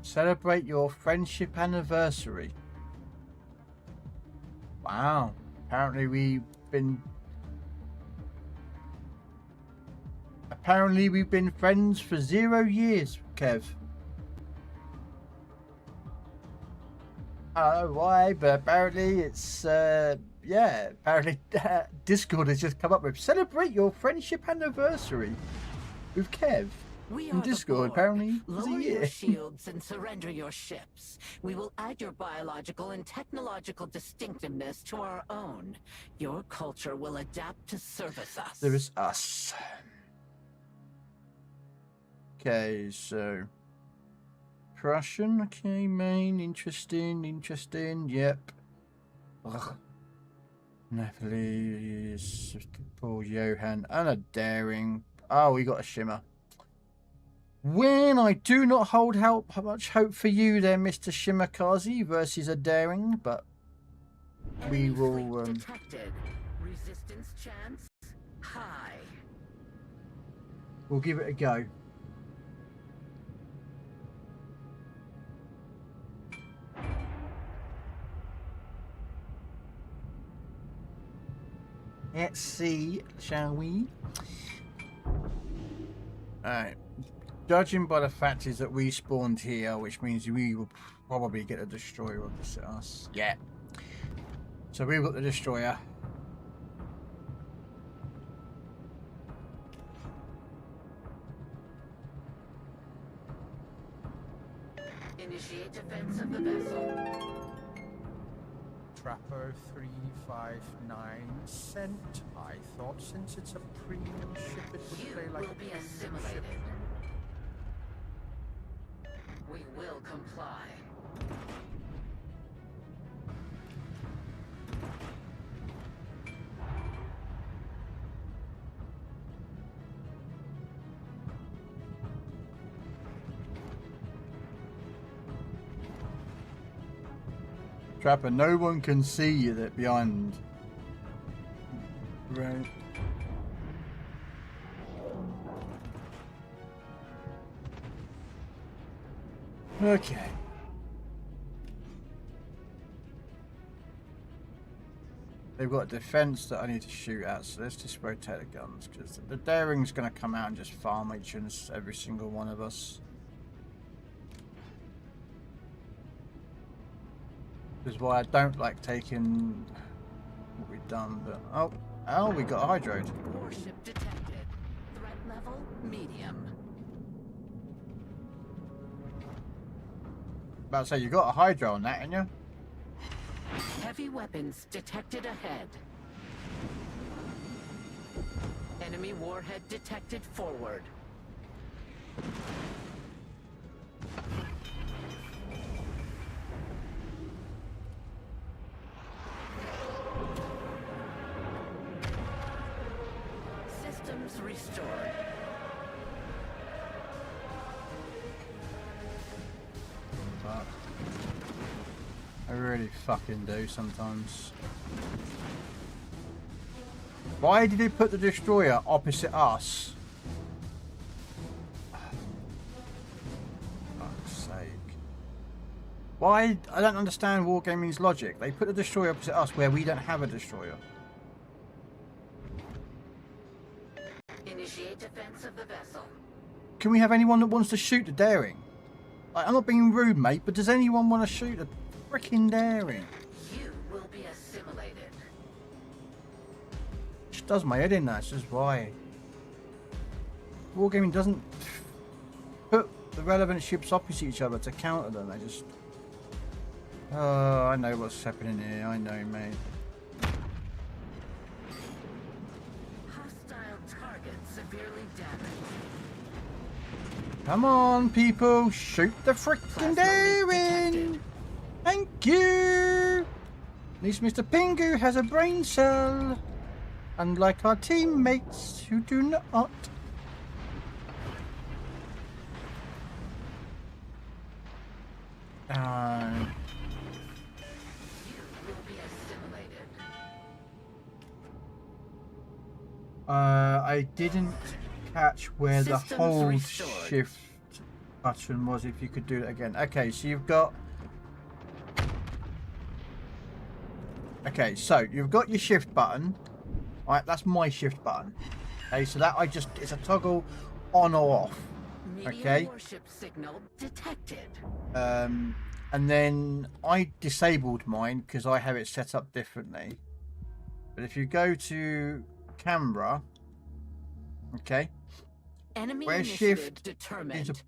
Celebrate your friendship anniversary. Wow. Apparently we've been friends for 0 years, Kev. I don't know why, but apparently it's yeah, apparently Discord has just come up with celebrate your friendship anniversary with Kev. In Discord, apparently, it's a Lower year. your shields and surrender your ships. We will add your biological and technological distinctiveness to our own. Your culture will adapt to service us. There is us. Okay, so Prussian, okay, main, interesting, yep. Ugh. Nepalese, Paul Johan, and a daring. Oh, we got a shimmer. When I do not hold much hope for you there, Mr. Shimakaze versus a daring, but we will. Detected. Resistance chance high. We'll give it a go. Let's see, shall we? Alright. Judging by the fact is that we spawned here, which means we will probably get a destroyer opposite us. Yeah. So we've got the destroyer. Initiate defense of the vessel. Trapper 359 sent. I thought since it's a premium ship it would play like will a be premium assimilated. ship. We will comply. Trapper, no one can see you that behind. Right. Okay. They've got a defense that I need to shoot at, so let's just rotate the guns, because the daring's going to come out and just farm each and every single one of us. This is why I don't like taking what we've done, but oh, we got a hydro. Warship detected. Threat level medium. About to say, you got a hydro on that, ain't you? Heavy weapons detected ahead. Enemy warhead detected forward. Systems restored. But I really fucking do sometimes. Why did he put the destroyer opposite us? Fuck's sake. Why? I don't understand Wargaming's logic. They put the destroyer opposite us where we don't have a destroyer. Initiate defense of the vessel. Can we have anyone that wants to shoot the daring? Like, I'm not being rude, mate, but does anyone want to shoot a freaking daring? You will be assimilated. Which does my head in, that's just why. Wargaming doesn't put the relevant ships opposite each other to counter them, they just... Oh, I know what's happening here, I know, mate. Hostile target severely damaged. Come on, people, shoot the frickin' daring! Thank you! At least Mr. Pingu has a brain cell. Unlike our teammates who do not. I didn't catch where the hold shift button was, if you could do it again. Okay, so you've got... Okay, so you've got your shift button. Alright, that's my shift button. Okay, so that it's a toggle on or off. Okay. Warship signal detected. And then I disabled mine because I have it set up differently. But if you go to camera, okay, Enemy where shift determined. is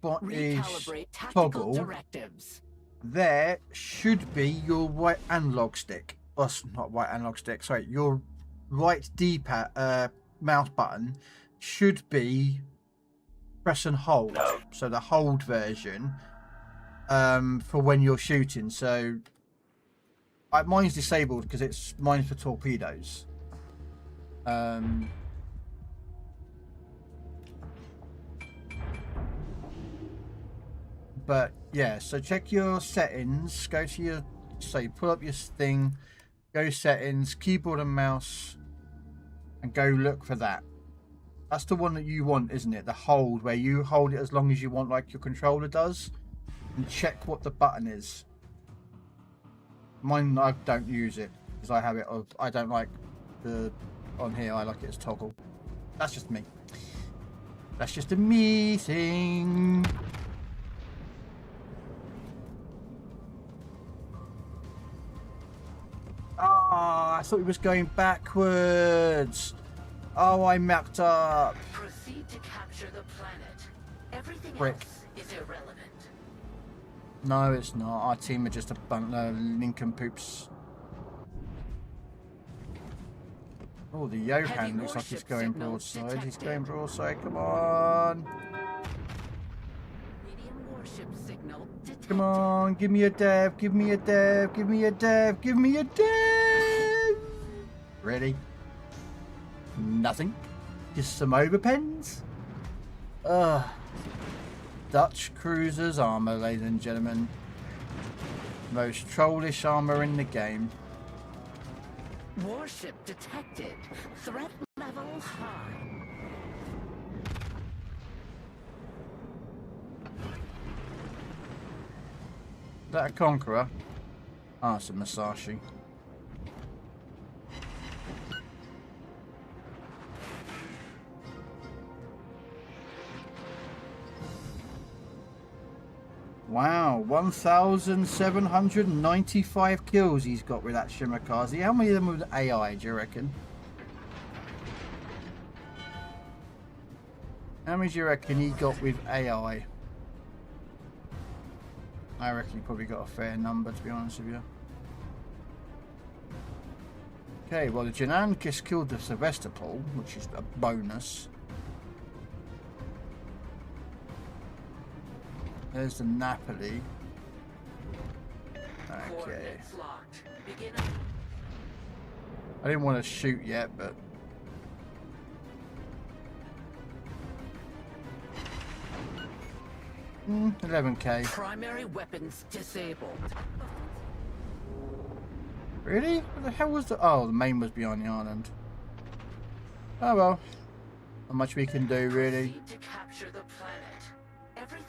toggle, directives. There should be your right analog stick. Oh, not right analog stick. Sorry, your right D-pad mouse button should be press and hold. No. So the hold version for when you're shooting. So mine's disabled because mine's for torpedoes. But yeah, so check your settings, go to your, pull up your thing, go settings, keyboard and mouse, and go look for that. That's the one that you want, isn't it? The hold, where you hold it as long as you want, like your controller does, and check what the button is. Mine, I don't use it because I have it. I don't like the on here. I like it as toggle. That's just me. That's just a me thing. Ah, I thought he was going backwards. Oh, I mapped up. Proceed to capture the planet. Everything Frick. else is irrelevant. No, it's not. Our team are just a bunch of Lincoln poops. Oh, the Johan looks like he's going broadside. He's going broadside. Come on. Medium warship signal detected. Come on. Give me a dev. Give me a dev. Give me a dev. Give me a dev. Ready? Nothing. Just some overpens. Ugh. Dutch cruisers armor, ladies and gentlemen. Most trollish armor in the game. Warship detected. Threat level high. Is that a Conqueror? Ah, it's a Masashi. Wow, 1,795 kills he's got with that Shimakaze. How many of them with AI, do you reckon? How many do you reckon he got with AI? I reckon he probably got a fair number, to be honest with you. Okay, well, the Janan just killed the Sevastopol, which is a bonus. There's the Napoli. Okay. I didn't want to shoot yet, but... 11k. Primary weapons disabled. Really? What the hell was the... Oh, the main was beyond the island. Oh well. Not much we can do, really.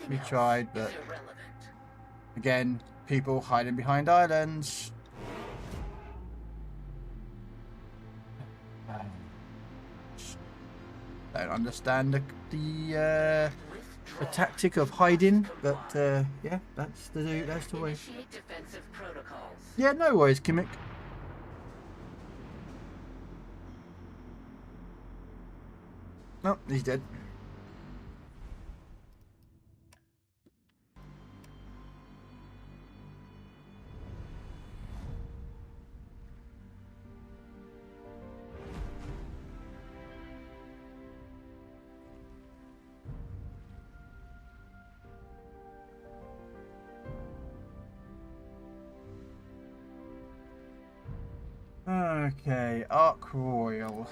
We tried, but... Again, people hiding behind islands. Don't understand the tactic of hiding, but yeah, that's the way. Yeah, no worries, Kimmick. Oh, he's dead. Okay, Arc Royal.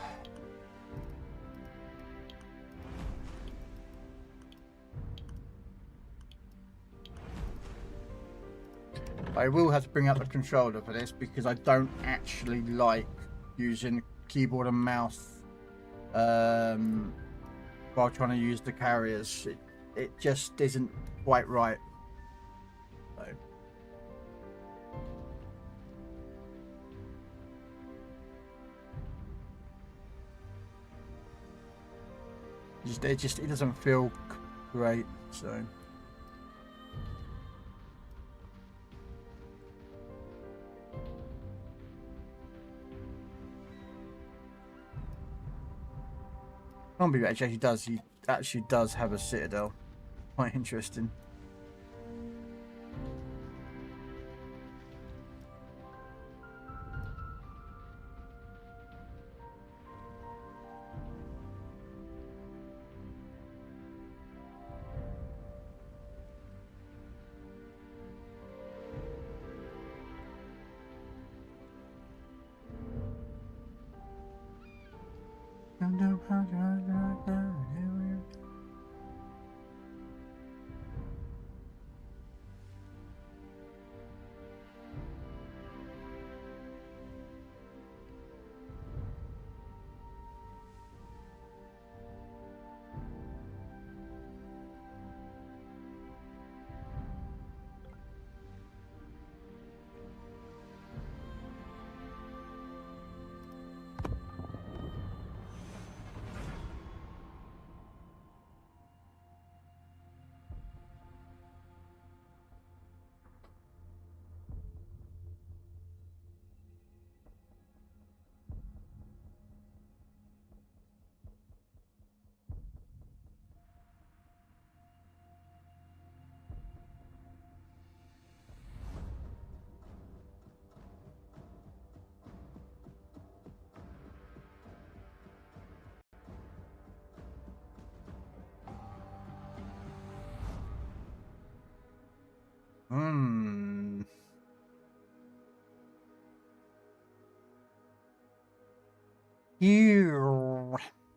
I will have to bring out the controller for this because I don't actually like using keyboard and mouse while trying to use the carriers. It just isn't quite right. So. It doesn't feel great, so. Zombie actually does. He actually does have a citadel. Quite interesting.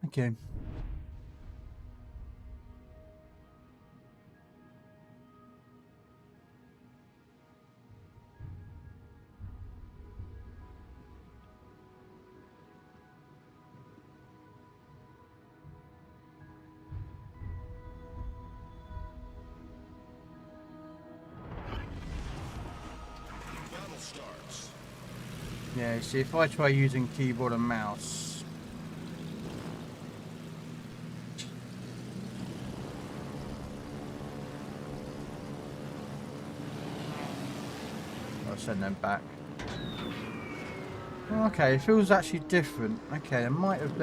Okay. Yeah, see, if I try using keyboard and mouse, send them back. Okay, it feels actually different. Okay, they might have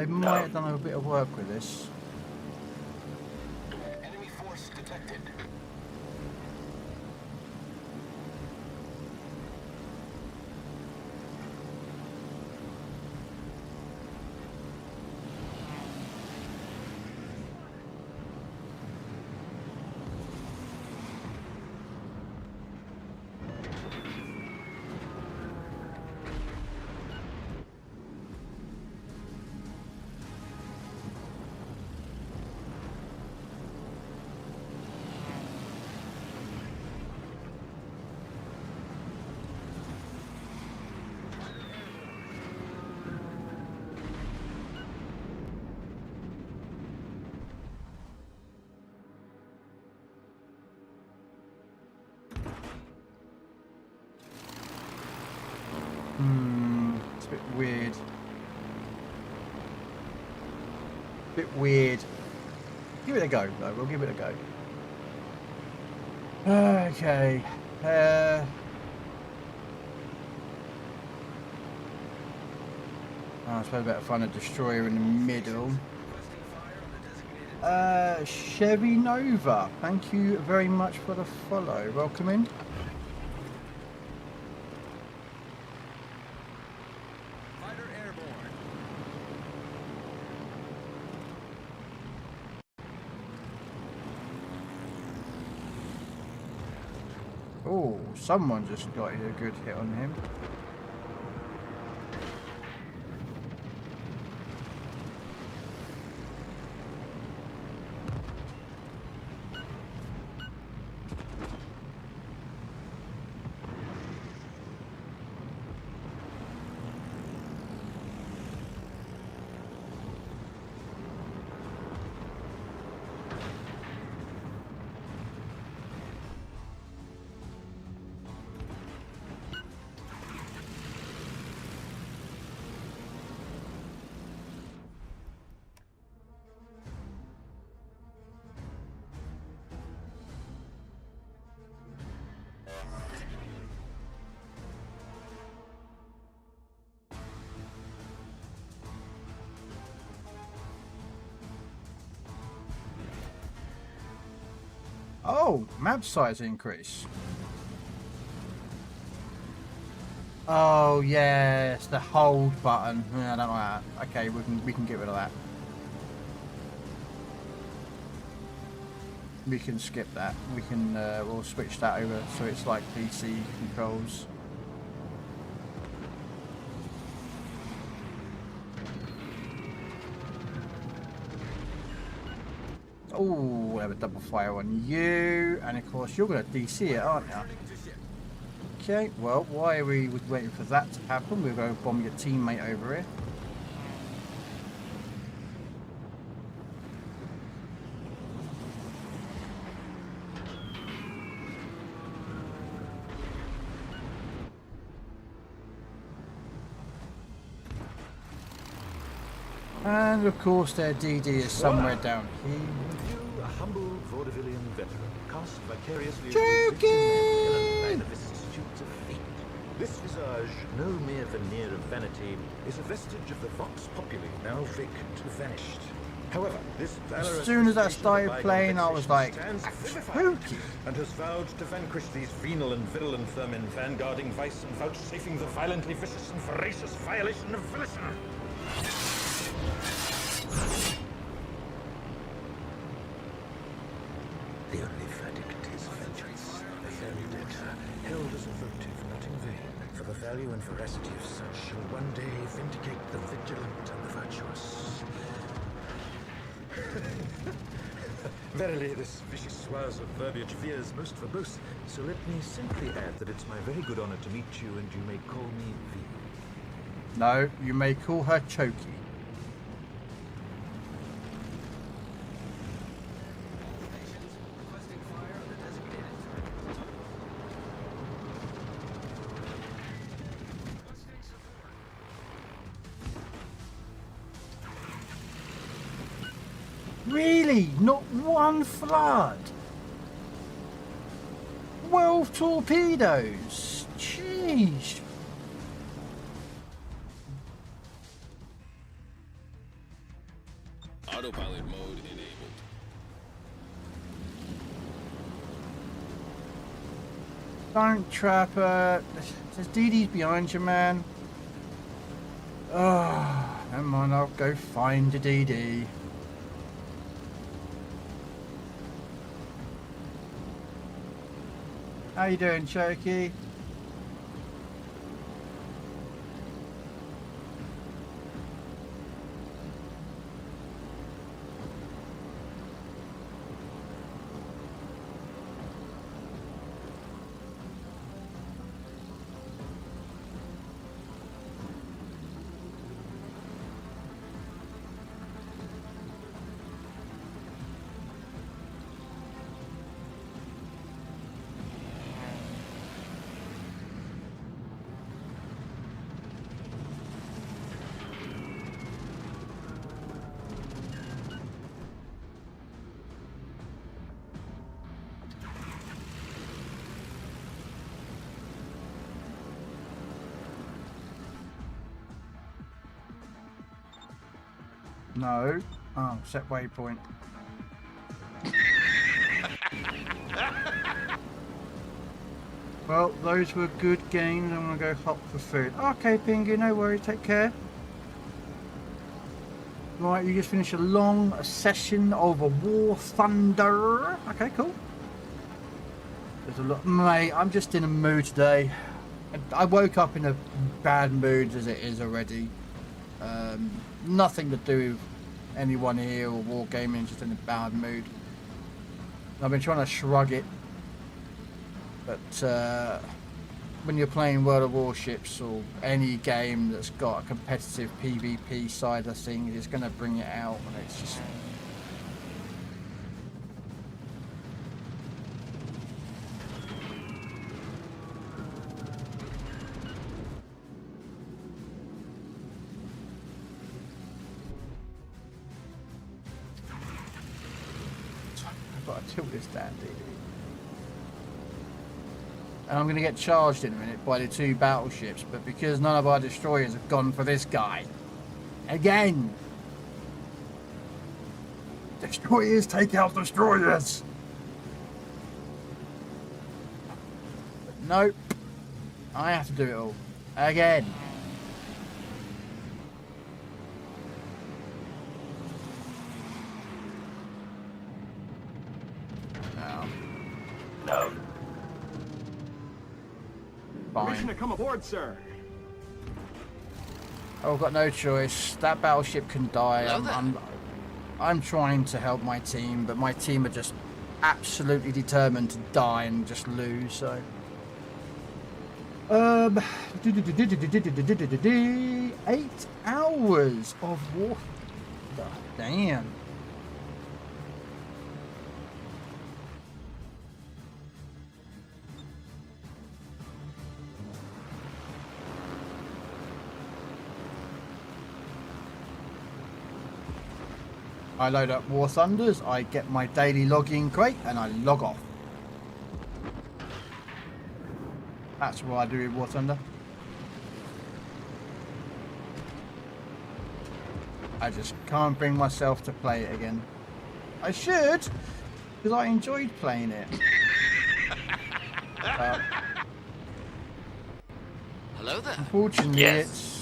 done a bit of work with this. Enemy force detected. It's a bit weird. Bit weird. Give it a go, though. We'll give it a go. Okay. I suppose better find a destroyer in the middle. Chevy Nova, thank you very much for the follow. Welcome in. Fighter airborne. Oh, someone just got a good hit on him. Oh, map size increase. Oh yes, the hold button. I don't like that. Okay, we can get rid of that. We can skip that. We can we'll switch that over so it's like PC controls. Oh, we'll have a double fire on you, and of course you're going to DC it, aren't you? Okay, well, why are we waiting for that to happen? We'll go bomb your teammate over here. And of course their DD is somewhere down here. You, a humble vaudevillian veteran, cast vicariously Joking! the vicissitudes of fate. This visage, no mere veneer of vanity, is a vestige of the vox populi, now vacant, vanished. However, this valorous as soon as I started playing, I was like, spooky, and has vowed to vanquish these venal and virulent vermin, vanguarding vice and vouchsafing the violently vicious and voracious violation of volition. The only verdict is vengeance. The very debtor, held as a votive, not in vain, for the value and veracity of such shall one day vindicate the vigilant and the virtuous. Verily, this vicious swaz of verbiage fears most verbose, so let me simply add that it's my very good honor to meet you, and you may call me V. No, you may call her Chokey. Really? Not one flood? 12 torpedoes? Jeez. Sheesh. Autopilot mode enabled. Don't trap her. There's DD's behind you, man. Oh, never mind, I'll go find the DD. How you doing, Cherokee? No. Oh, set waypoint. Well, those were good games. I'm gonna go hop for food. Okay, Pingu, no worries. Take care. Right, you just finished a long session of a War Thunder. Okay, cool. There's a lot, mate. I'm just in a mood today. I woke up in a bad mood as it is already. Nothing to do with anyone here or wargaming, just in a bad mood. I've been trying to shrug it, but when you're playing World of Warships or any game that's got a competitive PvP side of things, it's going to bring it out, and it's just... tilt this down, DD. And I'm going to get charged in a minute by the 2 battleships, but because none of our destroyers have gone for this guy, again, destroyers take out destroyers. But nope, I have to do it all again. No. Permission to come aboard, sir. Oh, I've got no choice. That battleship can die. I'm trying to help my team, but my team are just absolutely determined to die and just lose. So, 8 hours of war. Damn. I load up War Thunders, I get my daily login crate, and I log off. That's what I do with War Thunder. I just can't bring myself to play it again. I should, because I enjoyed playing it. Hello there. Unfortunately, yes. It's...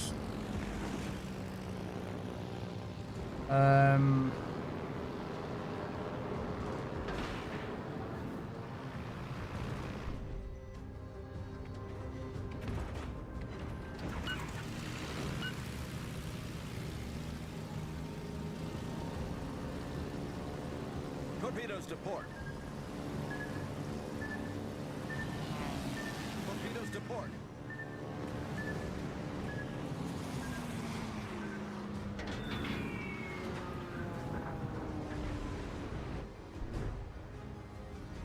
Torpedoes to port. Torpedoes to port.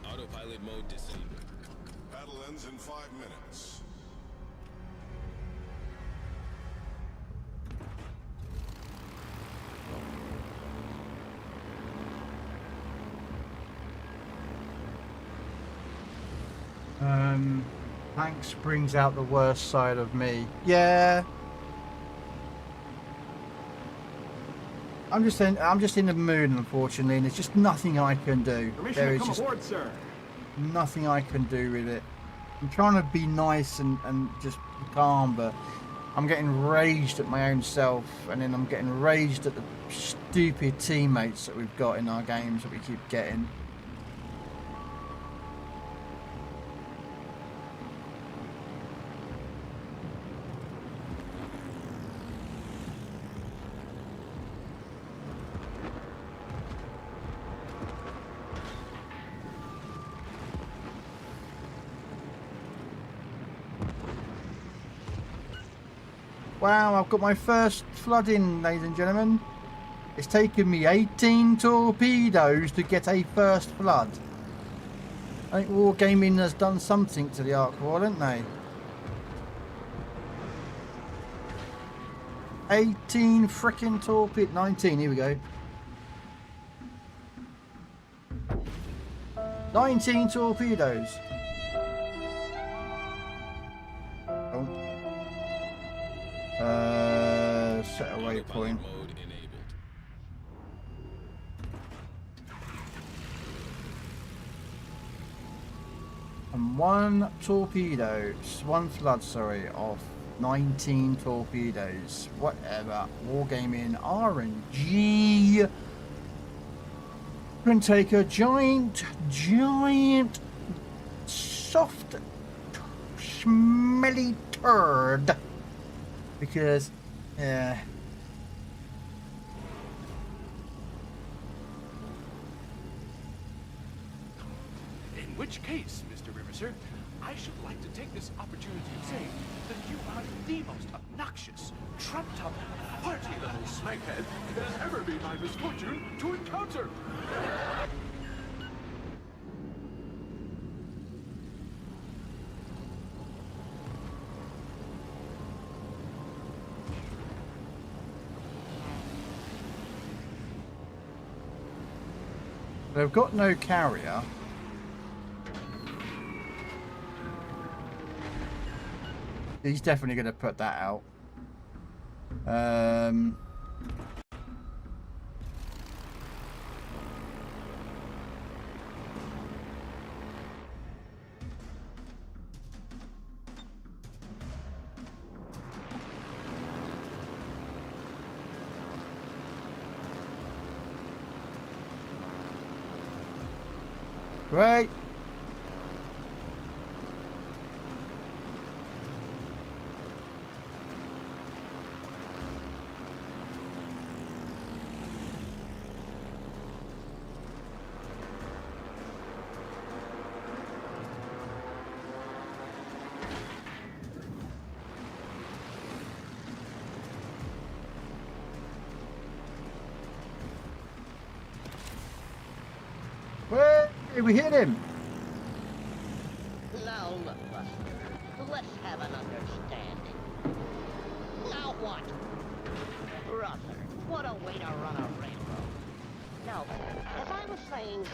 Autopilot mode disabled. Battle ends in 5 minutes. Thanks brings out the worst side of me. Yeah. I'm just in the mood, unfortunately, and there's just nothing I can do. There is just sir. nothing I can do with it. I'm trying to be nice and just calm, but I'm getting raged at my own self, and then I'm getting raged at the stupid teammates that we've got in our games that we keep getting. Wow, I've got my first flooding, ladies and gentlemen. It's taken me 18 torpedoes to get a first flood. I think Wargaming has done something to the Ark War, haven't they? 18 frickin' torpedoes. 19, here we go. 19 torpedoes. Set a waypoint. And one flood, sorry, of 19 torpedoes. Whatever. Wargaming RNG can take a giant, soft, smelly turd. Because, yeah. In which case, Mr. Riverser, I should like to take this opportunity to say that you are the most obnoxious, trumped-up, party-level snakehead it has ever been my misfortune to encounter. They've got no carrier. He's definitely going to put that out. Right. Hey, we hit him. Now look, Buster. Let's have an understanding. Now what? Brother, what a way to run a railroad. Now, as I was saying...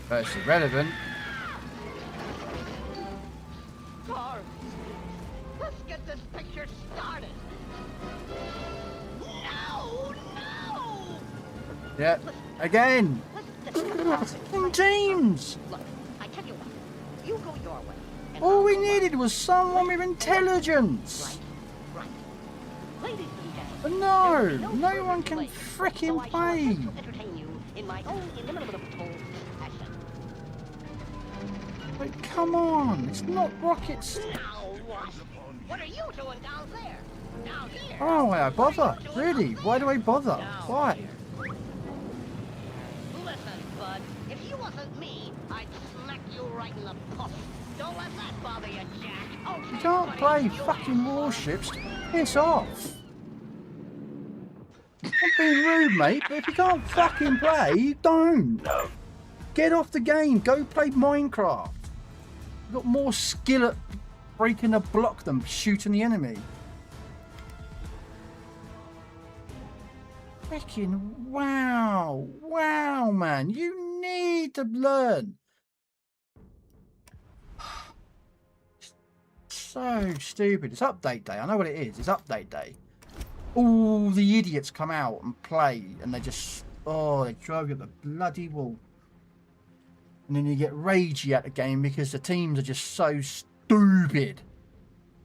That's irrelevant. Let's get this picture started. No! Yeah, again. Teams. Look, I tell you what. You go your way. All we needed was someone with intelligence. Right. Ladies and gentlemen. But no one can frickin' play. Entertain you in my own inimitable fashion. But come on, it's not rockets. Now what? What are you doing down there? Down here? Oh, why I bother? Really? Why do I bother? Why? Listen, bud. If you wasn't me, I'd smack you right in the puff. Don't let that bother you, Jack. Okay, You can't play fucking warships. Piss off. I'm being rude, mate, but if you can't fucking play, don't. No. Get off the game. Go play Minecraft. You've got more skill at breaking a block than shooting the enemy. Freaking wow. Wow, man. You need to learn. So stupid. It's update day. I know what it is. It's update day. All the idiots come out and play, and they just, oh, they drive you up the bloody wall. And then you get ragey at the game because the teams are just so stupid.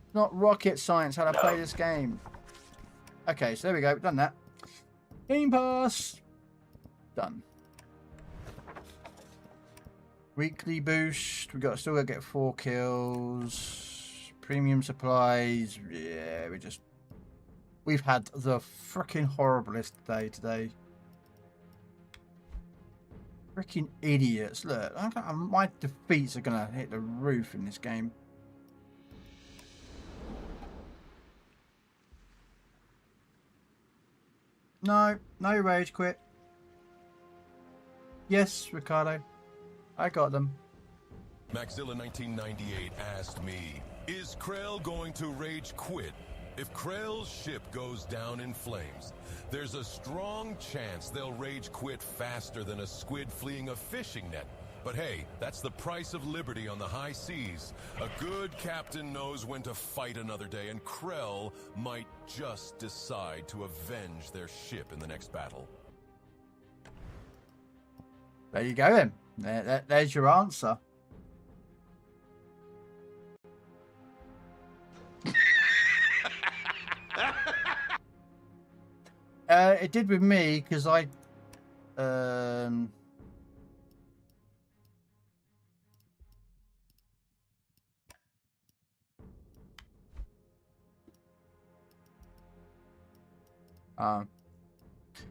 It's not rocket science how to play this game. Okay, so there we go. We've done that. Game Pass. Done. Weekly boost. Still got to get 4 kills. Premium supplies. Yeah, we've had the freaking horriblest day today. Freaking idiots. Look, my defeats are going to hit the roof in this game. No rage quit. Yes, Ricardo. I got them. Maxilla1998 asked me, is Krell going to rage quit? If Krell's ship goes down in flames, there's a strong chance they'll rage quit faster than a squid fleeing a fishing net. But hey, that's the price of liberty on the high seas. A good captain knows when to fight another day, and Krell might just decide to avenge their ship in the next battle. There you go then. There's your answer. It did with me because I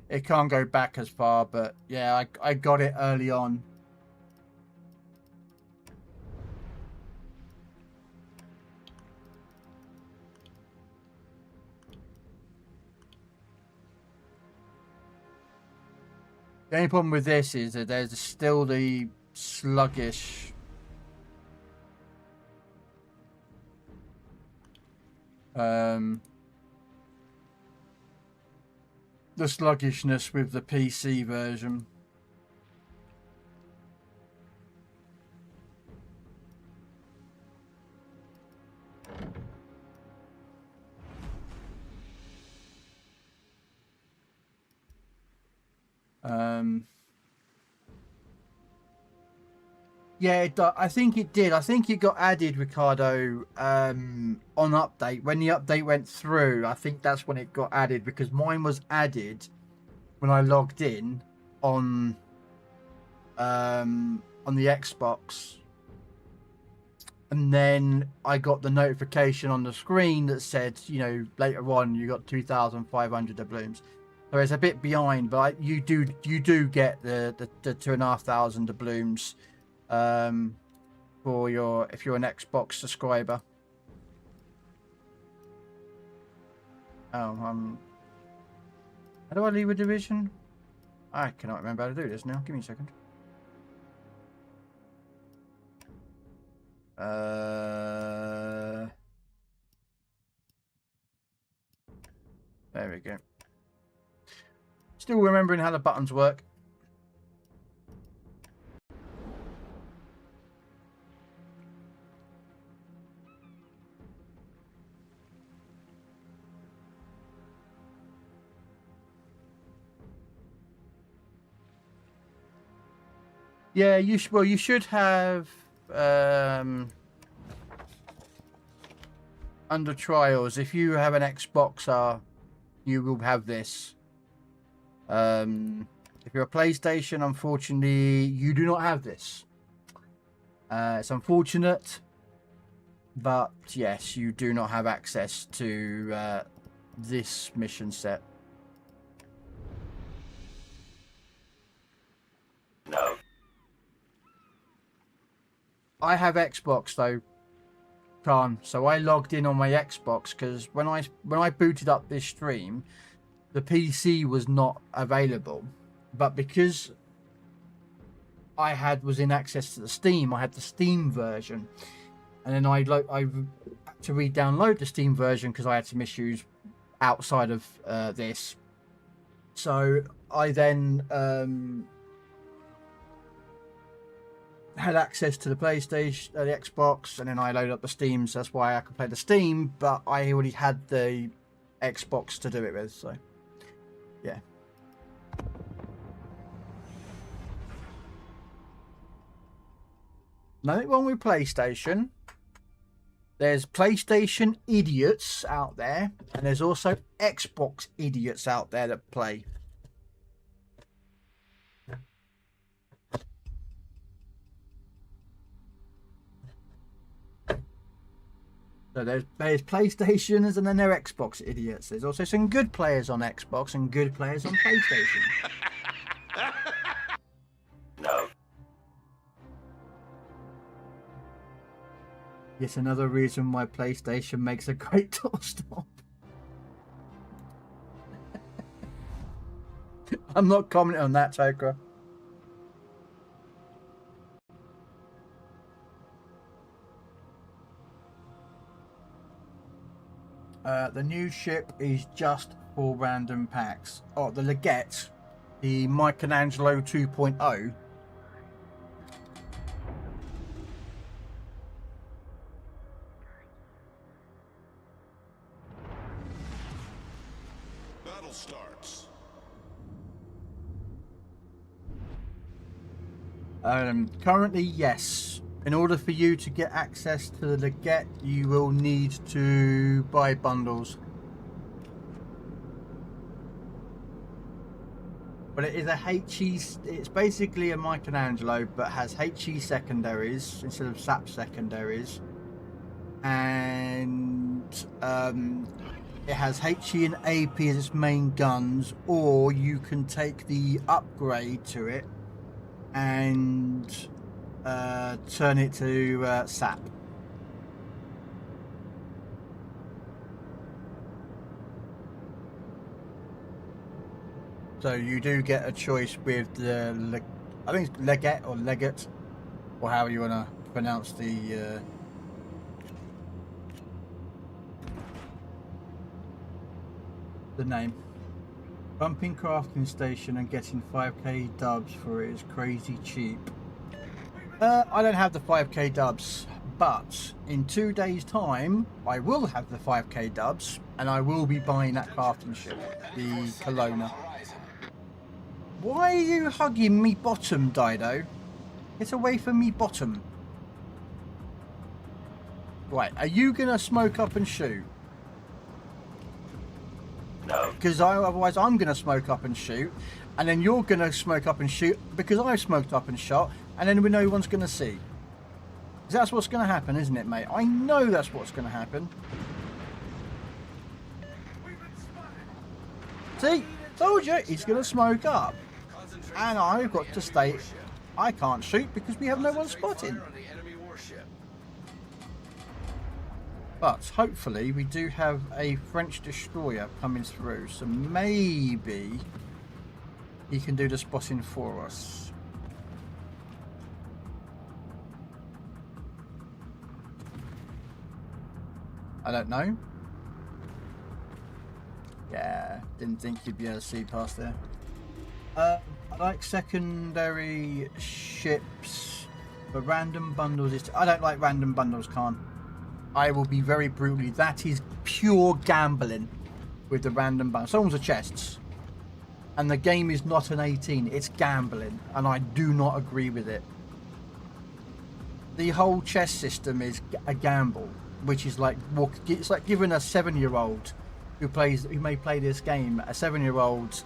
it can't go back as far, but yeah, I got it early on. The only problem with this is that there's still the sluggish the sluggishness with the PC version. Yeah, I think it did. I think it got added, Ricardo, on update. When the update went through, I think that's when it got added, because mine was added when I logged in on the Xbox. And then I got the notification on the screen that said, you know, later on you got 2,500 doubloons. So it's a bit behind, but you do get the 2,500 doubloons for if you're an Xbox subscriber. Oh, how do I leave a division? I cannot remember how to do this now. Give me a second. There we go. Still remembering how the buttons work. Yeah, you should have under trials. If you have an Xbox, you will have this. If you're a PlayStation, unfortunately, you do not have this. It's unfortunate, but yes, you do not have access to this mission set. No. I have Xbox though, Khan. So I logged in on my Xbox because when I booted up this stream, the PC was not available. But because I was in access to the Steam, I had the Steam version, and then I had to re-download the Steam version because I had some issues outside of this. So I then had access to the PlayStation, the Xbox, and then I loaded up the Steam. So that's why I could play the Steam, but I already had the Xbox to do it with. So yeah. Nothing wrong with PlayStation. There's PlayStation idiots out there, and there's also Xbox idiots out there that play. So there's PlayStationers and then there are Xbox idiots. There's also some good players on Xbox and good players on PlayStation. No. Yet another reason why PlayStation makes a great doorstop. I'm not commenting on that, Toker. The new ship is just for random packs. Oh, the Logitech, the Michelangelo 2.0. Battle starts. Currently, yes. In order for you to get access to the Logitech, you will need to buy bundles. But it is a HE, it's basically a Michelangelo, but has HE secondaries instead of SAP secondaries. And it has HE and AP as its main guns, or you can take the upgrade to it and turn it to SAP. So you do get a choice with the, I think it's Legate or Legate, or however you want to pronounce the name. Bumping crafting station and getting 5k dubs for it is crazy cheap. I don't have the 5k dubs, but in 2 days time I will have the 5k dubs and I will be buying that crafting ship, the Kelowna. Why are you hugging me bottom, Dido? Get away from me bottom. Right, are you gonna smoke up and shoot? No. Because otherwise I'm gonna smoke up and shoot, and then you're gonna smoke up and shoot because I smoked up and shot, and then no one's gonna see. That's what's gonna happen, isn't it, mate? I know that's what's gonna happen. See, told you he's gonna smoke up, and I've got to state I can't shoot because we have no one spotting. But hopefully we do have a French destroyer coming through, so maybe he can do the spotting for us. I don't know. Yeah, didn't think you'd be able to see past there. I like secondary ships, but random bundles. I don't like random bundles, Khan. I will be very brutally. That is pure gambling with the random bundles. Someone's a chests. And the game is not an 18. It's gambling. And I do not agree with it. The whole chest system is a gamble. Which is like, it's like giving a 7-year-old who may play this game, a 7-year-old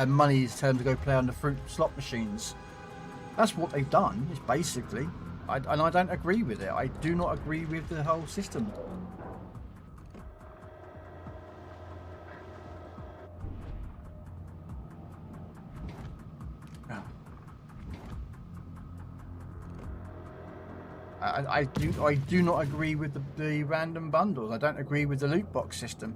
money to go play on the fruit slot machines. That's what they've done, is basically. And I don't agree with it. I do not agree with the whole system. I do not agree with the random bundles. I don't agree with the loot box system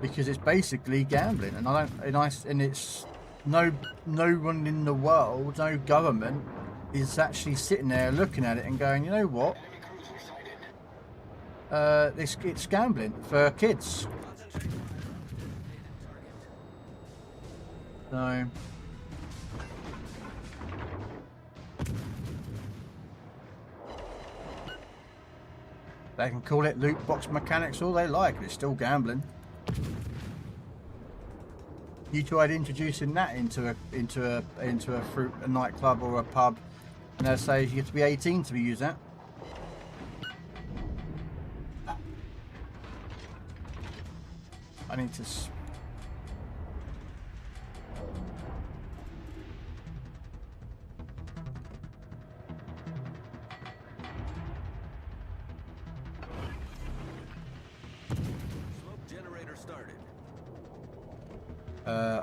because it's basically gambling, and it's no one in the world, no government is actually sitting there looking at it and going, you know what? It's gambling for kids. So they can call it loot box mechanics all they like, but it's still gambling. You tried introducing that into a nightclub or a pub, and they'll say you have to be 18 to use that. I need to.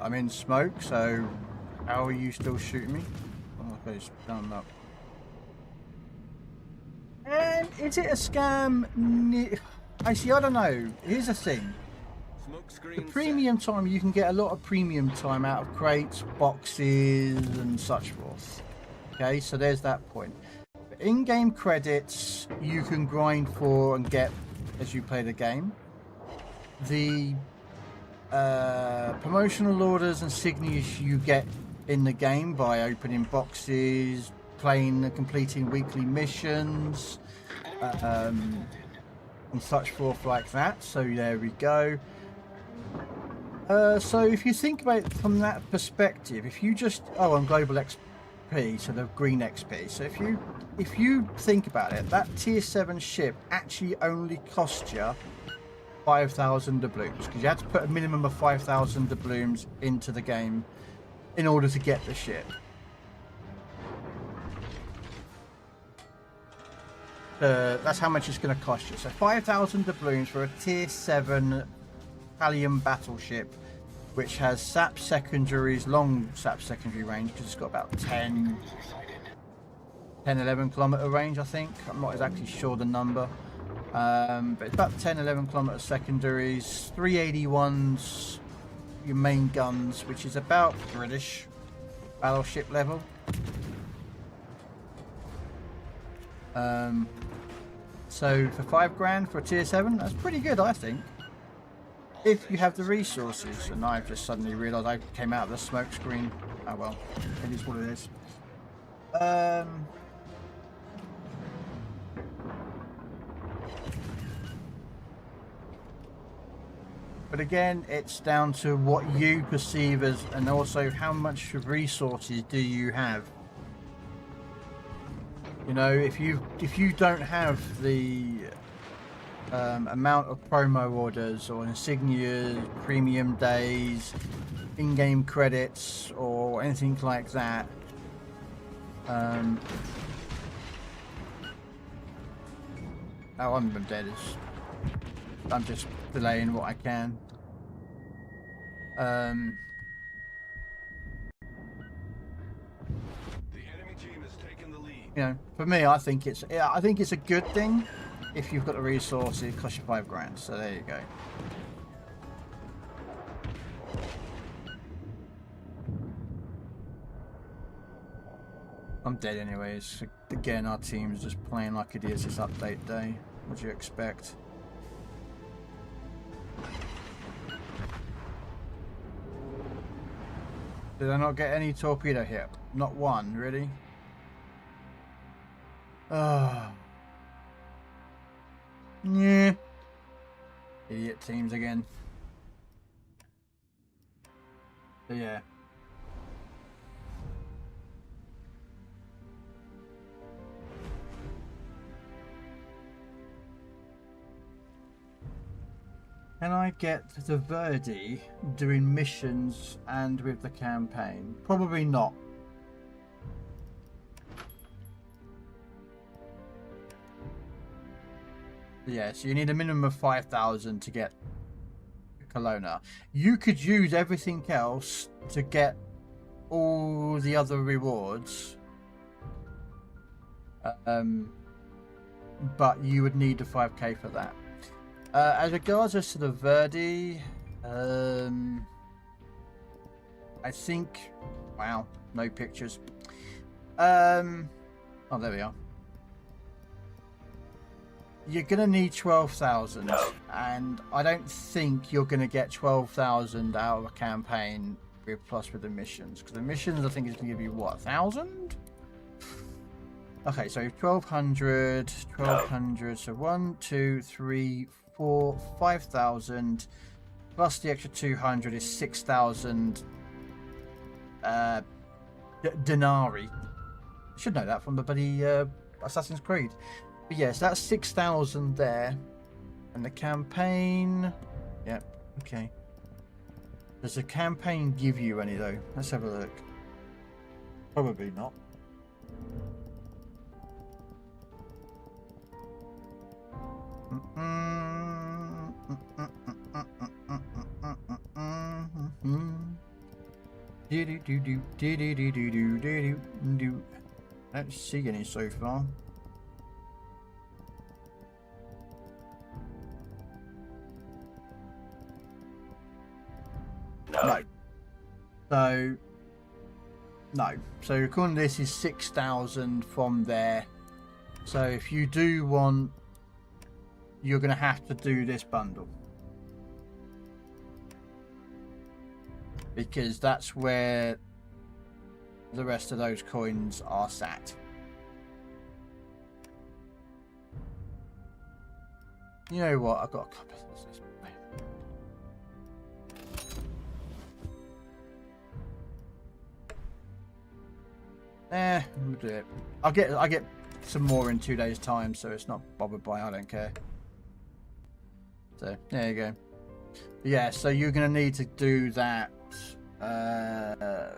I'm in smoke, so how are you still shooting me? Oh, okay, it's done up. And is it a scam? Actually, I don't know. Here's the thing. The premium time, you can get a lot of premium time out of crates, boxes, and such forth. Okay, so there's that point. In-game credits, you can grind for and get as you play the game. The promotional orders and signatures you get in the game by opening boxes, playing and completing weekly missions, and such forth like that. So there we go. So if you think about it from that perspective, if you just on global XP, so the green XP. So if you think about it, that tier 7 ship actually only cost you 5,000 doubloons, because you had to put a minimum of 5,000 doubloons into the game in order to get the ship. That's how much it's going to cost you. So 5,000 doubloons for a tier 7 Italian battleship, which has SAP secondaries, long SAP secondary range, because it's got about 10-11 kilometer range, I think. I'm not exactly sure the number. But it's about 10-11 kilometer secondaries, 381s, your main guns, which is about British battleship level. So for 5 grand for a tier 7, that's pretty good, I think, if you have the resources. And I've just suddenly realised I came out of the smoke screen. Oh well, it is what it is. But again, it's down to what you perceive as, and also how much resources do you have. You know, if you don't have the amount of promo orders or insignias, premium days, in-game credits, or anything like that, oh, I'm dead. I'm just delaying what I can. The enemy team has taken the lead. You know, for me, I think it's a good thing if you've got the resources. It costs you 5 grand. So there you go. I'm dead anyways. Again, our team's just playing like it is this update day. What do you expect? Did I not get any torpedo hit? Not one, really? Yeah. Idiot teams again. But yeah. Can I get the Verdi doing missions and with the campaign? Probably not. Yeah, so you need a minimum of 5,000 to get Kelowna. You could use everything else to get all the other rewards. But you would need the 5k for that. As regards to the Verdi, I think, wow, no pictures. Oh, there we are. You're going to need 12,000, no. And I don't think you're going to get 12,000 out of a campaign with plus with the missions? Because the missions, I think, is going to give you what, 1,000? Okay, so 1,200, 1,200. So 1, 2, 3, 4, 5,000 plus the extra 200 is 6,000 denarii. Should know that from the bloody Assassin's Creed. But yes, that's 6,000 there. And the campaign... Yep, okay. Does the campaign give you any, though? Let's have a look. Probably not. I don't see any so far. No. So no. So according to this is 6,000 from there. So if you do want, you're going to have to do this bundle. Because that's where the rest of those coins are sat. You know what? I've got a couple of this. We'll do it. I'll get some more in 2 days' time, so it's not bothered by. I don't care. So there you go. Yeah, so you're gonna need to do that at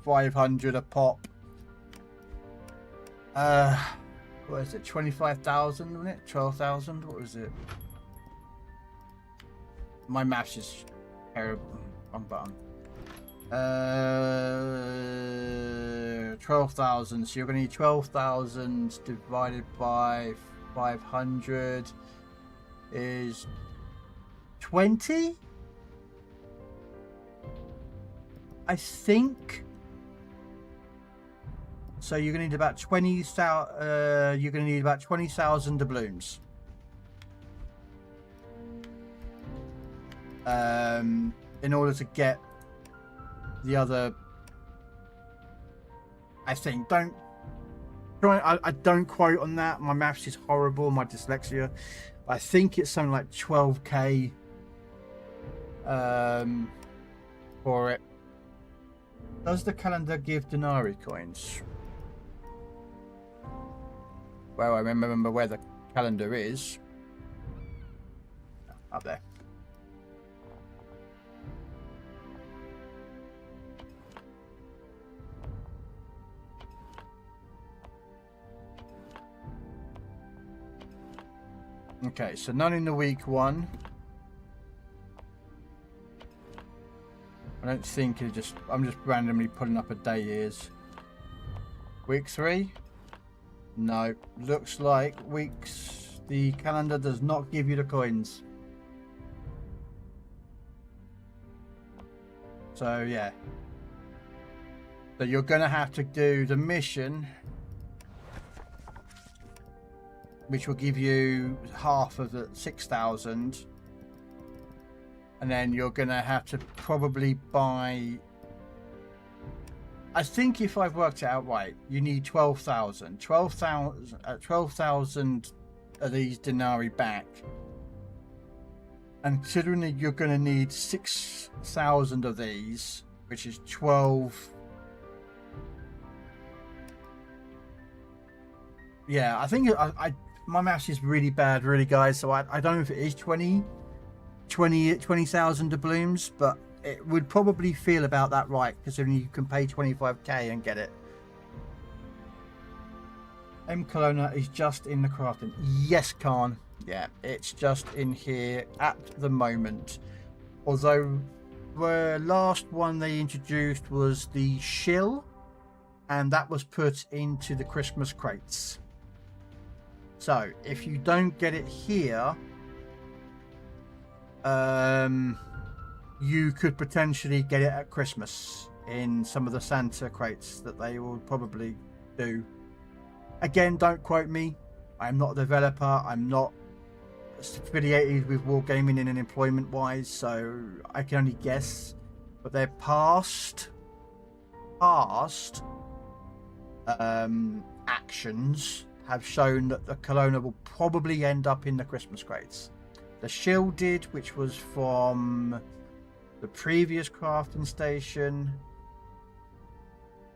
500 a pop. What is it? 25,000, wasn't it? 12,000. What was it? My maths is terrible. Wrong button. 12,000. So you're going to need 12,000 divided by 500 is 20. I think. So you're going to need about 20,000. You're going to need about 20,000 doubloons. In order to get the other, I think. I don't quote on that. My maths is horrible. My dyslexia. I think it's something like 12k for it. Does the calendar give denarii coins? Well, I remember where the calendar is. Up there. Okay, so none in the week 1. I don't think it just... I'm just randomly putting up a day is. Week 3? No. Looks like weeks... The calendar does not give you the coins. So, yeah. So you're going to have to do the mission, which will give you half of the 6,000. And then you're going to have to probably buy... I think if I've worked it out right, you need 12,000. 12,000 of these denarii back. And considering that you're going to need 6,000 of these, which is 12... Yeah, I think my maths is really bad, really, guys. So I don't know if it is 20,000 doubloons, but it would probably feel about that right, considering you can pay 25k and get it. M. Colonna is just in the crafting. Yes, Khan. Yeah, it's just in here at the moment. Although the last one they introduced was the shill, and that was put into the Christmas crates. So if you don't get it here, you could potentially get it at Christmas in some of the Santa crates that they will probably do. Again, don't quote me. I'm not a developer. I'm not affiliated with Wargaming in an employment wise, so I can only guess. but their past actions have shown that the Kelowna will probably end up in the Christmas crates. The shielded, which was from the previous crafting station,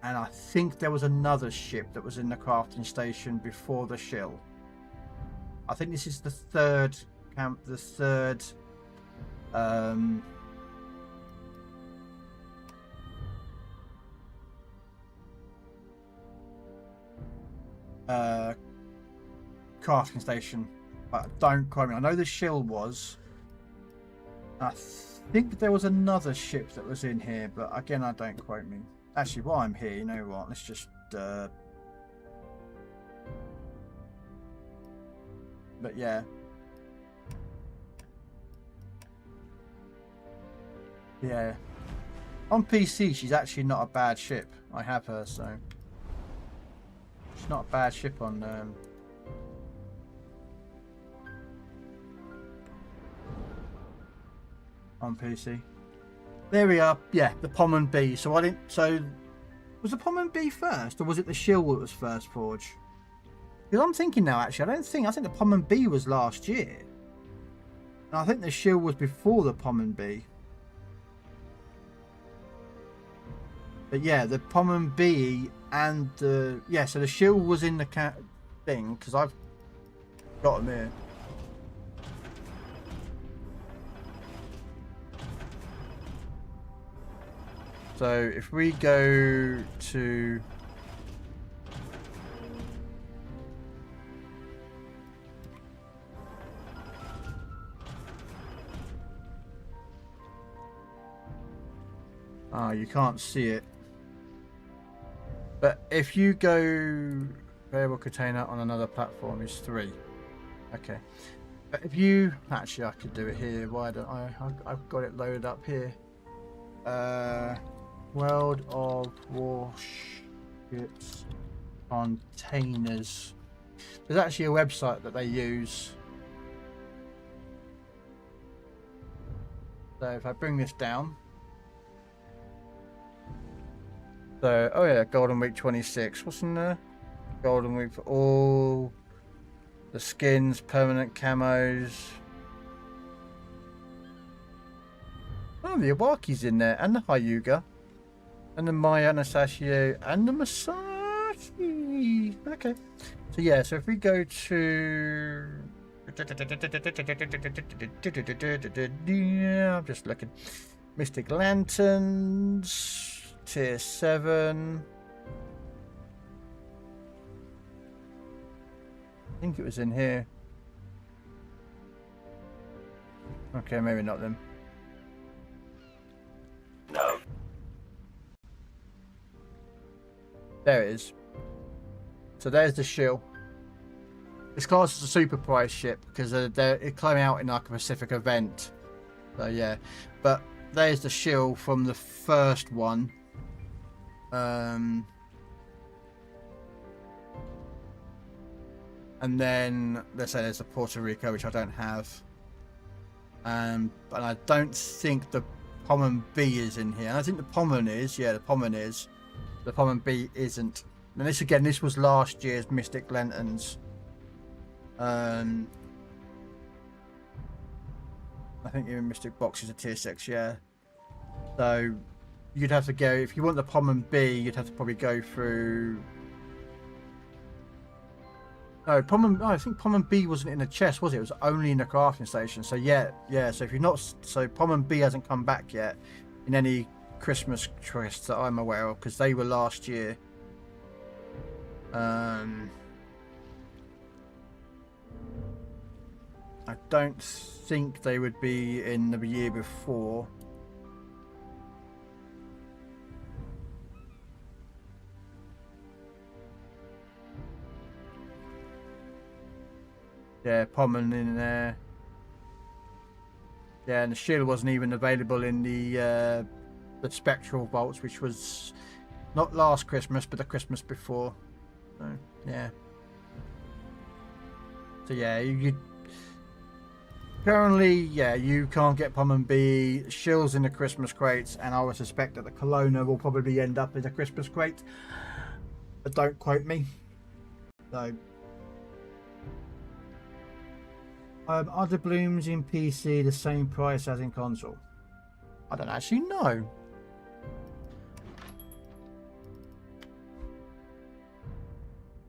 and I think there was another ship that was in the crafting station before the shill. I think this is the third camp, the third crafting station, but don't quote me. I know the shill was. I think there was another ship that was in here, but again, I don't quote me. Actually, while I'm here, you know what? Let's just. But yeah. Yeah. On PC, she's actually not a bad ship. I have her, so. She's not a bad ship on. On PC. There we are. Yeah, the Pommern B. So I didn't. So was the Pommern B first, or was it the shill that was first forge? Because I'm thinking now. Actually, I think the Pommern B was last year, and I think the shill was before the Pommern B. But yeah, the Pommern B and the so the shill was in the thing because I've got them here. So if we go to you can't see it. But if you go variable container on another platform is 3. Okay. But if you actually I could do it here. Why don't I've got it loaded up here. World of Warships containers. There's actually a website that they use. So if I bring this down. So, oh yeah, Golden Week 26. What's in there? Golden Week for all the skins, permanent camos. Oh, the Iwaki's in there, and the Hyuga, and the Maya Anastasio, and the Masashi. Okay. So yeah, so if we go to... I'm just looking. Mystic Lanterns. Tier 7. I think it was in here. Okay, maybe not then. No. There it is. So there's the shill. It's classed as a super prize ship because it came out in like a Pacific event. So yeah, but there's the shill from the first one. And then let's say there's a Puerto Rico, which I don't have, but I don't think the Pommern B is in here. And I think the Pommern is, the Pommern is. The Pommern B isn't. And this was last year's Mystic Lanterns. I think even Mystic Box is a tier 6, yeah. So you'd have to go, if you want the Pommern B, you'd have to probably go through... No, I think Pommern B wasn't in the chest, was it? It was only in the crafting station. So yeah, so if you're not... So Pommern B hasn't come back yet in any Christmas chests that I'm aware of, because they were last year. I don't think they would be in the year before. Yeah, Pommern in there. Yeah, and the shield wasn't even available in the spectral vaults, which was not last Christmas, but the Christmas before. So yeah. So yeah, Currently, yeah, you can't get Pom and B. Shill's in the Christmas crates, and I would suspect that the Kelowna will probably end up in a Christmas crate. But don't quote me. So, are the blooms in PC the same price as in console? I don't actually know.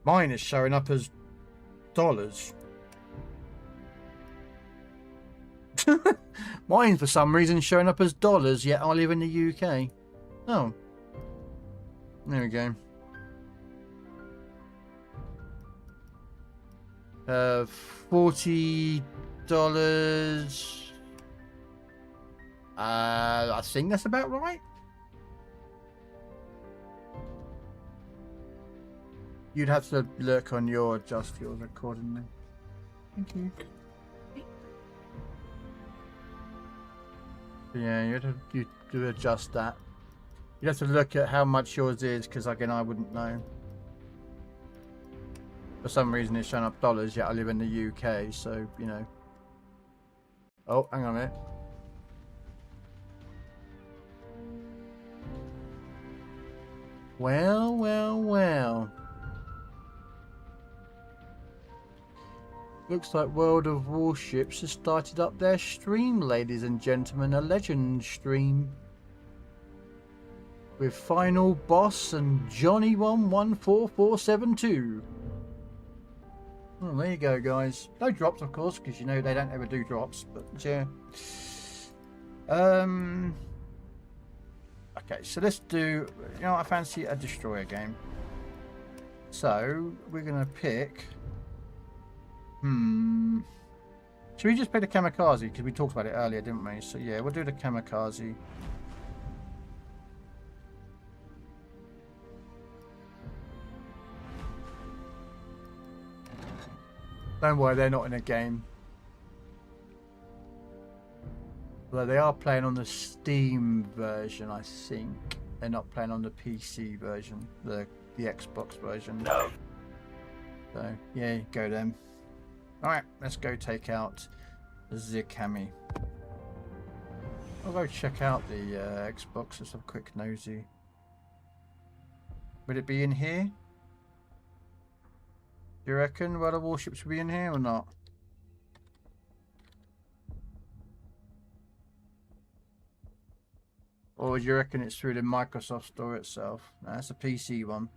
Mine is showing up as dollars. Mine, for some reason, showing up as dollars, yet I live in the UK. Oh. There we go. $40. I think that's about right. You'd have to look on your adjust yours accordingly. Thank you. Yeah, you do adjust that. You'd have to look at how much yours is, because again, I wouldn't know. For some reason, it's showing up dollars, yet I live in the UK, so, you know. Oh, hang on a minute. Well, well, well. Looks like World of Warships has started up their stream, ladies and gentlemen. A legend stream. With Final Boss and Johnny114472. Well, there you go, guys. No drops, of course, because you know they don't ever do drops. But yeah. Okay, so let's do. You know, I fancy a destroyer game. So we're gonna pick. Should we just play the kamikaze? Because we talked about it earlier, didn't we? So yeah, we'll do the kamikaze. Don't worry, they're not in a game. Although they are playing on the Steam version, I think. They're not playing on the PC version, the Xbox version. No. So, yeah, go then. Alright, let's go take out the Kami. I'll go check out the Xbox. Let's have a quick nosy. Would it be in here? Do you reckon World of Warships will be in here or not? Or do you reckon it's through the Microsoft store itself? No, that's a PC one.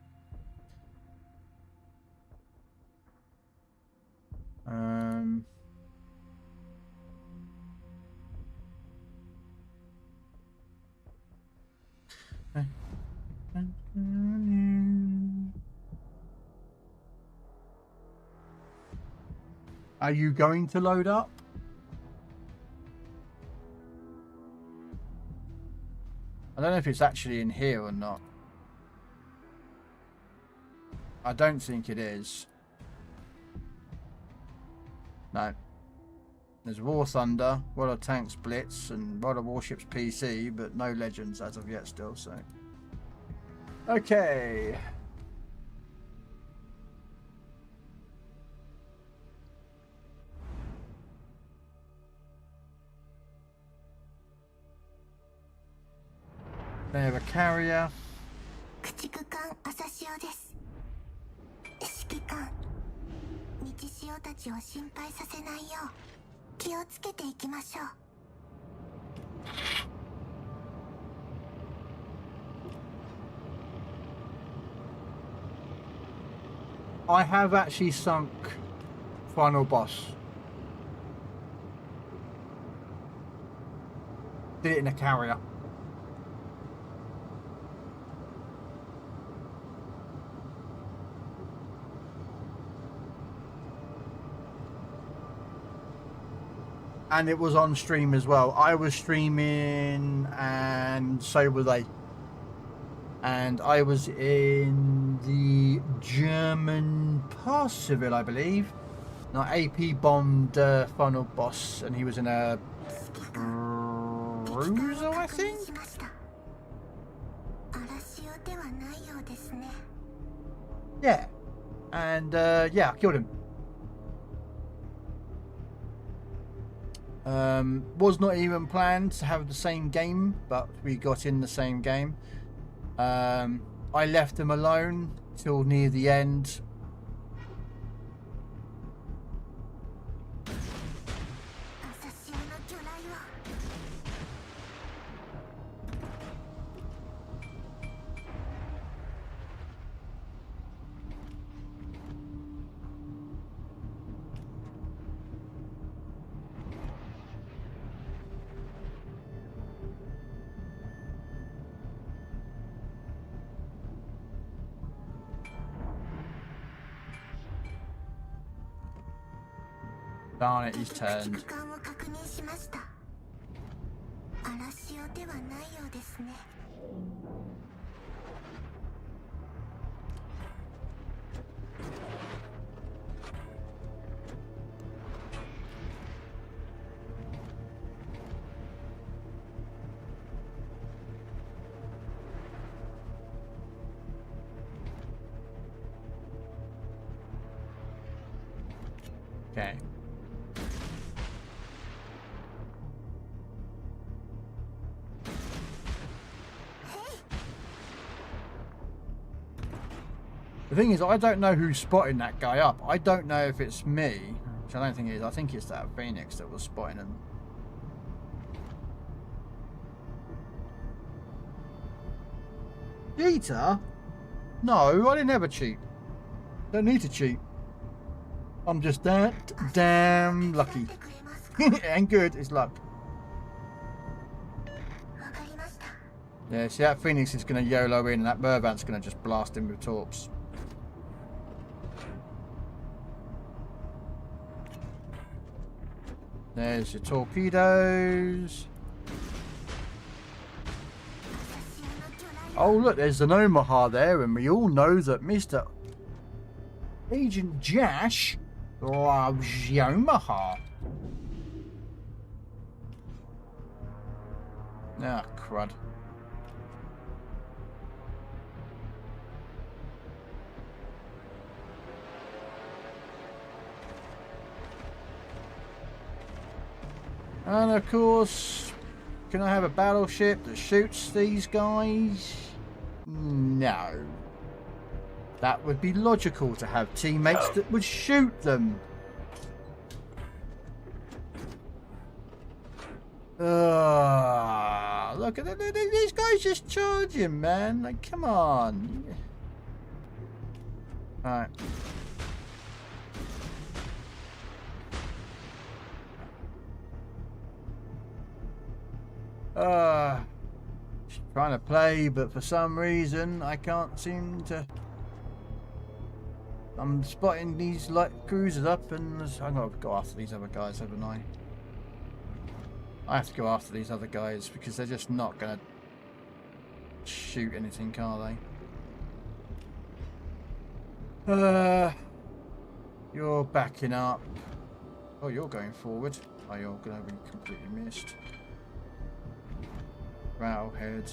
Are you going to load up? I don't know if it's actually in here or not. I don't think it is. No. There's War Thunder, World of Tanks Blitz, and World of Warships PC, but no Legends as of yet still, so. Okay. They have a carrier. 駆逐艦朝潮です。指揮官、日潮たちを心配させないよう気をつけていきましょう。I have actually sunk Final Boss. Did it in a carrier. And it was on stream as well. I was streaming and so were they. And I was in the German Parsiville, I believe. Now AP bombed Final Boss and he was in a cruiser, I think? Yeah. And yeah, I killed him. Was not even planned to have the same game, but we got in the same game. I left them alone till near the end. Darn it, he's turned. Okay. The thing is, I don't know who's spotting that guy up. I don't know if it's me, which I don't think it is. I think it's that Phoenix that was spotting him. Cheater? No, I didn't ever cheat. Don't need to cheat. I'm just that damn lucky. And good, it's luck. Yeah, see, that Phoenix is going to YOLO in and that Mervant's going to just blast him with torps. There's your torpedoes. Oh, look, there's an Omaha there, and we all know that Mr. Agent Jash loves Omaha. Ah, crud. And of course, can I have a battleship that shoots these guys? No. That would be logical to have teammates that would shoot them. Look at these guys just charging, man. Like, come on. Alright. Trying to play, but for some reason I can't seem to. I'm spotting these light cruisers up, and I'm gonna go after these other guys, haven't I? I have to go after these other guys because they're just not gonna shoot anything, are they? You're backing up. Oh, you're going forward. Oh, you're gonna be completely missed. Rattlehead.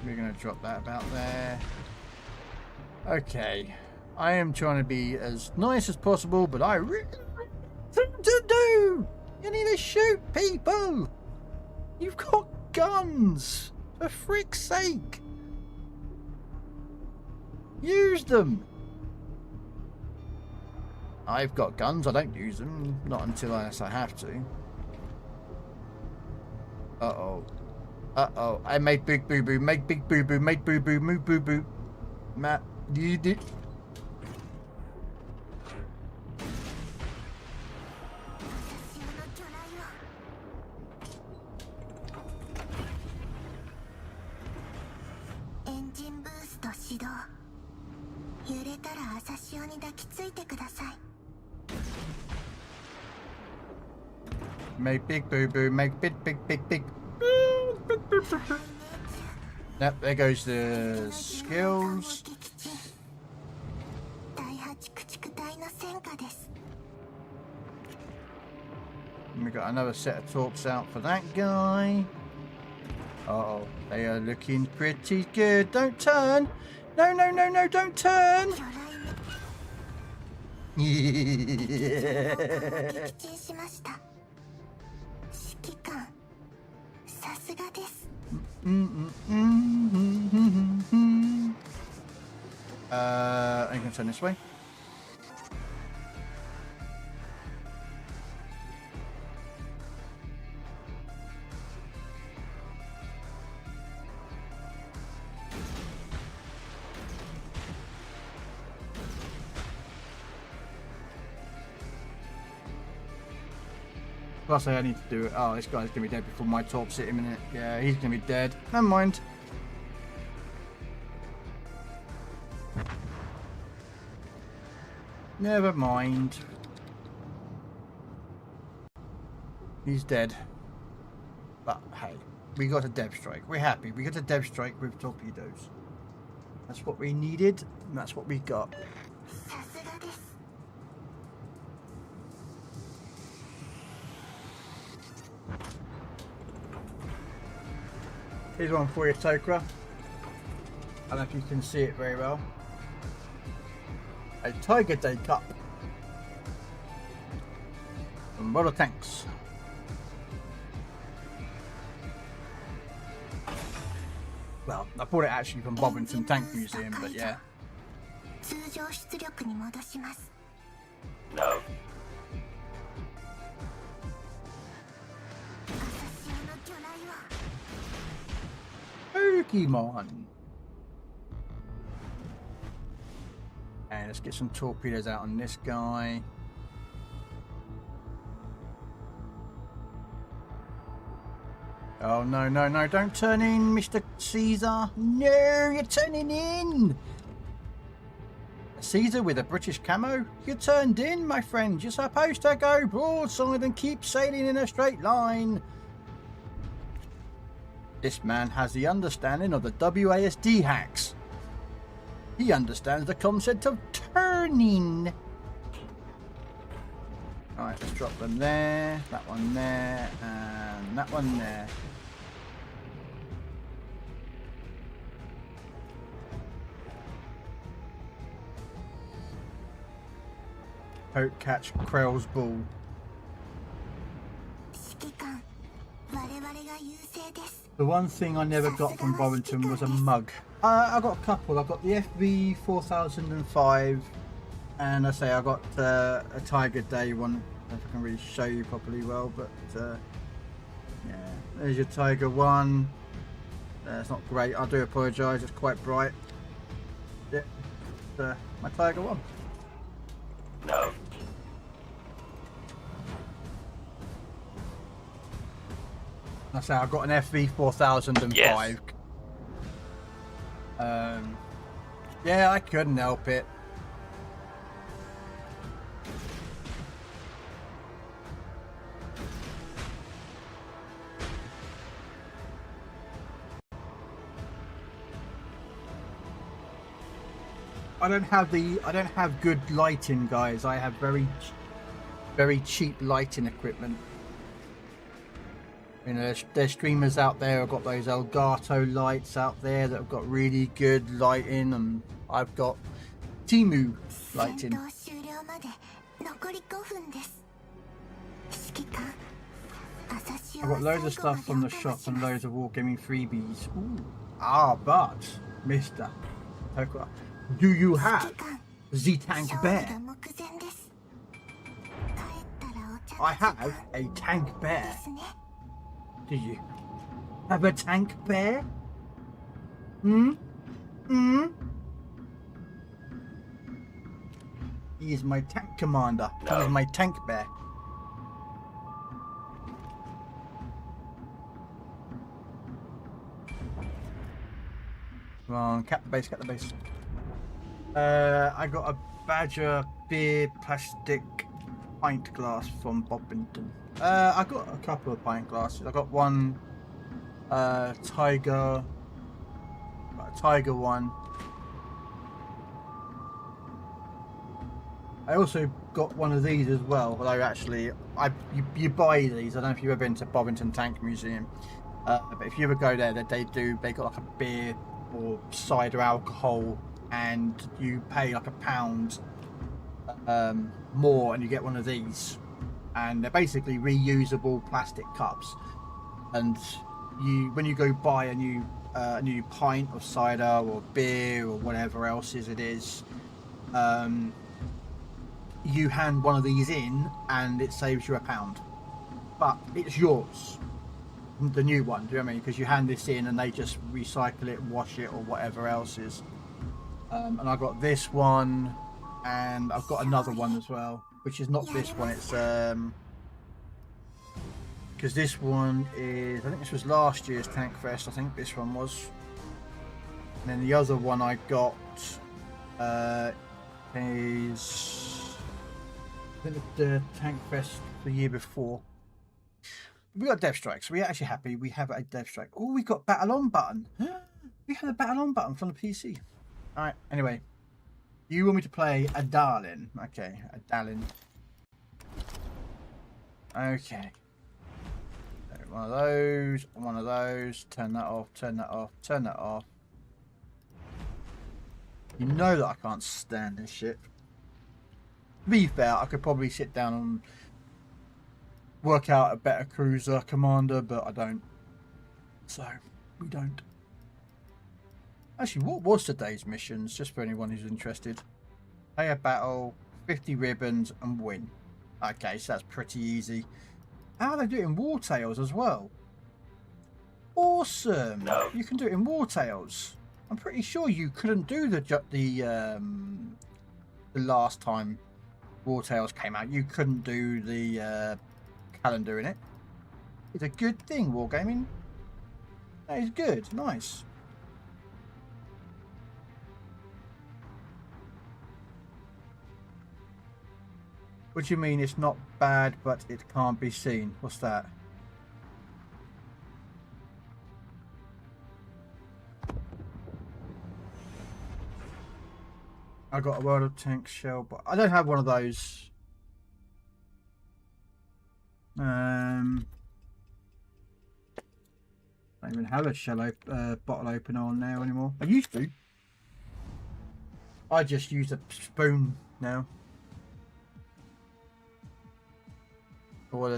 We're going to drop that about there. Okay. I am trying to be as nice as possible, but I really want to do. You need to shoot people. You've got guns. For frick's sake. Use them. I've got guns, I don't use them, not unless I have to. Uh-oh. Uh-oh, I made big boo-boo, make big boo-boo, make boo-boo, move boo-boo. Matt, you did... Engine boost 始動。揺れたら朝潮に抱きついてください。Make big boo boo, make big. Yep, there goes the skills. And we got another set of torps out for that guy. Uh-oh, they are looking pretty good. Don't turn. No, no, no, no, don't turn. I'm going to turn this way. Plus I need to do it. Oh, this guy's going to be dead before my torps hit him in it. Yeah, he's going to be dead. Never mind. Never mind. He's dead. But hey, we got a dev strike. We're happy. We got a dev strike with torpedoes. That's what we needed, and that's what we got. Here's one for you, Tokra. I don't know if you can see it very well. A Tiger Day Cup. From Model Tanks. Well, I bought it actually from Bobington Tank Museum, but yeah. No. Pokemon. And let's get some torpedoes out on this guy. Oh no, no, no, don't turn in, Mr. Caesar. No, you're turning in. Caesar with a British camo? You turned in, my friend. You're supposed to go broadside and keep sailing in a straight line. This man has the understanding of the WASD hacks. He understands the concept of turning. Alright, let's drop them there, that one there, and that one there. Hope catch Krell's ball. The one thing I never got from Bobington was a mug. I got a couple. I got the FV 4005, and I say I got a Tiger Day one. I don't know if I can really show you properly well, but yeah, there's your Tiger one. It's not great. I do apologise. It's quite bright. Yeah, my Tiger one. No. I say I got an FV 4005. Yes. Yeah, I couldn't help it. I don't have good lighting, guys. I have very cheap lighting equipment. You know, there's streamers out there who've got those Elgato lights out there that have got really good lighting, and I've got Timu lighting. I've got loads of stuff from the shop and loads of Wargaming freebies. Ooh. But, Mr. Tokra, do you have the Tank Bear? I have a Tank Bear. Do you have a Tank Bear? He is my tank commander. No. He is my Tank Bear. Come on, cap the base, cap the base. I got a Badger beer plastic pint glass from Bobington. I got a couple of pint glasses. I got one Tiger one. I also got one of these as well, although actually you buy these. I don't know if you've ever been to Bobington Tank Museum. But if you ever go there, they got like a beer or cider alcohol, and you pay like £1 more, and you get one of these. And they're basically reusable plastic cups. And when you go buy a new pint of cider or beer or whatever else it is, you hand one of these in, and it saves you £1. But it's yours, the new one. Do you know what I mean? Because you hand this in, and they just recycle it, wash it, or whatever else is. And I got this one, and I've got another one as well, which is not this one. It's because this one is, I think this was last year's Tank Fest. I think this one was. And then the other one I got is, I think the Tank Fest the year before. We got Dev Strike, so we're actually happy we have a Dev Strike. Oh, we got Battle On button. We have a Battle On button from the PC. Alright, anyway. You want me to play a Darlin? Okay, a Darlin. Okay. One of those, turn that off, turn that off, turn that off. You know that I can't stand this shit. To be fair, I could probably sit down and work out a better cruiser commander, but I don't. So, we don't. Actually, what was today's missions, just for anyone who's interested? Play a battle, 50 ribbons, and win. Okay, so that's pretty easy. How are they doing War Tales as well? Awesome! No. You can do it in War Tales. I'm pretty sure you couldn't do the last time War Tales came out. You couldn't do the calendar in it. It's a good thing, Wargaming. That is good. Nice. What do you mean it's not bad, but it can't be seen? What's that? I got a World of Tanks shell, but I don't have one of those. I don't even have a shell bottle opener on there anymore. I used to. I just use a spoon now. Or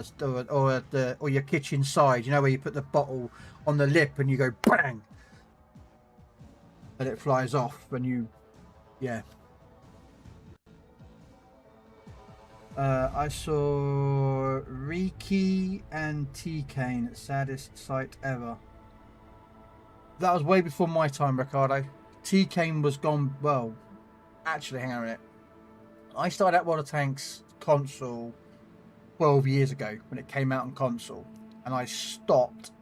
your kitchen side, you know, where you put the bottle on the lip and you go bang, and it flies off when you, yeah. I saw Riki and T-Kane at saddest sight ever. That was way before my time, Ricardo. T-Kane was gone. Well, actually, hang on a minute. I started at World of Tanks console 12 years ago when it came out on console, and I stopped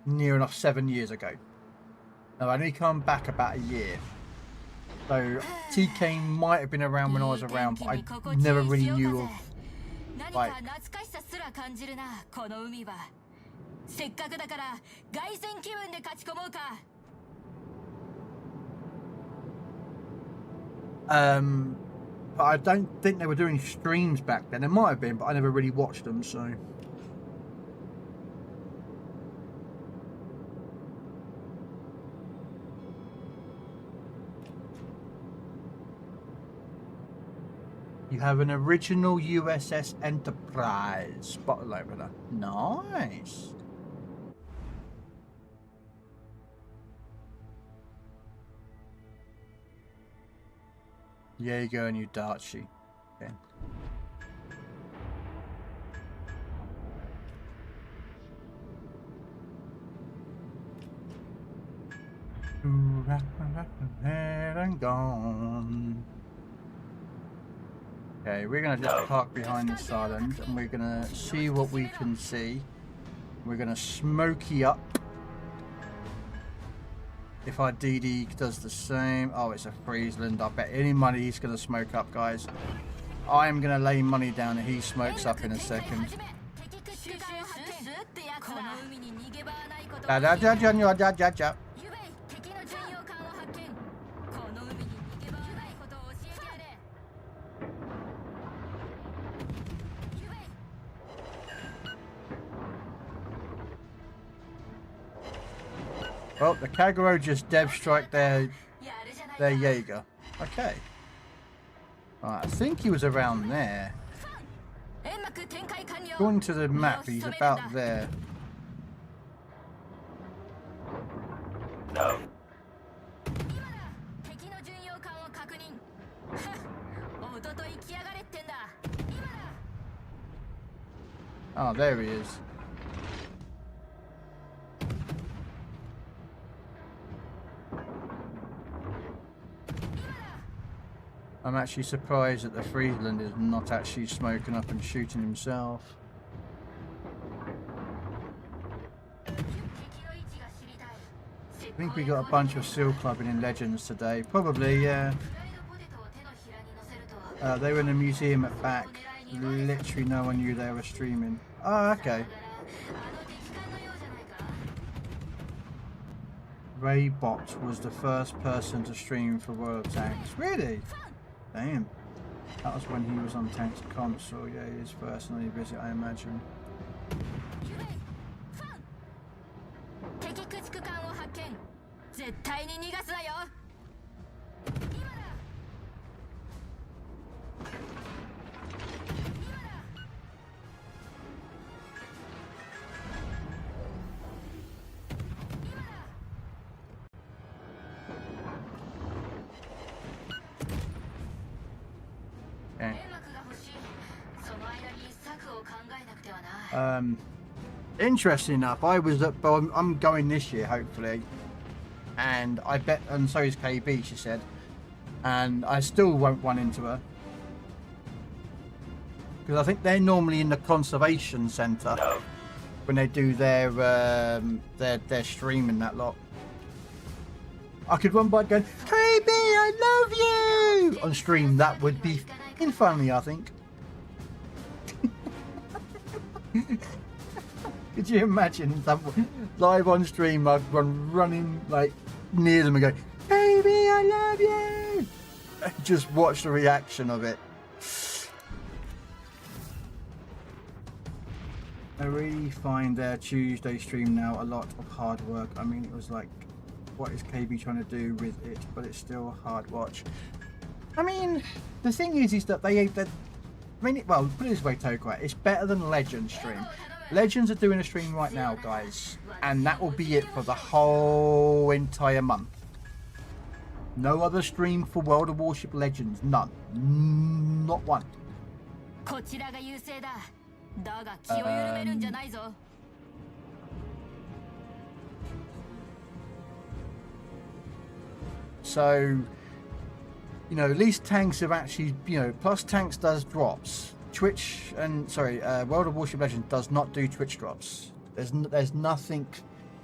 near enough 7 years ago. Now I only come back about a year, so TK might have been around when I was around, but I never really knew of like but I don't think they were doing streams back then. There might have been, but I never really watched them, so. You have an original USS Enterprise bottle opener. Nice. Yeah, you go, and you dart sheet. Okay. And gone. Okay, we're gonna just park behind this island, and we're gonna see what we can see. We're gonna smoky up. If our DD does the same. Oh, it's a Friesland. I bet any money he's going to smoke up, guys. I'm going to lay money down that he smokes up in a second. Well, the Kagero just dev strike their Jaeger. Okay. Right, I think he was around there. According to the map, he's about there. No. Oh, there he is. I'm actually surprised that the Friedland is not actually smoking up and shooting himself. I think we got a bunch of seal clubbing in Legends today. Probably, yeah. They were in a museum at back. Literally no one knew they were streaming. Oh, okay. Raybot was the first person to stream for World Tanks. Really? Damn. That was when he was on Tanks console. Yeah, his first and only visit, I imagine. Interesting enough, I was at, I'm going this year hopefully, and I bet, and so is KB, she said, and I still won't run into her because I think they're normally in the conservation centre when they do their stream and that lot. I could run by going, KB, I love you on stream. That would be funny, I think. Could you imagine live on stream? I'd run running like near them and go, "Baby, I love you." Just watch the reaction of it. I really find their Tuesday stream now a lot of hard work. I mean, it was like, what is KB trying to do with it? But it's still a hard watch. I mean, the thing is that well, put it this way, Tokyo, it's better than Legends stream. Legends are doing a stream right now, guys, and that will be it for the whole entire month. No other stream for World of Warship Legends, none. Not one. So, you know, at least Tanks have actually, you know, plus Tanks does drops. Twitch and World of Warship Legends does not do Twitch drops. There's nothing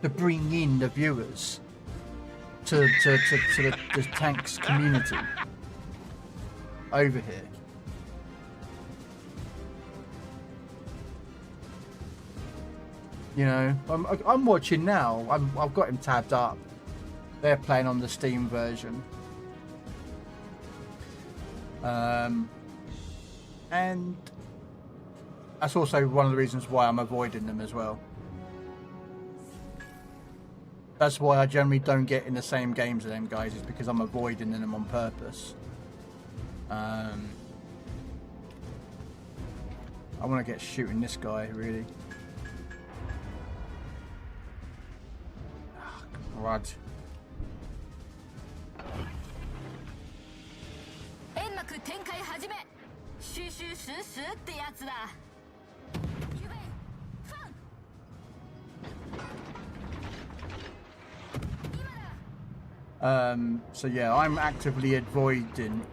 to bring in the viewers to the Tanks community over here. You know, I'm watching now. I've got him tabbed up. They're playing on the Steam version. And that's also one of the reasons why I'm avoiding them as well. That's why I generally don't get in the same games with them guys, is because I'm avoiding them on purpose. I want to get shooting this guy, really. Oh, God. So yeah, I'm actively avoiding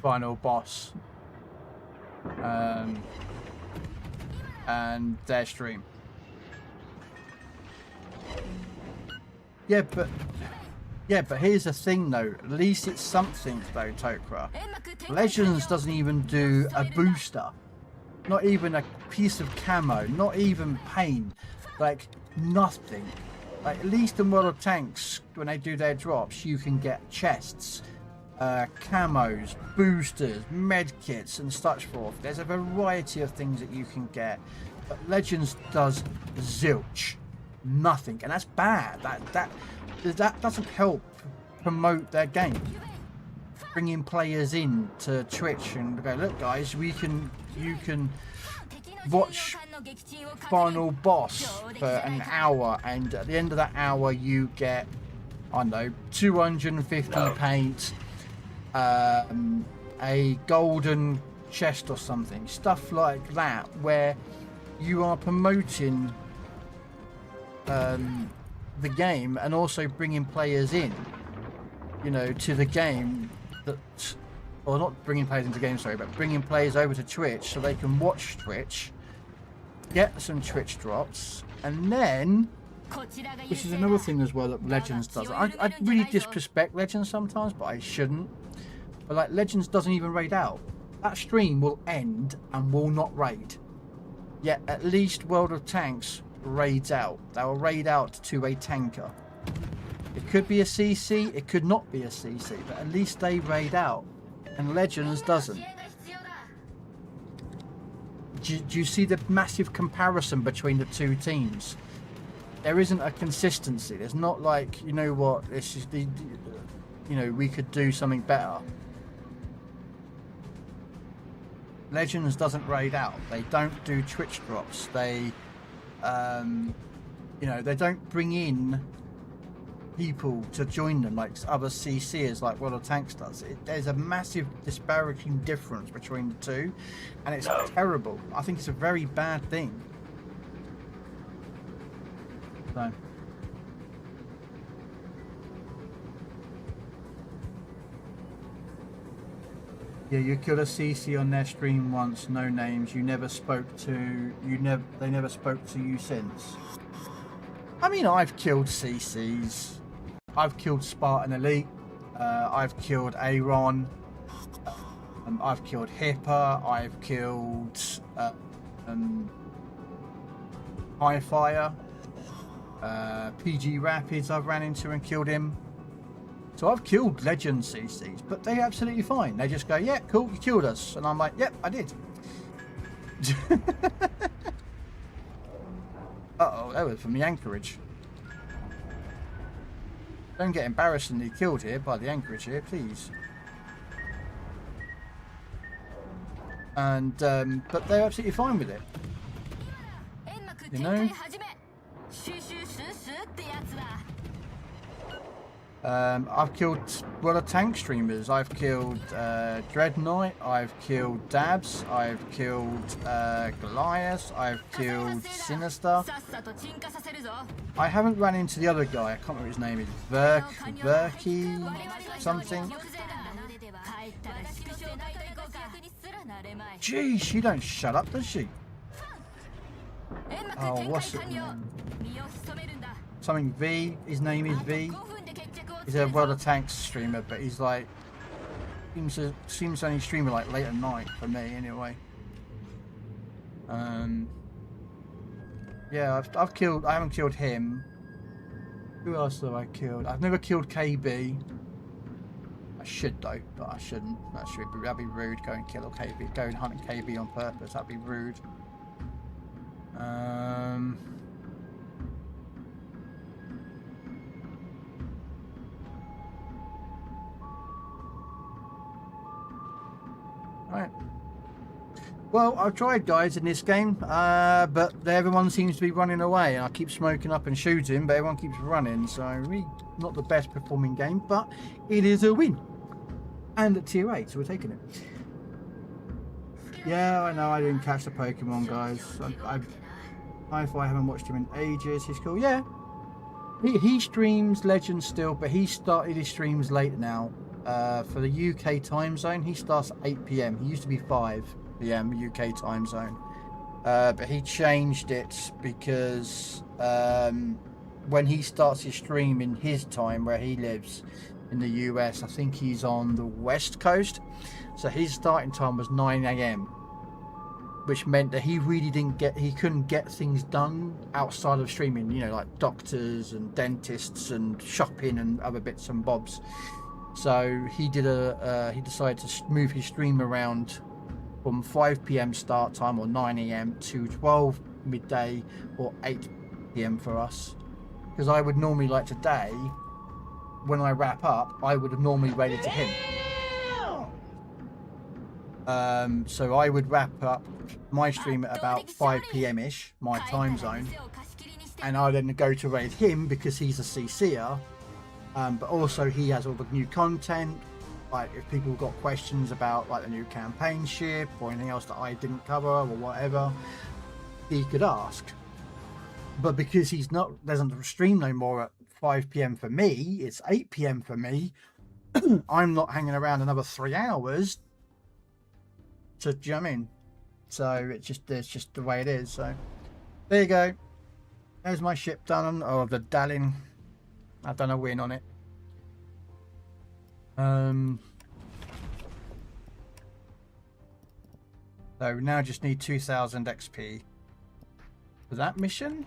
final boss and their stream. Yeah, but here's the thing though, at least it's something though, Tokra. Legends doesn't even do a booster. Not even a piece of camo, not even paint, like nothing. Like, at least in World of Tanks, when they do their drops, you can get chests, camos, boosters, medkits and such forth. There's a variety of things that you can get, but Legends does zilch. nothing, and that's bad. That doesn't help promote their game. Bringing players in to Twitch and go, look guys, you can watch final boss for an hour, and at the end of that hour you get, I don't know, 250 paint, a golden chest or something, stuff like that, where you are promoting the game and also bringing players in, you know, to the game. That, or not bringing players into the game, sorry, but bringing players over to Twitch so they can watch Twitch, get some Twitch drops, and then, which is another thing as well that Legends does. I really disrespect Legends sometimes, but I shouldn't. But like, Legends doesn't even raid out. That stream will end and will not raid. Yet at least World of Tanks raids out. They will raid out to a tanker. It could be a CC, it could not be a CC, but at least they raid out. And Legends doesn't. Do you see the massive comparison between the two teams? There isn't a consistency. There's not like, you know what, this is the, you know, we could do something better. Legends doesn't raid out. They don't do Twitch drops. They, you know, they don't bring in people to join them like other CCs like World of Tanks does. There's a massive disparaging difference between the two, and it's terrible. I think it's a very bad thing. So. Yeah, you killed a CC on their stream once, no names. You never spoke to they never spoke to you since. I mean, I've killed CCs. I've killed Spartan Elite. I've killed Aaron. I've killed Hipper. I've killed High Fire. PG Rapids I've ran into and killed him. So I've killed Legend CCs, but they're absolutely fine. They just go, yeah, cool, you killed us. And I'm like, yep, I did. Uh-oh, that was from the anchorage. Don't get embarrassingly killed here by the anchorage here, please. And, but they're absolutely fine with it. You know? I've killed World of Tank streamers. I've killed Dreadnought. I've killed Dabs. I've killed Goliath. I've killed Sinister. I haven't run into the other guy. I can't remember what his name is. Verky something. Gee, she don't shut up, does she? Oh, what's it? Something V. His name is V. He's a World of Tanks streamer, but he's like seems only streamer like late at night for me anyway. Yeah, I've killed. I haven't killed him. Who else have I killed? I've never killed KB. I should though, but I shouldn't. That'd be rude. Go and kill KB. Go and hunt KB on purpose. That'd be rude. Right. Well, I've tried, guys, in this game, but everyone seems to be running away. And I keep smoking up and shooting, but everyone keeps running. So, really not the best performing game, but it is a win. And at tier 8, so we're taking it. Yeah, I know I didn't catch the Pokemon, guys. I haven't watched him in ages. He's cool. Yeah. He streams Legends still, but he started his streams late now. For the UK time zone, he starts at 8 PM. He used to be 5 PM UK time zone. But he changed it because when he starts his stream in his time where he lives in the US, I think he's on the West Coast. So his starting time was 9 AM, which meant that he really couldn't get things done outside of streaming, you know, like doctors and dentists and shopping and other bits and bobs. So he decided to move his stream around from 5 PM start time or 9 AM to 12 midday or 8 p.m. for us, because I would normally, like today, when I wrap up, I would have normally raided to him. So I would wrap up my stream at about 5 p.m. ish, my time zone, and I then go to raid him because he's a CC'er, but also he has all the new content. Like if people got questions about like the new campaign ship or anything else that I didn't cover or whatever, he could ask. But because he's not doesn't stream no more at 5 p.m. for me, it's 8 p.m. for me. I'm not hanging around another 3 hours to, do you know what I mean? So it's just the way it is. So there you go. There's my ship done. Oh, the Dallin. I've done a win on it. So we now just need 2000 XP for that mission.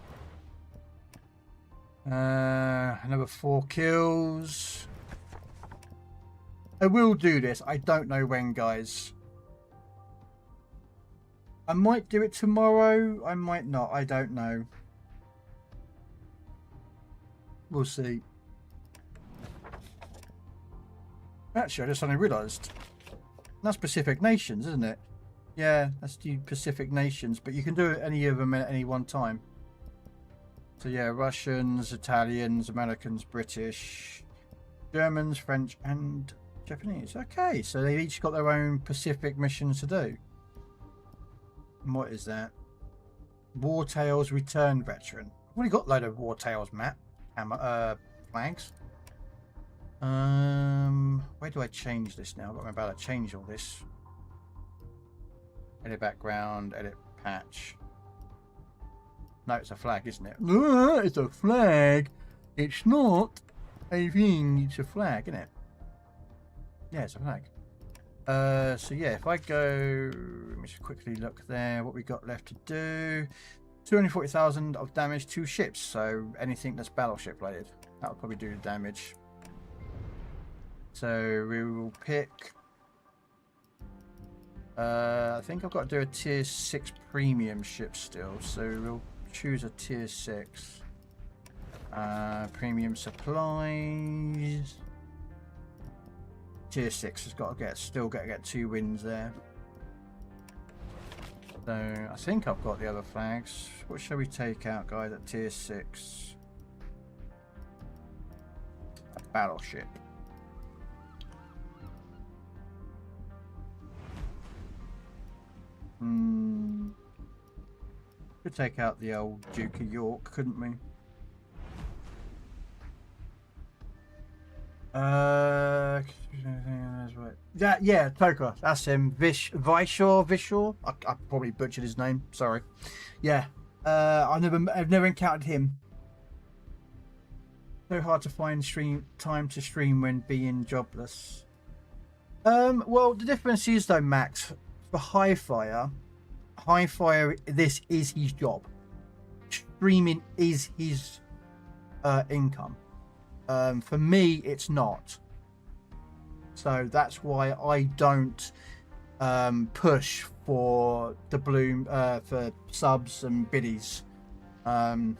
Another 4 kills. I will do this. I don't know when, guys. I might do it tomorrow. I might not. I don't know. We'll see. Actually, I just suddenly realised. That's Pacific Nations, isn't it? Yeah, that's the Pacific Nations. But you can do any of them at any one time. So yeah, Russians, Italians, Americans, British, Germans, French, and Japanese. Okay, so they've each got their own Pacific missions to do. And what is that? War Tales Return Veteran. I've already got a load of War Tales map flags. Where do I change this now? I've got my about to change all this. Edit background, edit patch. No, it's a flag, isn't it? It's a flag. It's not a thing. It's a flag, isn't it? Yeah, it's a flag. So yeah, if I go, let me just quickly look there. What we got left to do? 240,000 of damage to ships. So anything that's battleship related, that'll probably do the damage. So we will pick. I think I've got to do a tier 6 premium ship still. So we'll choose a tier 6. Premium supplies. Tier 6 has got to still get 2 wins there. So I think I've got the other flags. What shall we take out, guys, at tier 6? A battleship. Could take out the old Duke of York, couldn't we? Yeah, Toka. That's him. Vishor. I probably butchered his name. Sorry. Yeah. I've never encountered him. So hard to find time to stream when being jobless. Well, the difference is though, Max, for Highfire, this is his job. Streaming is his income. For me, it's not. So that's why I don't push for the bloom for subs and biddies. You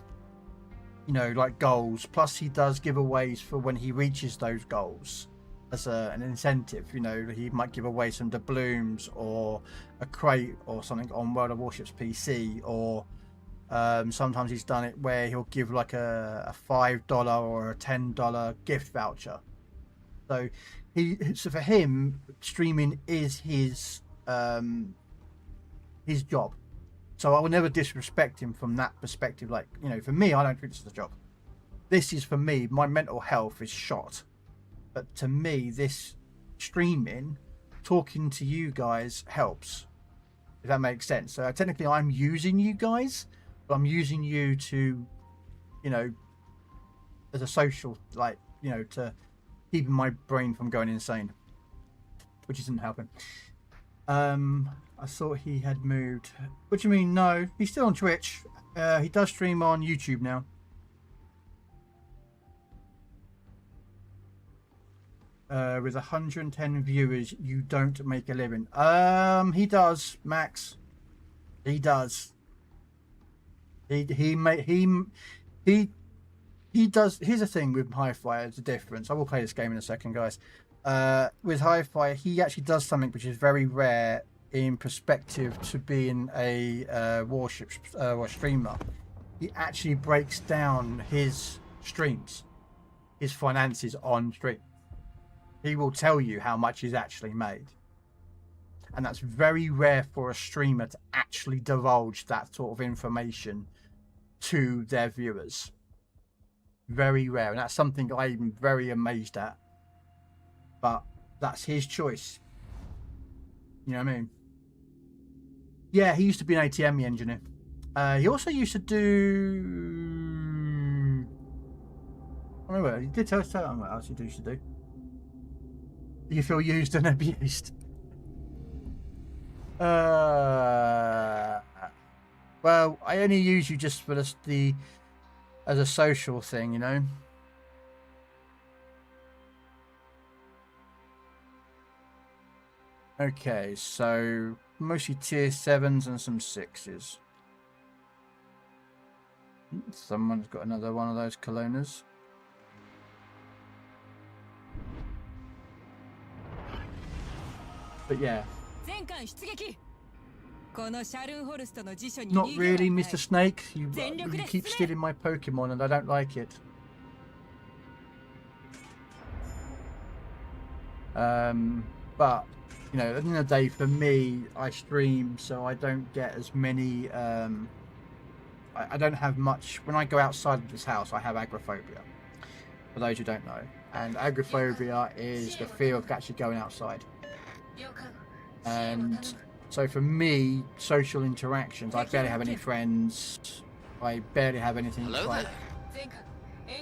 know, like goals. Plus, he does giveaways for when he reaches those goals as an incentive. You know, he might give away some doubloons or a crate or something on World of Warships PC, or sometimes he's done it where he'll give like a $5 or a $10 gift voucher. So for him, streaming is his job. So I will never disrespect him from that perspective. Like, you know, for me, I don't treat this as a job. This is for me. My mental health is shot. But to me, this streaming, talking to you guys helps. If that makes sense. So technically, I'm using you guys, but I'm using you to, you know, as a social, like, you know, to keeping my brain from going insane, which isn't helping. I thought he had moved. What do you mean? No, he's still on Twitch. He does stream on YouTube now. With 110 viewers, you don't make a living. He does, Max. He does. He He does. Here's the thing with Hi-Fi. It's a difference. I will play this game in a second, guys. With Hi-Fi, he actually does something which is very rare in perspective to being a warship or streamer. He actually breaks down his streams, his finances on stream. He will tell you how much he's actually made. And that's very rare for a streamer to actually divulge that sort of information to their viewers. Very rare. And that's something I'm very amazed at. But that's his choice. You know what I mean? Yeah, he used to be an ATM engineer. He also used to do... I remember, he did tell us what else he used to do. You feel used and abused. Well, I only use you just for as a social thing, you know. Okay, so mostly tier 7s and some 6s. Someone's got another one of those colonnas. But yeah. Not really, Mr. Snake. You keep stealing my Pokemon and I don't like it. But, you know, at the end of the day, for me, I stream, so I don't get as many... I don't have much... When I go outside of this house, I have agoraphobia. For those who don't know. And agoraphobia is the fear of actually going outside. And so for me, social interactions, I barely have any friends. I barely have anything like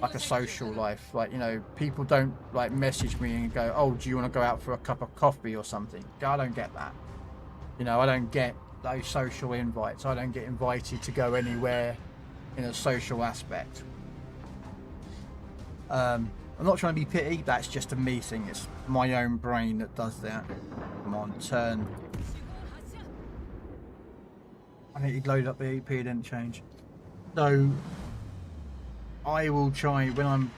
a social life. Like, you know, people don't like message me and go, oh, do you want to go out for a cup of coffee or something? I don't get that. You know, I don't get those social invites. I don't get invited to go anywhere in a social aspect. I'm not trying to be petty, that's just a me thing. It's my own brain that does that. Come on, turn. I think he'd load up the EP, it didn't change. So I will try when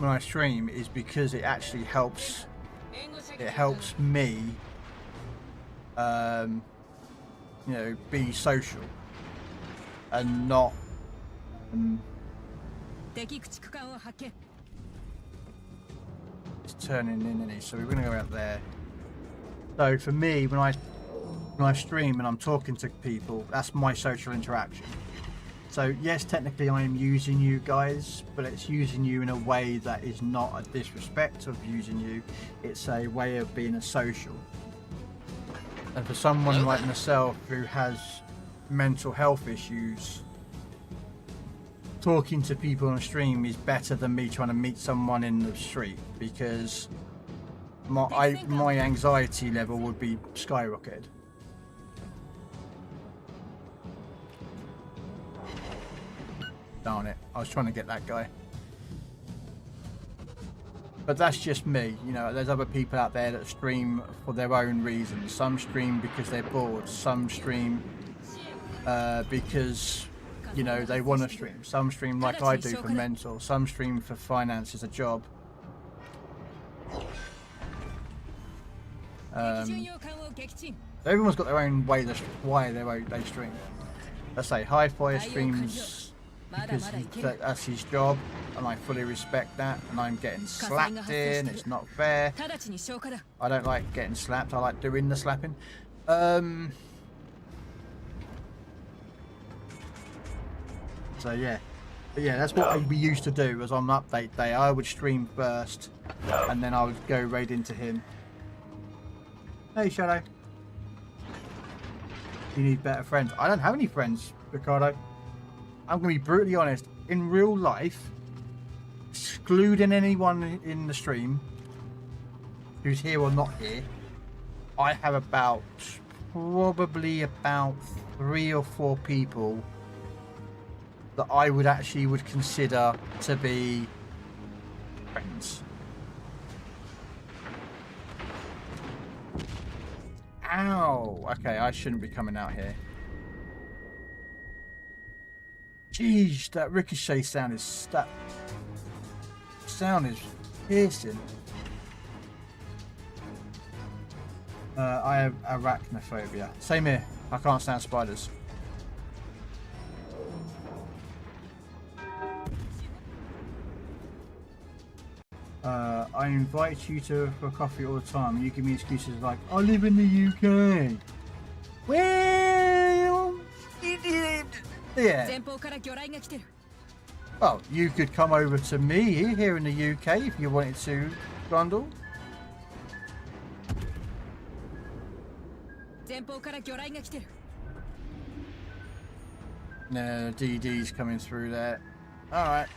I stream is because it actually helps. It helps me, you know, be social and not. It's turning in any, so we're going to go out there. So for me, when I stream and I'm talking to people, that's my social interaction. So yes, technically I am using you guys, but it's using you in a way that is not a disrespect of using you. It's a way of being a social. And for someone like myself who has mental health issues, talking to people on stream is better than me trying to meet someone in the street, because my anxiety level would be skyrocketed. Darn it, I was trying to get that guy. But that's just me, you know, there's other people out there that stream for their own reasons. Some stream because they're bored, some stream because, you know, they want to stream. Some stream like I do for mental, some stream for finance as a job. Everyone's got their own way why they stream. Let's say Hi-Fi streams because that's his job, and I fully respect that, and I'm getting slapped in, it's not fair. I don't like getting slapped, I like doing the slapping. So yeah, but yeah, that's what we used to do. Was on update day, I would stream first, and then I would go raid into him. Hey Shadow, you need better friends. I don't have any friends, Ricardo. I'm going to be brutally honest. In real life, excluding anyone in the stream who's here or not here, I have probably about 3 or 4 people that I would consider to be friends. Ow! Okay, I shouldn't be coming out here. Jeez, that ricochet sound is piercing. I have arachnophobia. Same here. I can't stand spiders. I invite you for coffee all the time. You give me excuses like, I live in the UK. Well, yeah. Well, you could come over to me here in the UK if you wanted to, Grundle. No, DD's coming through there. Alright.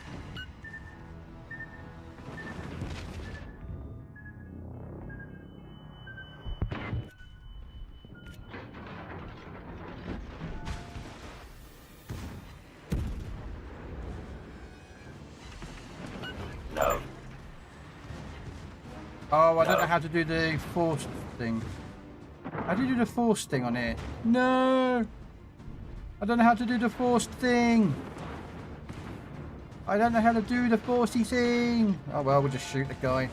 No. Oh, I don't know how to do the force thing. How do you do the force thing on here? No! I don't know how to do the force thing! I don't know how to do the forcey thing! Oh well, we'll just shoot the guy.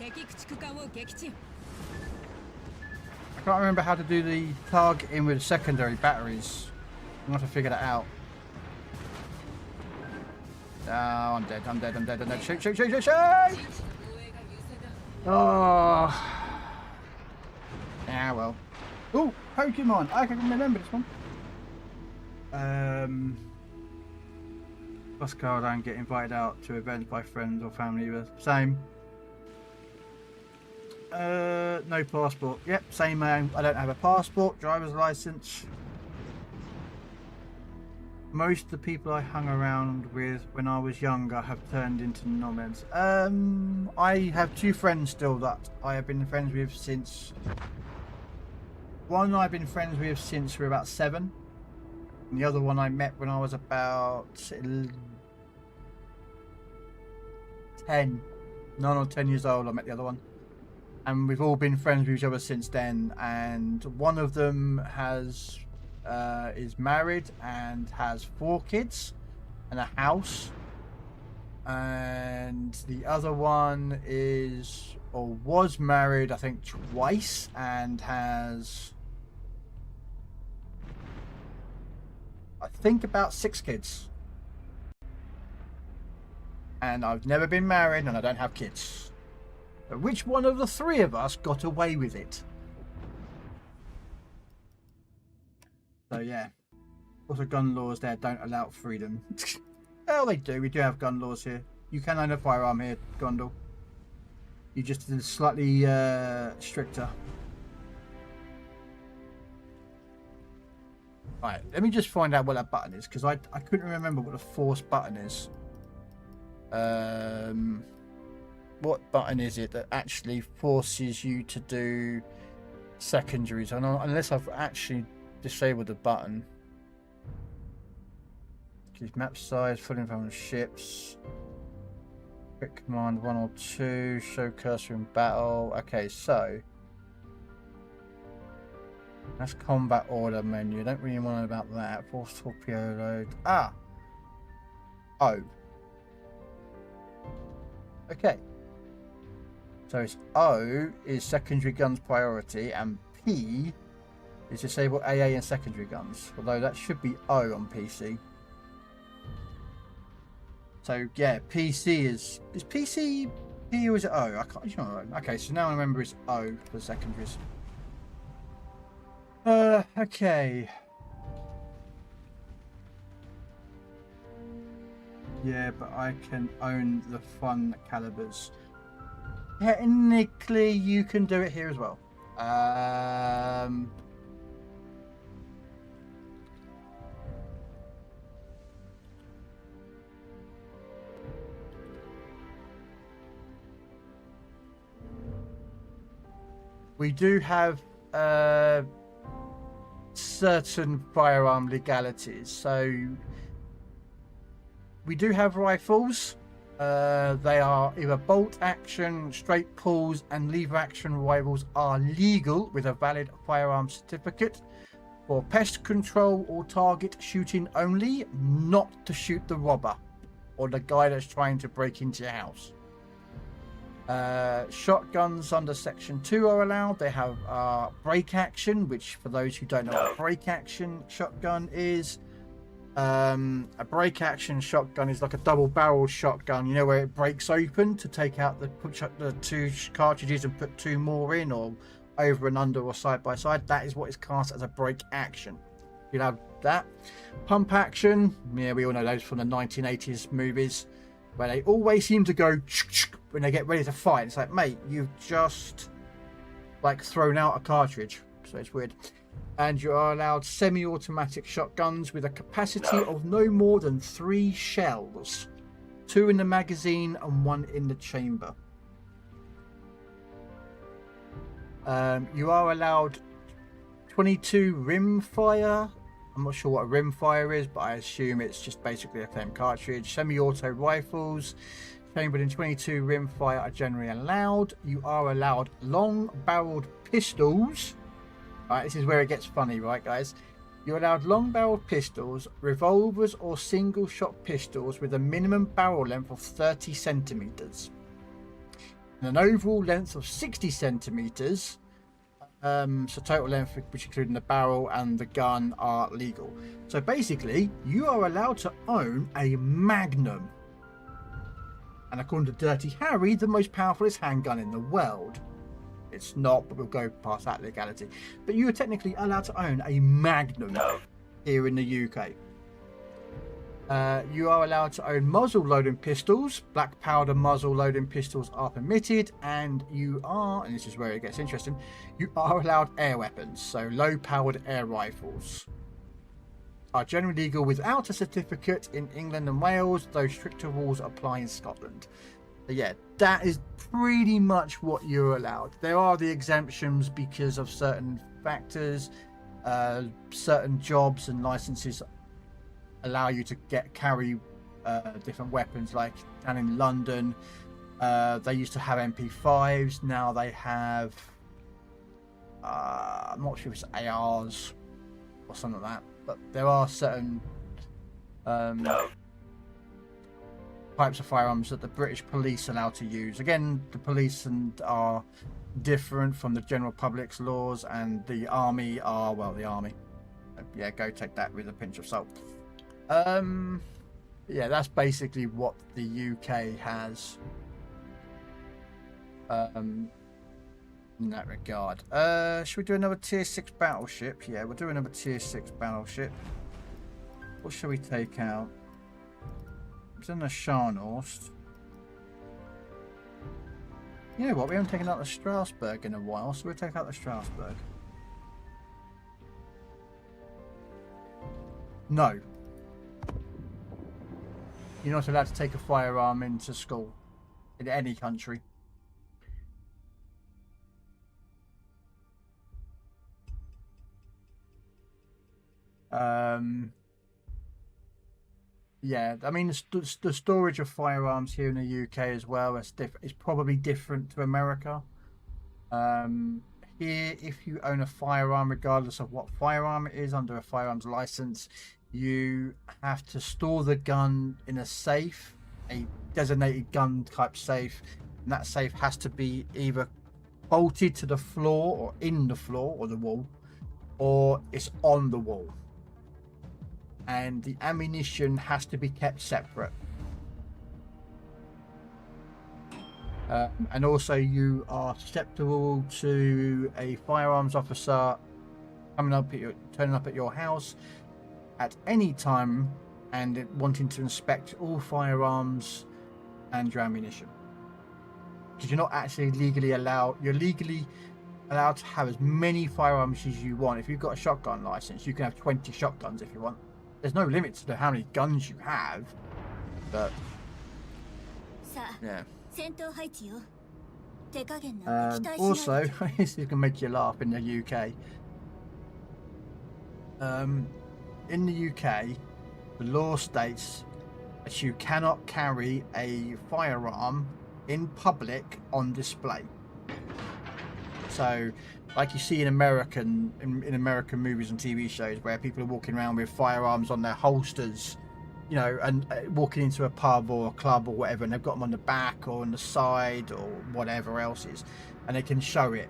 I can't remember how to do the targeting with secondary batteries. I'm going to have to figure that out. Oh, I'm dead, I'm dead, I'm dead, I'm dead. Shoot, shoot, shoot, shoot, shoot! Oh. Yeah, well. Oh, Pokemon! I can remember this one. Plus card, I don't get invited out to events by friends or family with. Same. No passport. Yep, same man. I don't have a passport, driver's license. Most of the people I hung around with when I was younger have turned into nomads. I have two friends still that I have been friends with since... One I've been friends with since we were about 7. And the other one I met when I was about 10. 9 or 10 years old. I met the other one. And we've all been friends with each other since then. And one of them has... is married and has 4 kids and a house, and the other one is or was married I think twice and has I think about 6 kids, and I've never been married and I don't have kids. But which one of the 3 of us got away with it? So yeah, also gun laws there don't allow freedom. Well, they do. We do have gun laws here. You can own a firearm here, Gondel. You just did slightly stricter. Right, let me just find out what that button is, because I couldn't remember what the force button is. What button is it that actually forces you to do secondaries? Unless I've actually disabled the button. Choose map size, full info on ships. Quick command 1 or 2. Show cursor in battle. Okay, so that's combat order menu. Don't really want to know about that. Force torpedo load. Ah. O. Okay. So it's O is secondary guns priority, and P is disable AA and secondary guns, although that should be O on PC. So yeah, PC is PC P or is it O? I can't. You know, okay, so now I remember it's O for secondaries. Okay. Yeah, but I can own the fun calibers. Technically, you can do it here as well. We do have certain firearm legalities. So we do have rifles. They are either bolt action, straight pulls, and lever action rifles are legal with a valid firearm certificate for pest control or target shooting only, not to shoot the robber or the guy that's trying to break into your house. Shotguns under section 2 are allowed. They have break action, which for those who don't know what break action shotgun is, a break action shotgun is like a double barreled shotgun, you know, where it breaks open to take out the 2 cartridges and put 2 more in, or over and under or side by side. That is what is classed as a break action. You'll have that. Pump action, yeah, we all know those from the 1980s movies where they always seem to go when they get ready to fight. It's like, mate, you've just like thrown out a cartridge, so it's weird. And you are allowed semi-automatic shotguns with a capacity of no more than 3 shells, 2 in the magazine and 1 in the chamber. You are allowed 22 rim fire. I'm not sure what a rim fire is, but I assume it's just basically a flame cartridge. Semi-auto rifles chambered in 22 rim fire are generally allowed. You are allowed long-barreled pistols. Right, this is where it gets funny, right, guys? You're allowed long-barreled pistols, revolvers, or single-shot pistols with a minimum barrel length of 30 centimeters and an overall length of 60 centimeters. So total length, which including the barrel and the gun, are legal. So basically, you are allowed to own a Magnum. And according to Dirty Harry, the most powerful handgun in the world. It's not, but we'll go past that legality. But you are technically allowed to own a Magnum here in the UK. You are allowed to own muzzle loading pistols. Black powder muzzle loading pistols are permitted, and you are, and this is where it gets interesting, you are allowed air weapons. So low powered air rifles are generally legal without a certificate in England and Wales, though stricter rules apply in Scotland. So yeah, that is pretty much what you're allowed. There are the exemptions because of certain factors. Certain jobs and licenses allow you to carry different weapons. Like down in London, they used to have MP5s. Now they have I'm not sure if it's ARs or something like that, but there are certain types of firearms that the British police allow to use. Again, the police are different from the general public's laws, and the army are, well, the army. Yeah, go take that with a pinch of salt. Yeah, that's basically what the UK has in that regard. Should we do another tier 6 battleship? Yeah, we'll do another tier 6 battleship. What should we take out? It's in the Scharnhorst. You know what? We haven't taken out the Strasbourg in a while, so we'll take out the Strasbourg. No. You're not allowed to take a firearm into school in any country. Yeah, I mean, the storage of firearms here in the UK as well is probably different to America. Here, if you own a firearm, regardless of what firearm it is, under a firearms license, you have to store the gun in a safe, a designated gun type safe, and that safe has to be either bolted to the floor or in the floor or the wall, or it's on the wall. And the ammunition has to be kept separate. And also you are susceptible to a firearms officer turning up at your house at any time and wanting to inspect all firearms and your ammunition. Because you're not actually legally allowed, you're legally allowed to have as many firearms as you want. If you've got a shotgun license, you can have 20 shotguns if you want. There's no limit to how many guns you have, but yeah. Also, this can make you laugh in the UK. In the UK, the law states that you cannot carry a firearm in public on display. So, like you see in American movies and TV shows, where people are walking around with firearms on their holsters, you know, and walking into a pub or a club or whatever, and they've got them on the back or on the side or whatever else is, and they can show it.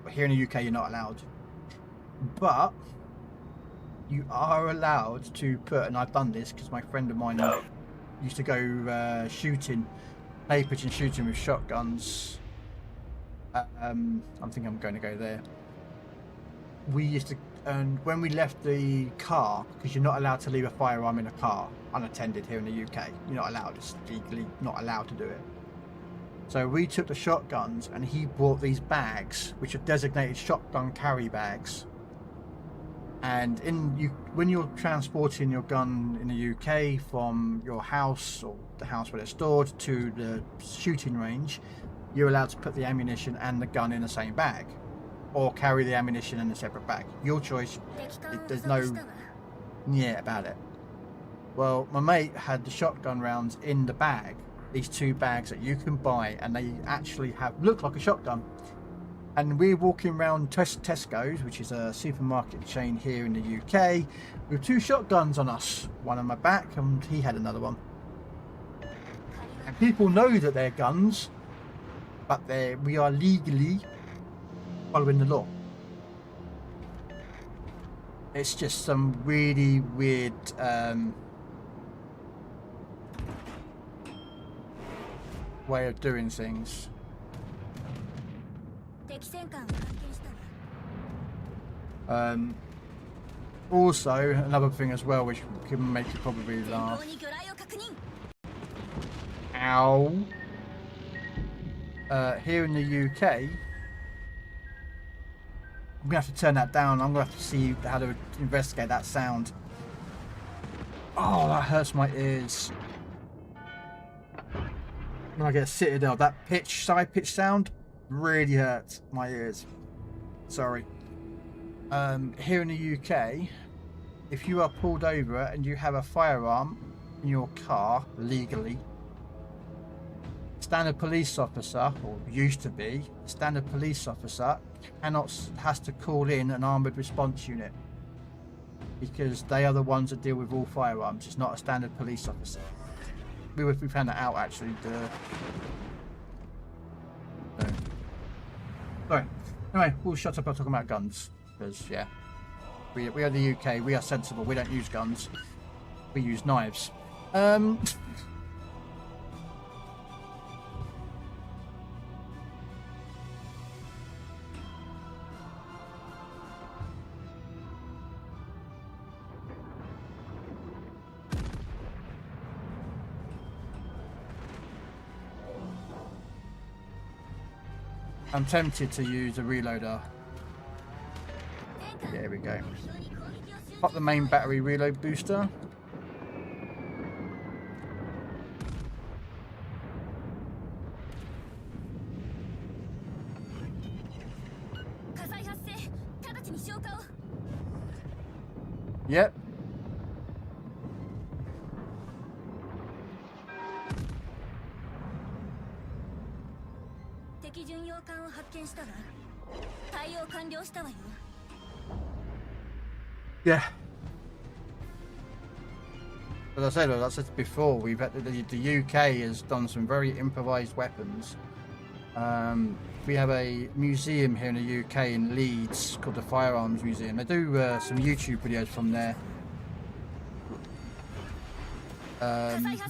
But here in the UK, you're not allowed. But you are allowed to put, and I've done this because my friend of mine used to go shooting, play pitch and shooting with shotguns. I think I'm going to go there. We used to, and when we left the car, because you're not allowed to leave a firearm in a car unattended here in the UK. You're not allowed. It's legally not allowed to do it. So we took the shotguns, and he brought these bags, which are designated shotgun carry bags. And when you're transporting your gun in the UK from your house or the house where it's stored to the shooting range, you're allowed to put the ammunition and the gun in the same bag, or carry the ammunition in a separate bag. Your choice. There's no about it. Well, my mate had the shotgun rounds in the bag, these two bags that you can buy, and they actually look like a shotgun. And we're walking around Tesco's, which is a supermarket chain here in the UK, with two shotguns on us, one on my back, and he had another one. And people know that they're guns, but we are legally following the law. It's just some really weird way of doing things. Also, another thing as well, which can make you probably laugh. Ow. Here in the UK, I'm gonna have to turn that down. I'm gonna have to see how to investigate that sound. Oh, that hurts my ears. When I get a Citadel, that side pitch sound really hurts my ears. Sorry. Here in the UK, if you are pulled over and you have a firearm in your car legally, standard police officer, or used to be, standard police officer has to call in an armoured response unit, because they are the ones that deal with all firearms. It's not a standard police officer. We found that out actually. Sorry. Anyway, we'll shut up. I'm talking about guns, because yeah, we are the UK. We are sensible. We don't use guns. We use knives. I'm tempted to use a reloader. There we go. Pop the main battery reload booster. Yep. Yeah. As I said before, we've had the UK has done some very improvised weapons. We have a museum here in the UK in Leeds called the Firearms Museum. They do some YouTube videos from there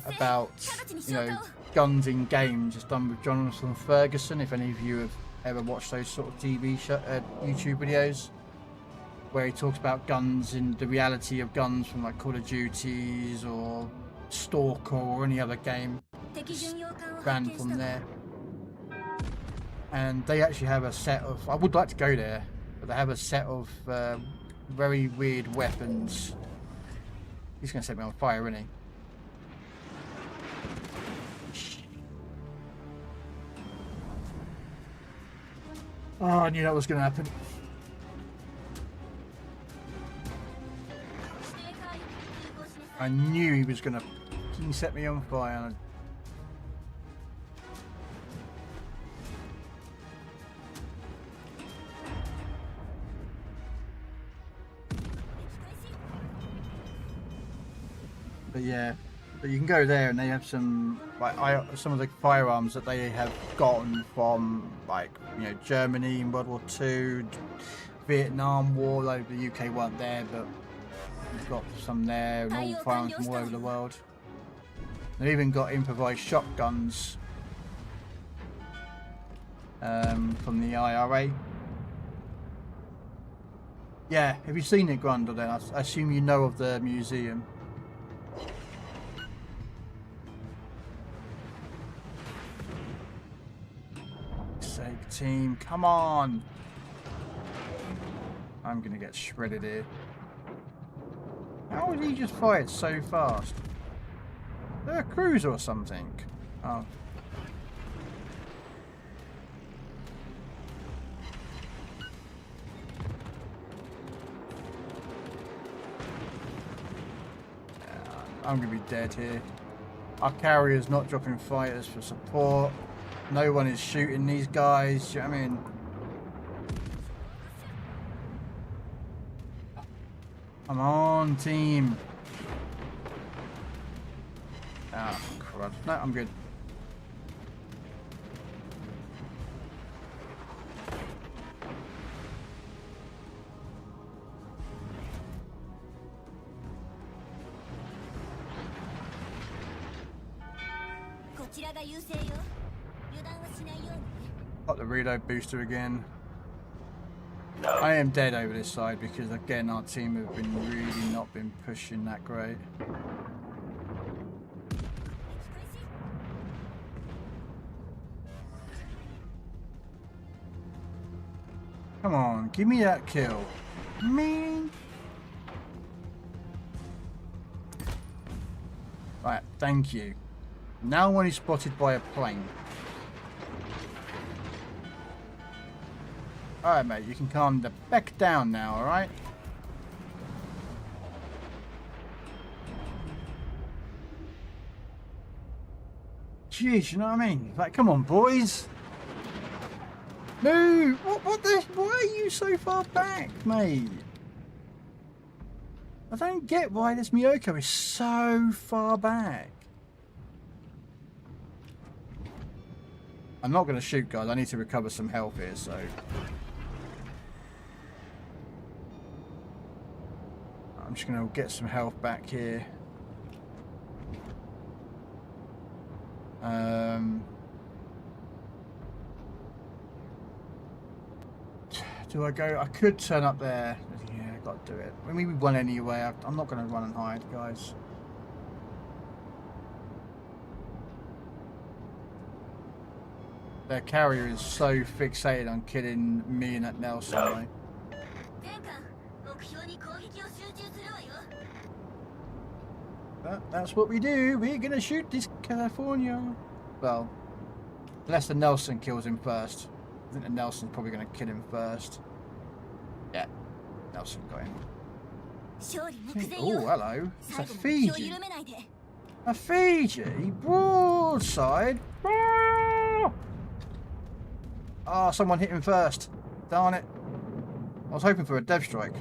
about, you know, guns in games. It's done with Jonathan Ferguson. If any of you have ever watched those sort of YouTube videos, where he talks about guns and the reality of guns from like Call of Duties or Stalker or any other game, ran from there. And they actually have a set of, I would like to go there, but they have a set of very weird weapons. He's going to set me on fire, isn't he? Oh, I knew that was going to happen. I knew he was going to fucking set me on fire. But yeah, but you can go there and they have some like some of the firearms that they have gotten from like, you know, Germany in World War II, Vietnam War. Like the UK weren't there, but we've got some there and all firearms from all over the world. They've even got improvised shotguns from the IRA. Yeah, have you seen it, Grundle? Then I assume you know of the museum. Sake team, come on! I'm gonna get shredded here. How would he just fire it so fast? They're a cruiser or something. Oh. I'm gonna be dead here. Our carrier's not dropping fighters for support. No one is shooting these guys. Do you know what I mean? Come on, team. Ah, crud. No, I'm good. Got the reload booster again. I am dead over this side because again our team have been really not been pushing that great. Come on, give me that kill. Man. Right, thank you. Now when he's spotted by a plane. Alright mate, you can calm the beck down now, alright? Jeez, you know what I mean? Like, come on boys! No! What the? Why are you so far back, mate? I don't get why this Miyoko is so far back. I'm not going to shoot, guys. I need to recover some health here, so... I'm just going to get some health back here. Do I go? I could turn up there. Yeah, I got to do it. I mean, we won anyway. I'm not going to run and hide, guys. Their carrier is so fixated on killing me and that Nelson, right? But that's what we do. We're going to shoot this California. Well, unless the Nelson kills him first. I think the Nelson's probably going to kill him first. Yeah, Nelson got him. Oh, hello. It's a Fiji. A Fiji? Broadside? Oh, someone hit him first. Darn it. I was hoping for a dev strike.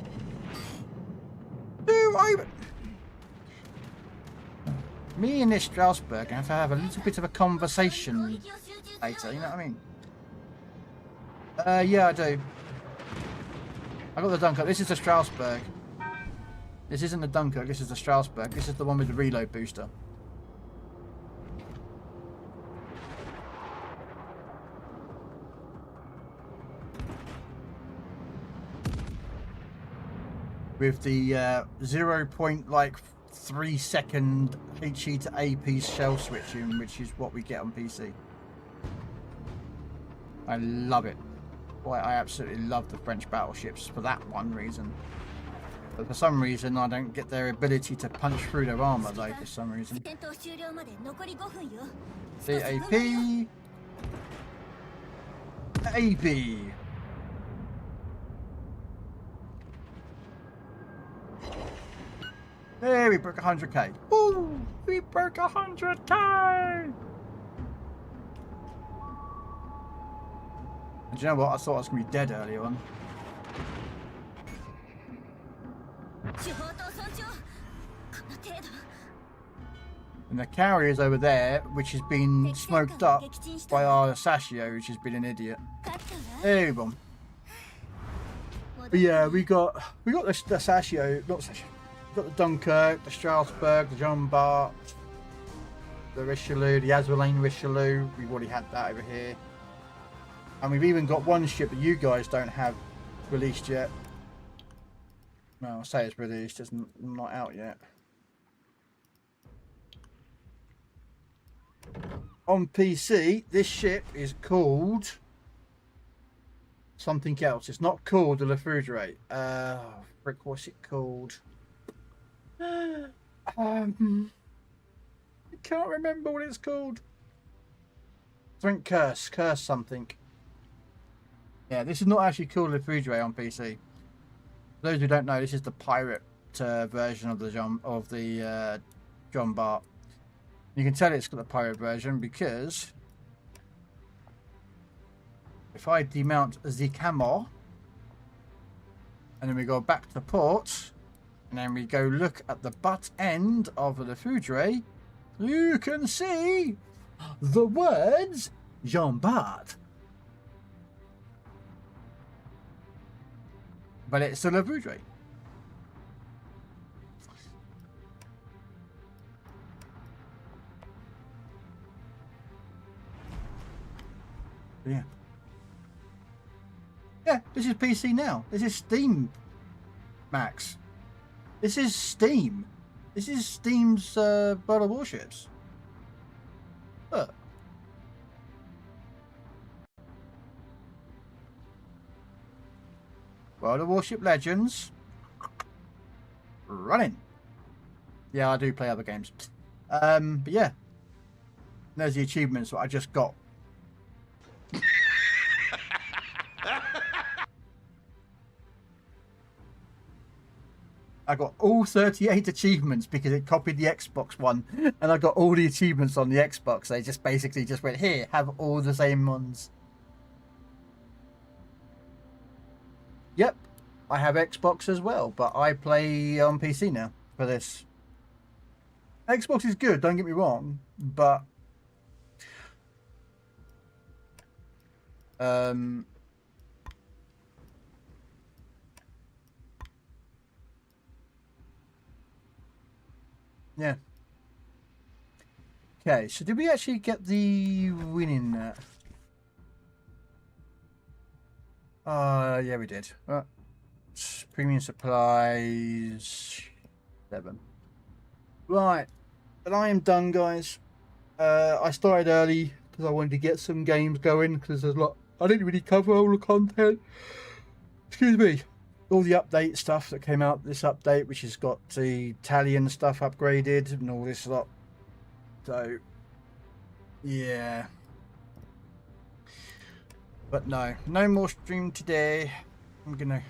Me and this Strasbourg have to have a little bit of a conversation later, you know what I mean? Yeah, I do. I got the Dunkirk. This is the Strasbourg. This isn't the Dunkirk, this is the Strasbourg. This is the one with the reload booster. With the 0.3 second HE to AP shell switching, which is what we get on PC. I love it. Boy, I absolutely love the French battleships for that one reason. But for some reason, I don't get their ability to punch through their armor, though, for some reason. CAP. AP. There, we broke 100k. Woo! We broke 100k! And do you know what? I thought I was going to be dead earlier on. And the carrier is over there, which has been smoked up by our Sashio, which has been an idiot. There we go. But yeah, we got the Sashio, not Sashio. We got the Dunkirk, the Strasbourg, the Jean Bart, the Richelieu, the Azulaine Richelieu. We've already had that over here. And we've even got one ship that you guys don't have released yet. Well, I'll say it's released, it's not out yet. On PC, this ship is called something else. It's not called the Refrigerate. Frick, what's it called? I can't remember what it's called. I think Curse something. Yeah, this is not actually called Refrigerate on PC. For those who don't know, this is the pirate version of the John Bart. You can tell it's got the pirate version because if I demount the camo and then we go back to port and then we go look at the butt end of the refrigerator, you can see the words Jean Bart. But it's still a refrigerator. Yeah. Yeah, this is PC now. This is Steam, Max. This is Steam. This is Steam's World of Warships. Look. World of Warship Legends. Running. Yeah, I do play other games. But yeah. There's the achievements that I just got. I got all 38 achievements because it copied the Xbox one, and I got all the achievements on the Xbox. They just basically just went, here, have all the same ones. Yep, I have Xbox as well, but I play on PC now for this. Xbox is good, don't get me wrong, but yeah. Okay, so did we actually get the win in that? Yeah, we did. Premium supplies 7. Right, but I am done, guys. I started early because I wanted to get some games going because there's a lot. I didn't really cover all the content. Excuse me. All the update stuff that came out this update, which has got the Italian stuff upgraded and all this lot. So, yeah. But no more stream today. I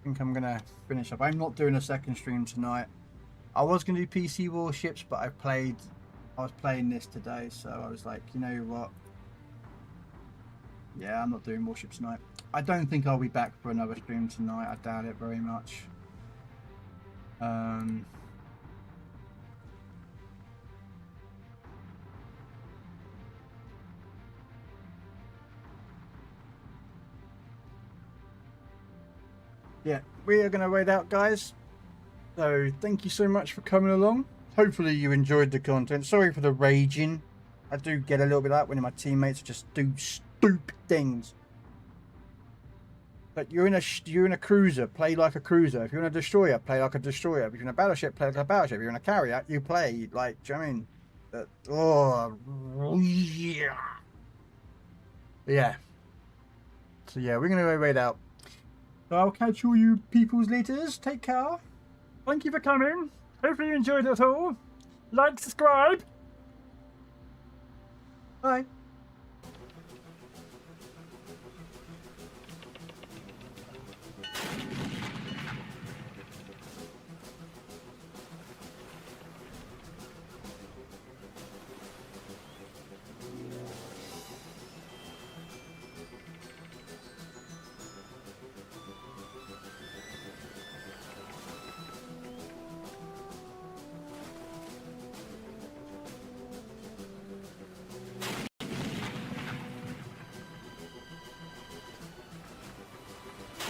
think I'm gonna finish up. I'm not doing a second stream tonight. I was gonna do PC Warships, but I was playing this today, so I was like, you know what? Yeah, I'm not doing Warships tonight. I don't think I'll be back for another stream tonight. I doubt it very much. Yeah, we are going to wait out, guys. So thank you so much for coming along. Hopefully you enjoyed the content. Sorry for the raging. I do get a little bit of that when my teammates just do stupid things. But you're in a cruiser, play like a cruiser. If you're in a destroyer, play like a destroyer. If you're in a battleship, play like a battleship. If you're in a carrier, you play like, do you know what I mean? Yeah. Yeah. So yeah, we're gonna wait out. So I'll catch all you peoples later. Take care. Thank you for coming. Hopefully you enjoyed it all. Like, subscribe. Bye.